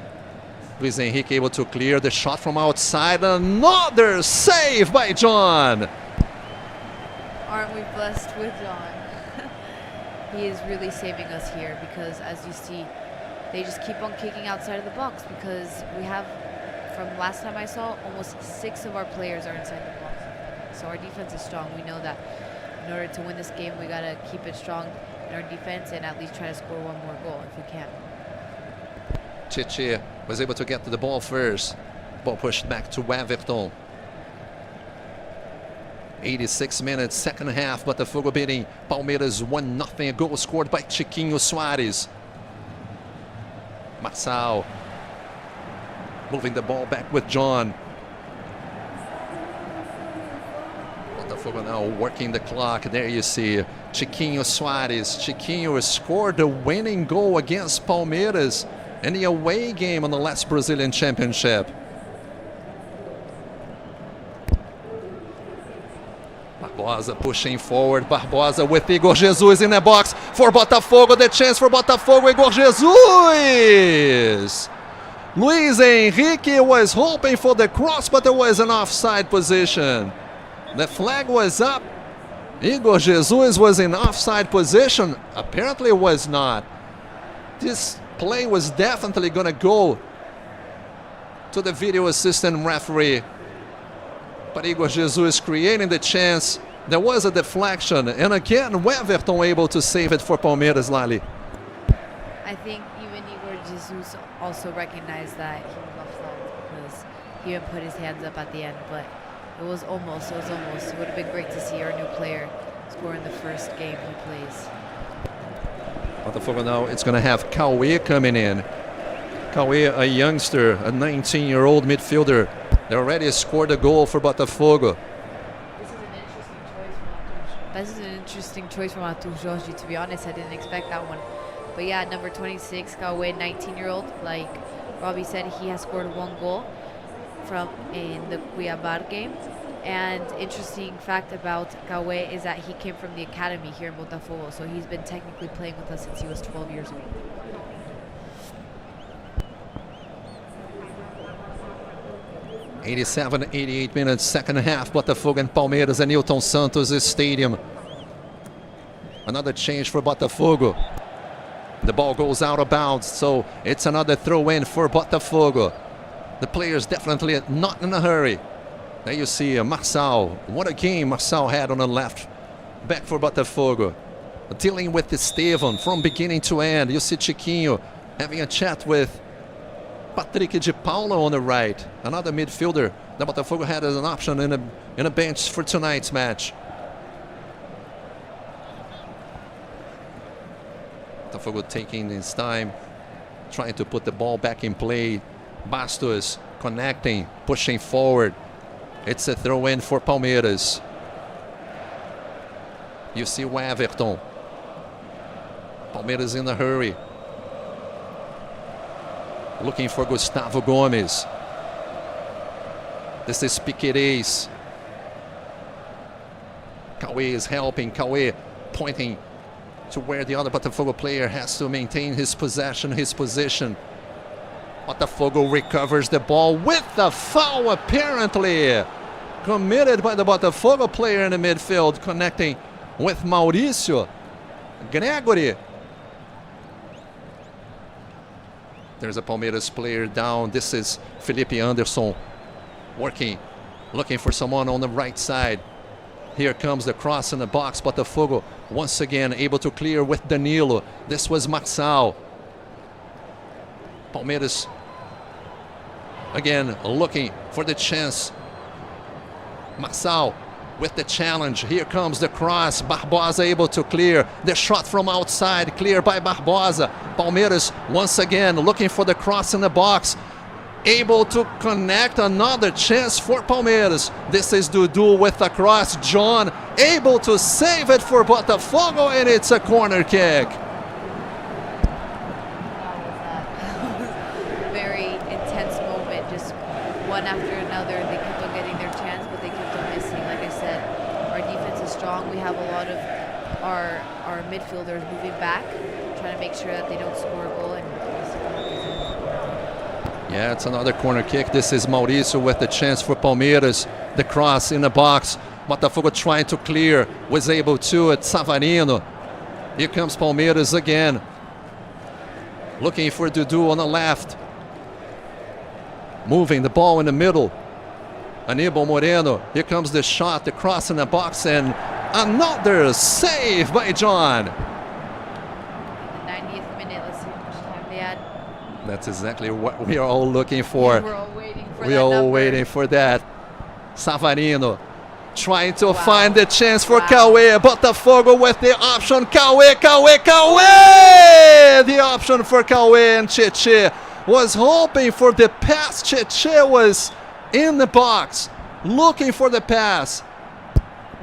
Luis Henrique able to clear the shot from outside. Another save by John. Aren't we blessed with John? He is really saving us here because, as you see, they just keep on kicking outside of the box because we have, from last time I saw, almost 6 of our players are inside the box. So our defense is strong. We know that in order to win this game, we got to keep it strong in our defense and at least try to score one more goal if we can. Chichi was able to get to the ball first. Ball pushed back to Everton. 86 minutes, second half, Botafogo beating Palmeiras 1-0. A goal scored by Chiquinho Soares. Marçal moving the ball back with John. Botafogo now working the clock. There you see Chiquinho Soares. Chiquinho scored the winning goal against Palmeiras in the away game on the last Brazilian Championship. Barbosa pushing forward. Barbosa with Igor Jesus in the box for Botafogo. The chance for Botafogo. Igor Jesus. Luis Henrique was hoping for the cross, but there was an offside position. The flag was up. Igor Jesus was in offside position. Apparently was not. This play was definitely going to go to the video assistant referee. But Igor Jesus creating the chance. There was a deflection. And again, Everton able to save it for Palmeiras, Lali. I think even Igor Jesus also recognized that he was offside because he even put his hands up at the end. But it was almost. It would have been great to see our new player score in the first game he plays. Botafogo now, it's going to have Cauê coming in. Cauê, a youngster, a 19-year-old midfielder. They already scored a goal for Botafogo. This is an interesting choice from Arthur Jorge, to be honest. I didn't expect that one. But yeah, number 26, Cauê, 19-year-old. Like Robbie said, he has scored 1 goal in the Cuiabá game. And interesting fact about Cauê is that he came from the academy here in Botafogo. So he's been technically playing with us since he was 12 years old. '87, 88 minutes, second half, Botafogo and Palmeiras at Newton Santos Stadium. Another change for Botafogo. The ball goes out of bounds, so it's another throw-in for Botafogo. The players definitely not in a hurry. There you see Marçal. What a game Marçal had on the left back for Botafogo. Dealing with Estevan from beginning to end. You see Chiquinho having a chat with Patrick de Paula on the right, another midfielder that Botafogo had as an option in a bench for tonight's match. Botafogo taking his time, trying to put the ball back in play. Bastos connecting, pushing forward. It's a throw-in for Palmeiras. You see Everton. Palmeiras in a hurry. Looking for Gustavo Gomes. This is Piquerez. Cauê is helping. Cauê pointing to where the other Botafogo player has to maintain his possession, his position. Botafogo recovers the ball with the foul, apparently committed by the Botafogo player in the midfield, connecting with Mauricio Gregory. There's a Palmeiras player down. This is Felipe Anderson working, looking for someone on the right side. Here comes the cross in the box. Botafogo once again able to clear with Danilo. This was Marçal. Palmeiras again looking for the chance. Marçal with the challenge. Here comes the cross. Barbosa able to clear. The shot from outside, clear by Barbosa. Palmeiras once again looking for the cross in the box. Able to connect, another chance for Palmeiras. This is Dudu with the cross. John able to save it for Botafogo, and it's a corner kick. Very intense moment, just one after another. They kept on getting their chance, but they kept on missing. Like I said, our defense is strong. We have a lot of our midfielders moving back, trying to make sure that they don't score a goal. And yeah, it's another corner kick. This is Mauricio with the chance for Palmeiras. The cross in the box. Botafogo trying to clear. Was able to at Savarino. Here comes Palmeiras again. looking for Dudu on the left. Moving the ball in the middle. Aníbal Moreno, here comes the shot, the cross in the box, and another save by John. In the 90th minute, let's see how much time they had. That's exactly what we are all looking for. We're all waiting for We that are all number. waiting for that. Savarino trying to find the chance for Wow. Cauê. Botafogo with the option. Cauê. The option for Cauê, and Cheche was hoping for the pass. Cheche was in the box, looking for the pass.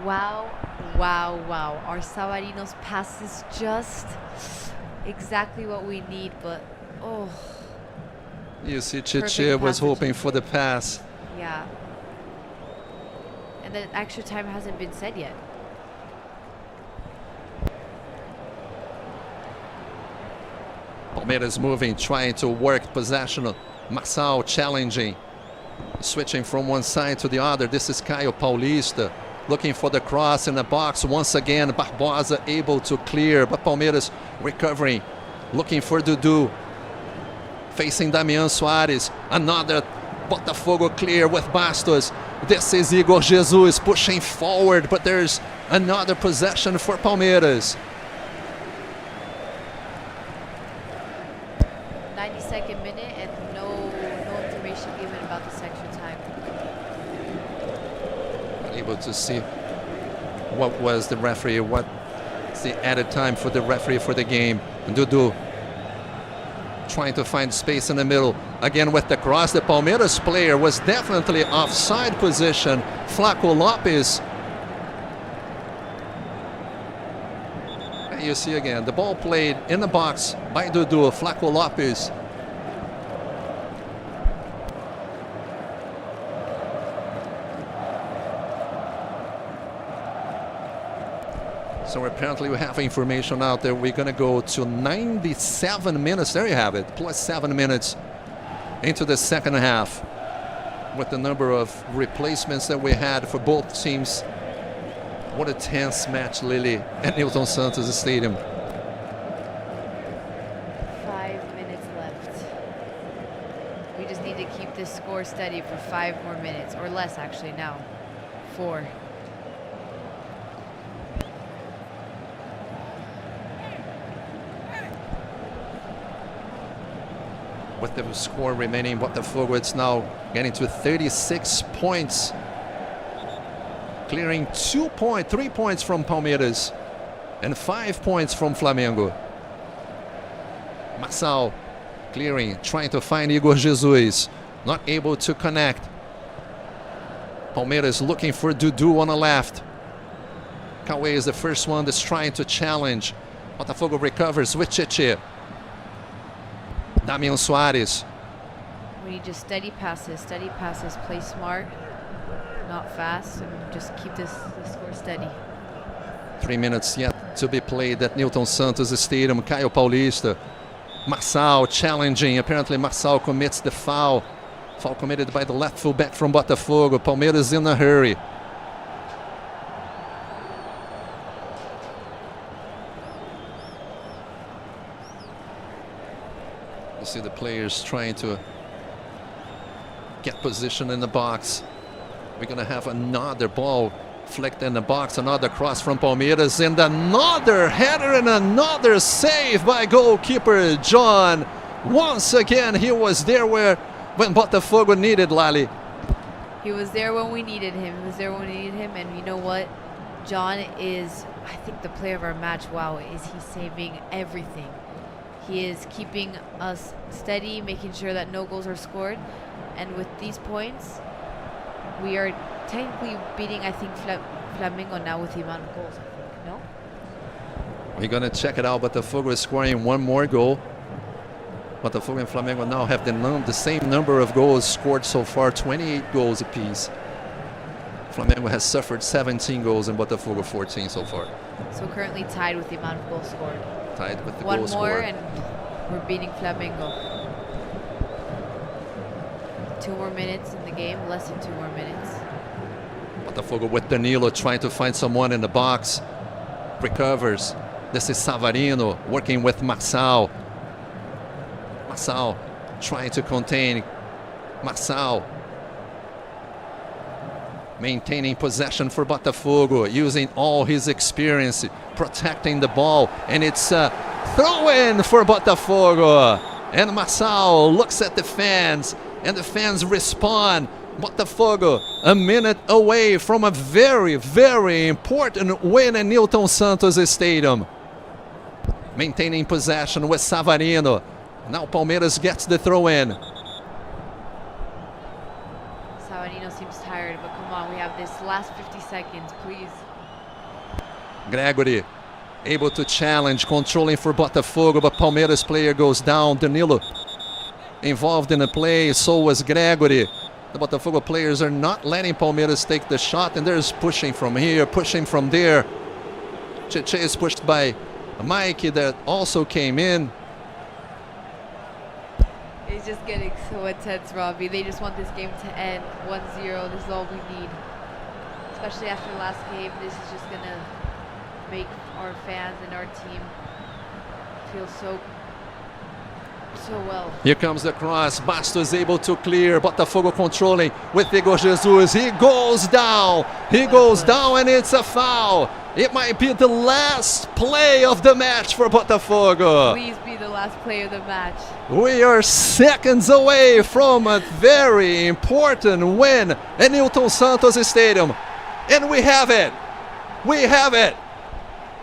Wow. Our Savarino's pass is just exactly what we need, but oh, You see, Perfect Cheche was passage. hoping for the pass. yeah. And the extra time hasn't been said yet. Palmeiras moving, trying to work possession. Marçal challenging, switching from one side to the other. This is Caio Paulista looking for the cross in the box. Once again, Barbosa able to clear, but Palmeiras recovering, looking for Dudu. Facing Damian Soares. Another Botafogo clear with Bastos. This is Igor Jesus pushing forward, but there's another possession for Palmeiras. 92nd minute and no information given about this extra time. Able to see what was the referee, what's the added time for the referee for the game. Dudu trying to find space in the middle. Again with the cross, the Palmeiras player was definitely offside position. Flaco Lopes. And you see again, the ball played in the box by Dudu, Flaco Lopes. So apparently we have information out there. We're going to go to 97 minutes. There you have it. Plus 7 minutes into the second half. With the number of replacements that we had for both teams. What a tense match, Lily, at Newton Santos Stadium. 5 minutes left. We just need to keep this score steady for 5 more minutes, or less actually now. 4. With the score remaining, Botafogo, it's now getting to 36 points. Clearing 3 points from Palmeiras and 5 points from Flamengo. Marçal clearing, trying to find Igor Jesus. Not able to connect. Palmeiras looking for Dudu on the left. Cauê is the first one that's trying to challenge. Botafogo recovers with Cheche. Damian Soares. We need just steady passes, play smart, not fast, and just keep this score steady. 3 minutes yet to be played at Newton Santos Stadium. Caio Paulista. Marçal challenging. Apparently Marçal commits the foul. Foul committed by the left fullback from Botafogo. Palmeiras in a hurry. You see the players trying to get position in the box. We're going to have another ball flicked in the box, another cross from Palmeiras, and another header and another save by goalkeeper John. Once again, he was there when Botafogo needed Lali. He was there when we needed him. And you know what? John is, I think, the player of our match. Wow, is he saving everything. He is keeping us steady, making sure that no goals are scored. And with these points, we are technically beating, I think, Flamengo now with the amount of goals, I think. No? We're going to check it out. Botafogo is scoring one more goal. Botafogo and Flamengo now have the same number of goals scored so far, 28 goals apiece. Flamengo has suffered 17 goals and Botafogo 14 so far. So currently tied with the amount of goals scored. Tied with the One goals more scored. and we're beating Flamengo. 2 more minutes in the game, less than 2 more minutes. Botafogo with Danilo trying to find someone in the box. Recovers. This is Savarino working with Marçal. Marçal trying to contain Marçal. Maintaining possession for Botafogo, using all his experience, protecting the ball, and it's a throw-in for Botafogo. And Marçal looks at the fans, and the fans respond. Botafogo, a minute away from a very, very important win in Newton Santos Stadium. Maintaining possession with Savarino. Now Palmeiras gets the throw-in. Savarino seems tired, but come on, we have this last 50 seconds, please. Gregory able to challenge, controlling for Botafogo, but Palmeiras player goes down. Danilo involved in the play, so was Gregory. The Botafogo players are not letting Palmeiras take the shot, and there's pushing from here, pushing from there. Cheche is pushed by Mikey that also came in. It's just getting so intense, Robbie. They just want this game to end 1-0. This is all we need. Especially after the last game, this is just going to make our fans and our team feel so well. Here comes the cross. Bastos able to clear. Botafogo controlling with Igor Jesus. He goes down. He goes down, and it's a foul. It might be the last play of the match for Botafogo. Please be the last play of the match. We are seconds away from a very important win at Newton Santos Stadium. And we have it. We have it.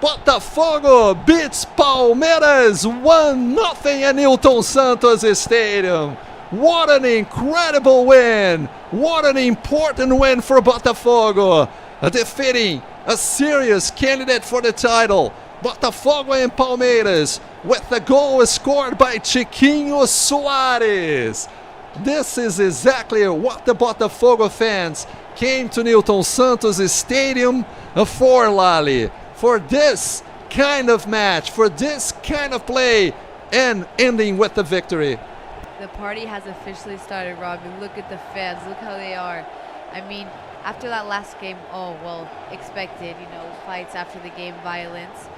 Botafogo beats Palmeiras 1-0 at Newton Santos Stadium. What an incredible win. What an important win for Botafogo. Defeating a serious candidate for the title. Botafogo and Palmeiras with the goal scored by Chiquinho Soares. This is exactly what the Botafogo fans came to Newton Santos Stadium for, Lali. For this kind of match, for this kind of play, and ending with the victory. The party has officially started, Robbie. Look at the fans. Look how they are. I mean, after that last game, oh, well, expected, you know, fights after the game, violence.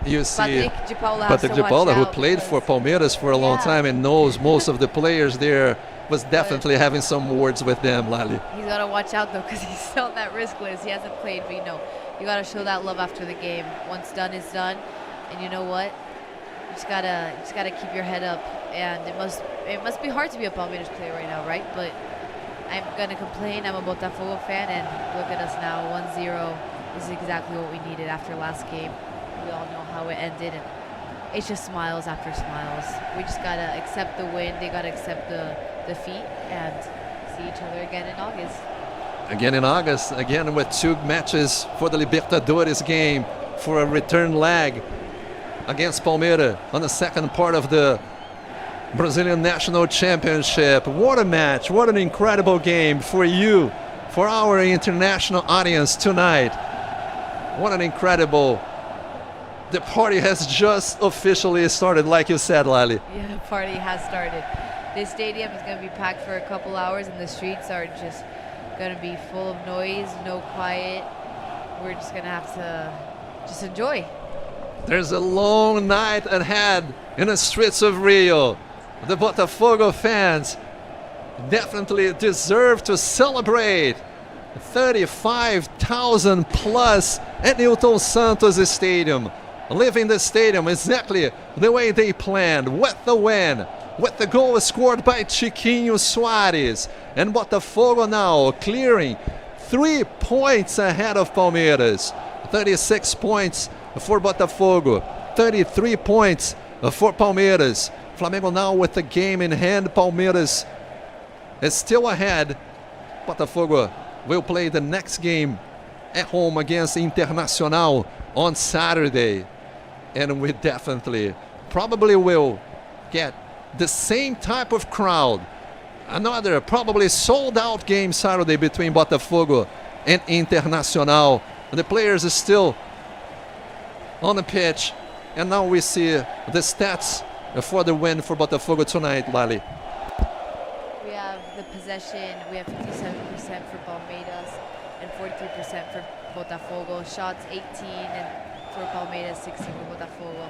You see Patrick de Paula, who played for Palmeiras for a long time and knows most of the players there, was definitely having some words with them, Lali. He's got to watch out, though, because he's still on that risk list. He hasn't played, but, you know, you got to show that love after the game. Once done is done. And you know what? You just gotta keep your head up. And it must be hard to be a Palmeiras player right now, right? But I'm going to complain. I'm a Botafogo fan, and look at us now, 1-0. This is exactly what we needed after last game. We all know how it ended, and it's just smiles after smiles. We just got to accept the win. They got to accept the defeat and see each other again in August. Again in August, again with 2 matches for the Libertadores game for a return leg against Palmeiras on the second part of the Brazilian National Championship. What a match, what an incredible game for you, for our international audience tonight. What an incredible... The party has just officially started, like you said, Lali. Yeah, the party has started. This stadium is going to be packed for a couple hours, and the streets are just going to be full of noise, no quiet. We're just going to have to just enjoy. There's a long night ahead in the streets of Rio. The Botafogo fans definitely deserve to celebrate. 35,000 plus at Newton Santos Stadium. Leaving the stadium exactly the way they planned, with the win, with the goal scored by Chiquinho Soares. And Botafogo now clearing 3 points ahead of Palmeiras. 36 points for Botafogo, 33 points for Palmeiras. Flamengo now with the game in hand. Palmeiras is still ahead. Botafogo will play the next game at home against Internacional on Saturday. And we definitely probably will get the same type of crowd. Another probably sold out game Saturday between Botafogo and Internacional. The players are still on the pitch. And now we see the stats for the win for Botafogo tonight, Lali. We have the possession. We have 57% for Palmeiras and 43% for Botafogo. Shots 18 and for Palmeiras, 16 for Botafogo.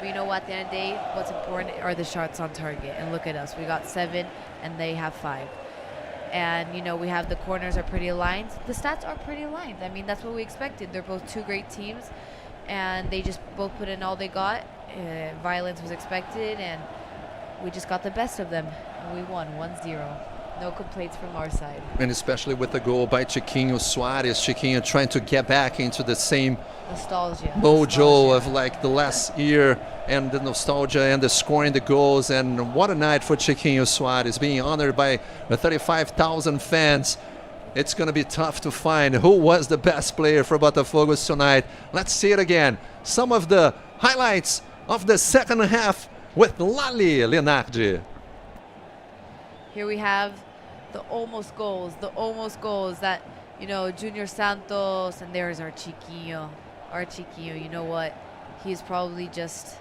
But you know what? At the end of the day, what's important are the shots on target. And look at us. We got 7 and they have 5. And, you know, we have the corners are pretty aligned. The stats are pretty aligned. I mean, that's what we expected. They're both two great teams. And they just both put in all they got. Violence was expected. And we just got the best of them. And we won 1-0. No complaints from our side. And especially with the goal by Chiquinho Suarez. Chiquinho trying to get back into the same mojo of like the last year, and the nostalgia and the scoring the goals. And what a night for Chiquinho Suarez, being honored by the 35,000 fans. It's going to be tough to find who was the best player for Botafogo tonight. Let's see it again. Some of the highlights of the second half with Lali Lenardi. Here we have the almost goals that, you know, Junior Santos, and there's our Chiquinho. You know what? He's probably just,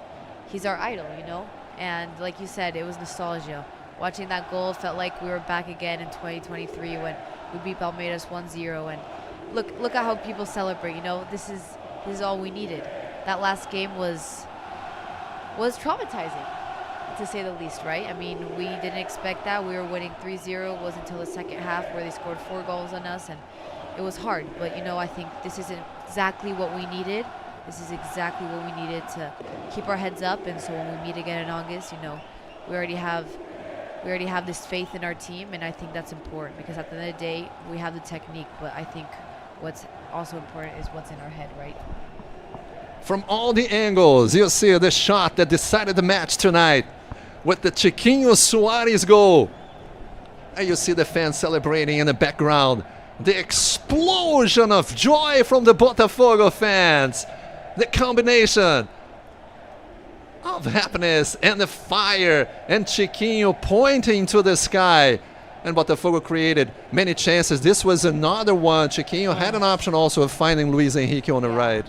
he's our idol, you know? And like you said, it was nostalgia. Watching that goal felt like we were back again in 2023 when we beat Palmeiras 1-0. And look at how people celebrate, you know? This is all we needed. That last game was traumatizing, to say the least, right? I mean, we didn't expect that. We were winning 3-0. It wasn't until the second half where they scored 4 goals on us, and it was hard. But, you know, I think this is exactly what we needed. This is exactly what we needed to keep our heads up. And so when we meet again in August, you know, we already have this faith in our team, and I think that's important because at the end of the day, we have the technique, but I think what's also important is what's in our head, right? From all the angles, you see the shot that decided the match tonight with the Chiquinho Suarez goal. And you see the fans celebrating in the background. The explosion of joy from the Botafogo fans. The combination of happiness and the fire, and Chiquinho pointing to the sky. And Botafogo created many chances. This was another one. Chiquinho had an option also of finding Luis Henrique on the right.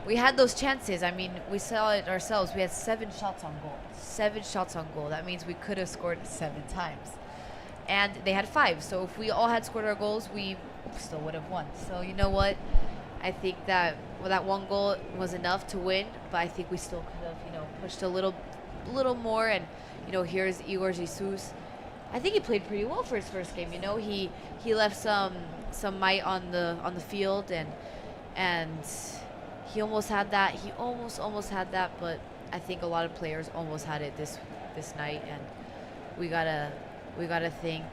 We had those chances. I mean, we saw it ourselves. We had 7 shots on goal. 7 shots on goal. That means we could have scored 7 times. And they had 5. So if we all had scored our goals, we still would have won. So you know what? I think that that one goal was enough to win, but I think we still could have, you know, pushed a little more. And, you know, here's Igor Jesus. I think he played pretty well for his first game. You know, he left some might on the field, and he almost had that. He almost had that, but I think a lot of players almost had it this night, and we gotta thank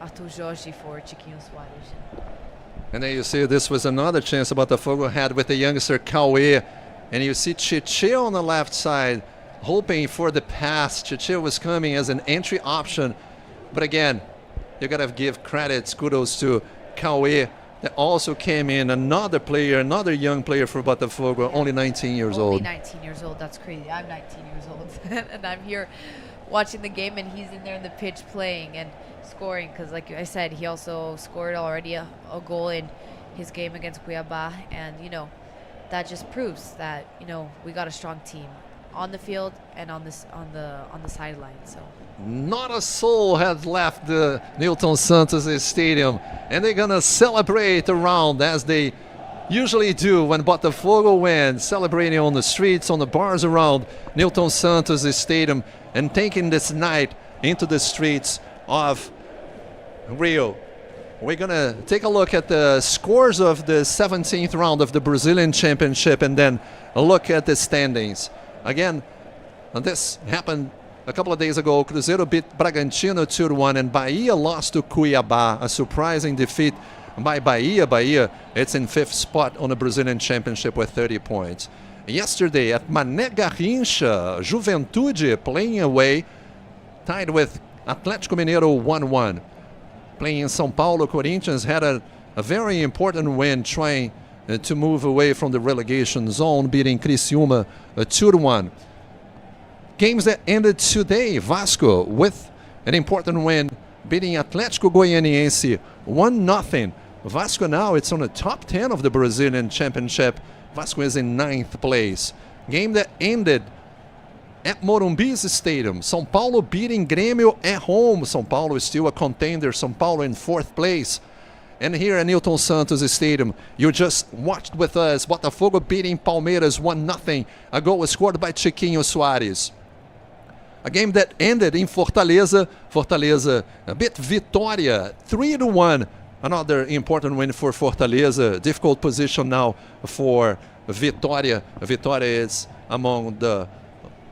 Arthur Jorge for Chiquinho Suarez. And then you see this was another chance Botafogo had with the youngster Cauê, and you see Chiche on the left side hoping for the pass. Chiche was coming as an entry option, but again, you gotta give credits, kudos to Cauê. That also came in, another player, another young player for Botafogo, only 19 years old. Only 19 years old, that's crazy. I'm 19 years old, and I'm here watching the game, and he's in there in the pitch playing and scoring, because like I said, he also scored already a goal in his game against Cuiabá, and, you know, that just proves that, you know, we got a strong team on the field and on the sideline. So not a soul has left the Newton Santos Stadium, and they're gonna celebrate around as they usually do when Botafogo wins, celebrating on the streets, on the bars around Newton Santos Stadium, and taking this night into the streets of Rio. We're gonna take a look at the scores of the 17th round of the Brazilian Championship, and then a look at the standings. Again, this happened a couple of days ago. Cruzeiro beat Bragantino 2-1, and Bahia lost to Cuiabá. A surprising defeat by Bahia. Bahia, it's in 5th spot on the Brazilian Championship with 30 points. Yesterday at Mané Garrincha, Juventude playing away, tied with Atlético Mineiro 1-1. Playing in São Paulo, Corinthians had a very important win, trying to move away from the relegation zone, beating Criciúma 2-1. Games that ended today, Vasco with an important win, beating Atlético Goianiense 1-0. Vasco now, it's on the top 10 of the Brazilian Championship. Vasco is in 9th place. Game that ended at Morumbi's Stadium. São Paulo beating Grêmio at home. São Paulo is still a contender. São Paulo in 4th place. And here at Newton Santos Stadium, you just watched with us Botafogo beating Palmeiras 1-0. A goal was scored by Chiquinho Soares. A game that ended in Fortaleza. Fortaleza beat Vitória 3-1. Another important win for Fortaleza. Difficult position now for Vitória. Vitória is among the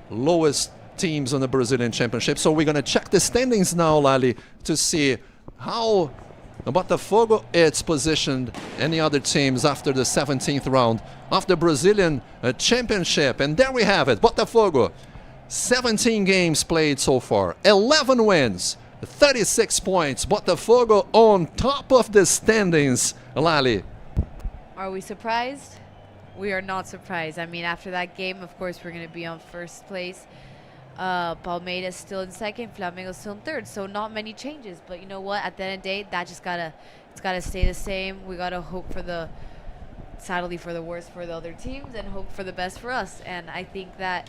lowest teams on the Brazilian Championship. So we're going to check the standings now, Lali, to see how Botafogo is positioned and the other teams after the 17th round of the Brazilian Championship. And there we have it. Botafogo, 17 games played so far, 11 wins, 36 points. Botafogo on top of the standings. Lali. Are we surprised? We are not surprised. I mean, after that game, of course, we're going to be on first place. Palmeiras still in second, Flamengo still in third. So not many changes. But you know what? At the end of the day, that just it's gotta stay the same. We gotta hope for sadly for the worst for the other teams and hope for the best for us. And I think that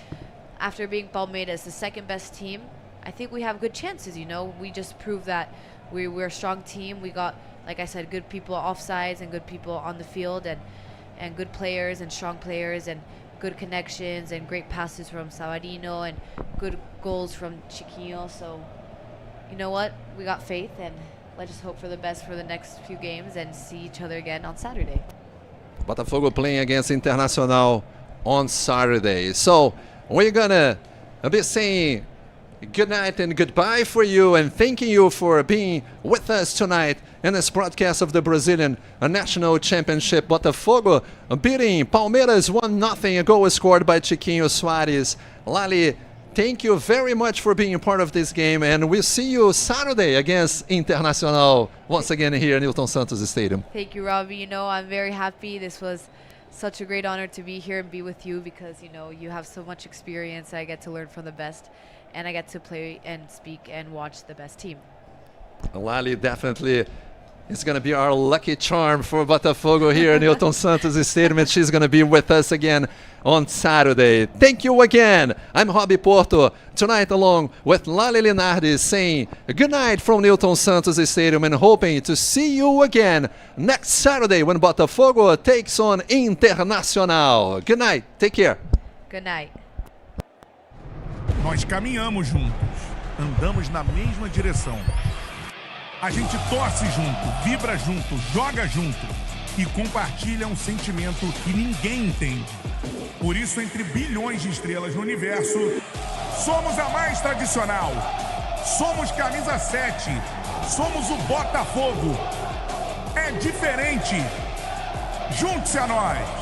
after being Palmeiras, the second best team, I think we have good chances. You know, we just proved that we're a strong team. We got, like I said, good people off sides and good people on the field and good players and strong players and good connections and great passes from Savarino and good goals from Chiquinho. So, you know what? We got faith, and let's just hope for the best for the next few games and see each other again on Saturday. Botafogo playing against Internacional on Saturday. So we're gonna be saying good night and goodbye for you, and thanking you for being with us tonight in this broadcast of the Brazilian National Championship. Botafogo beating Palmeiras 1-0. A goal was scored by Chiquinho Soares. Lali, thank you very much for being part of this game, and we'll see you Saturday against Internacional once again here at Newton Santos Stadium. Thank you, Robbie. You know, I'm very happy. This was such a great honor to be here and be with you because, you know, you have so much experience. I get to learn from the best, and I get to play and speak and watch the best team. Lali definitely is going to be our lucky charm for Botafogo here at Newton Santos Stadium, and she's going to be with us again on Saturday. Thank you again. I'm Roby Porto, tonight along with Lali Linardi, saying good night from Newton Santos Stadium and hoping to see you again next Saturday when Botafogo takes on Internacional. Good night. Take care. Good night. Nós caminhamos juntos, andamos na mesma direção. A gente torce junto, vibra junto, joga junto e compartilha um sentimento que ninguém entende. Por isso, entre bilhões de estrelas no universo, somos a mais tradicional. Somos camisa 7. Somos o Botafogo. É diferente. Junte-se a nós.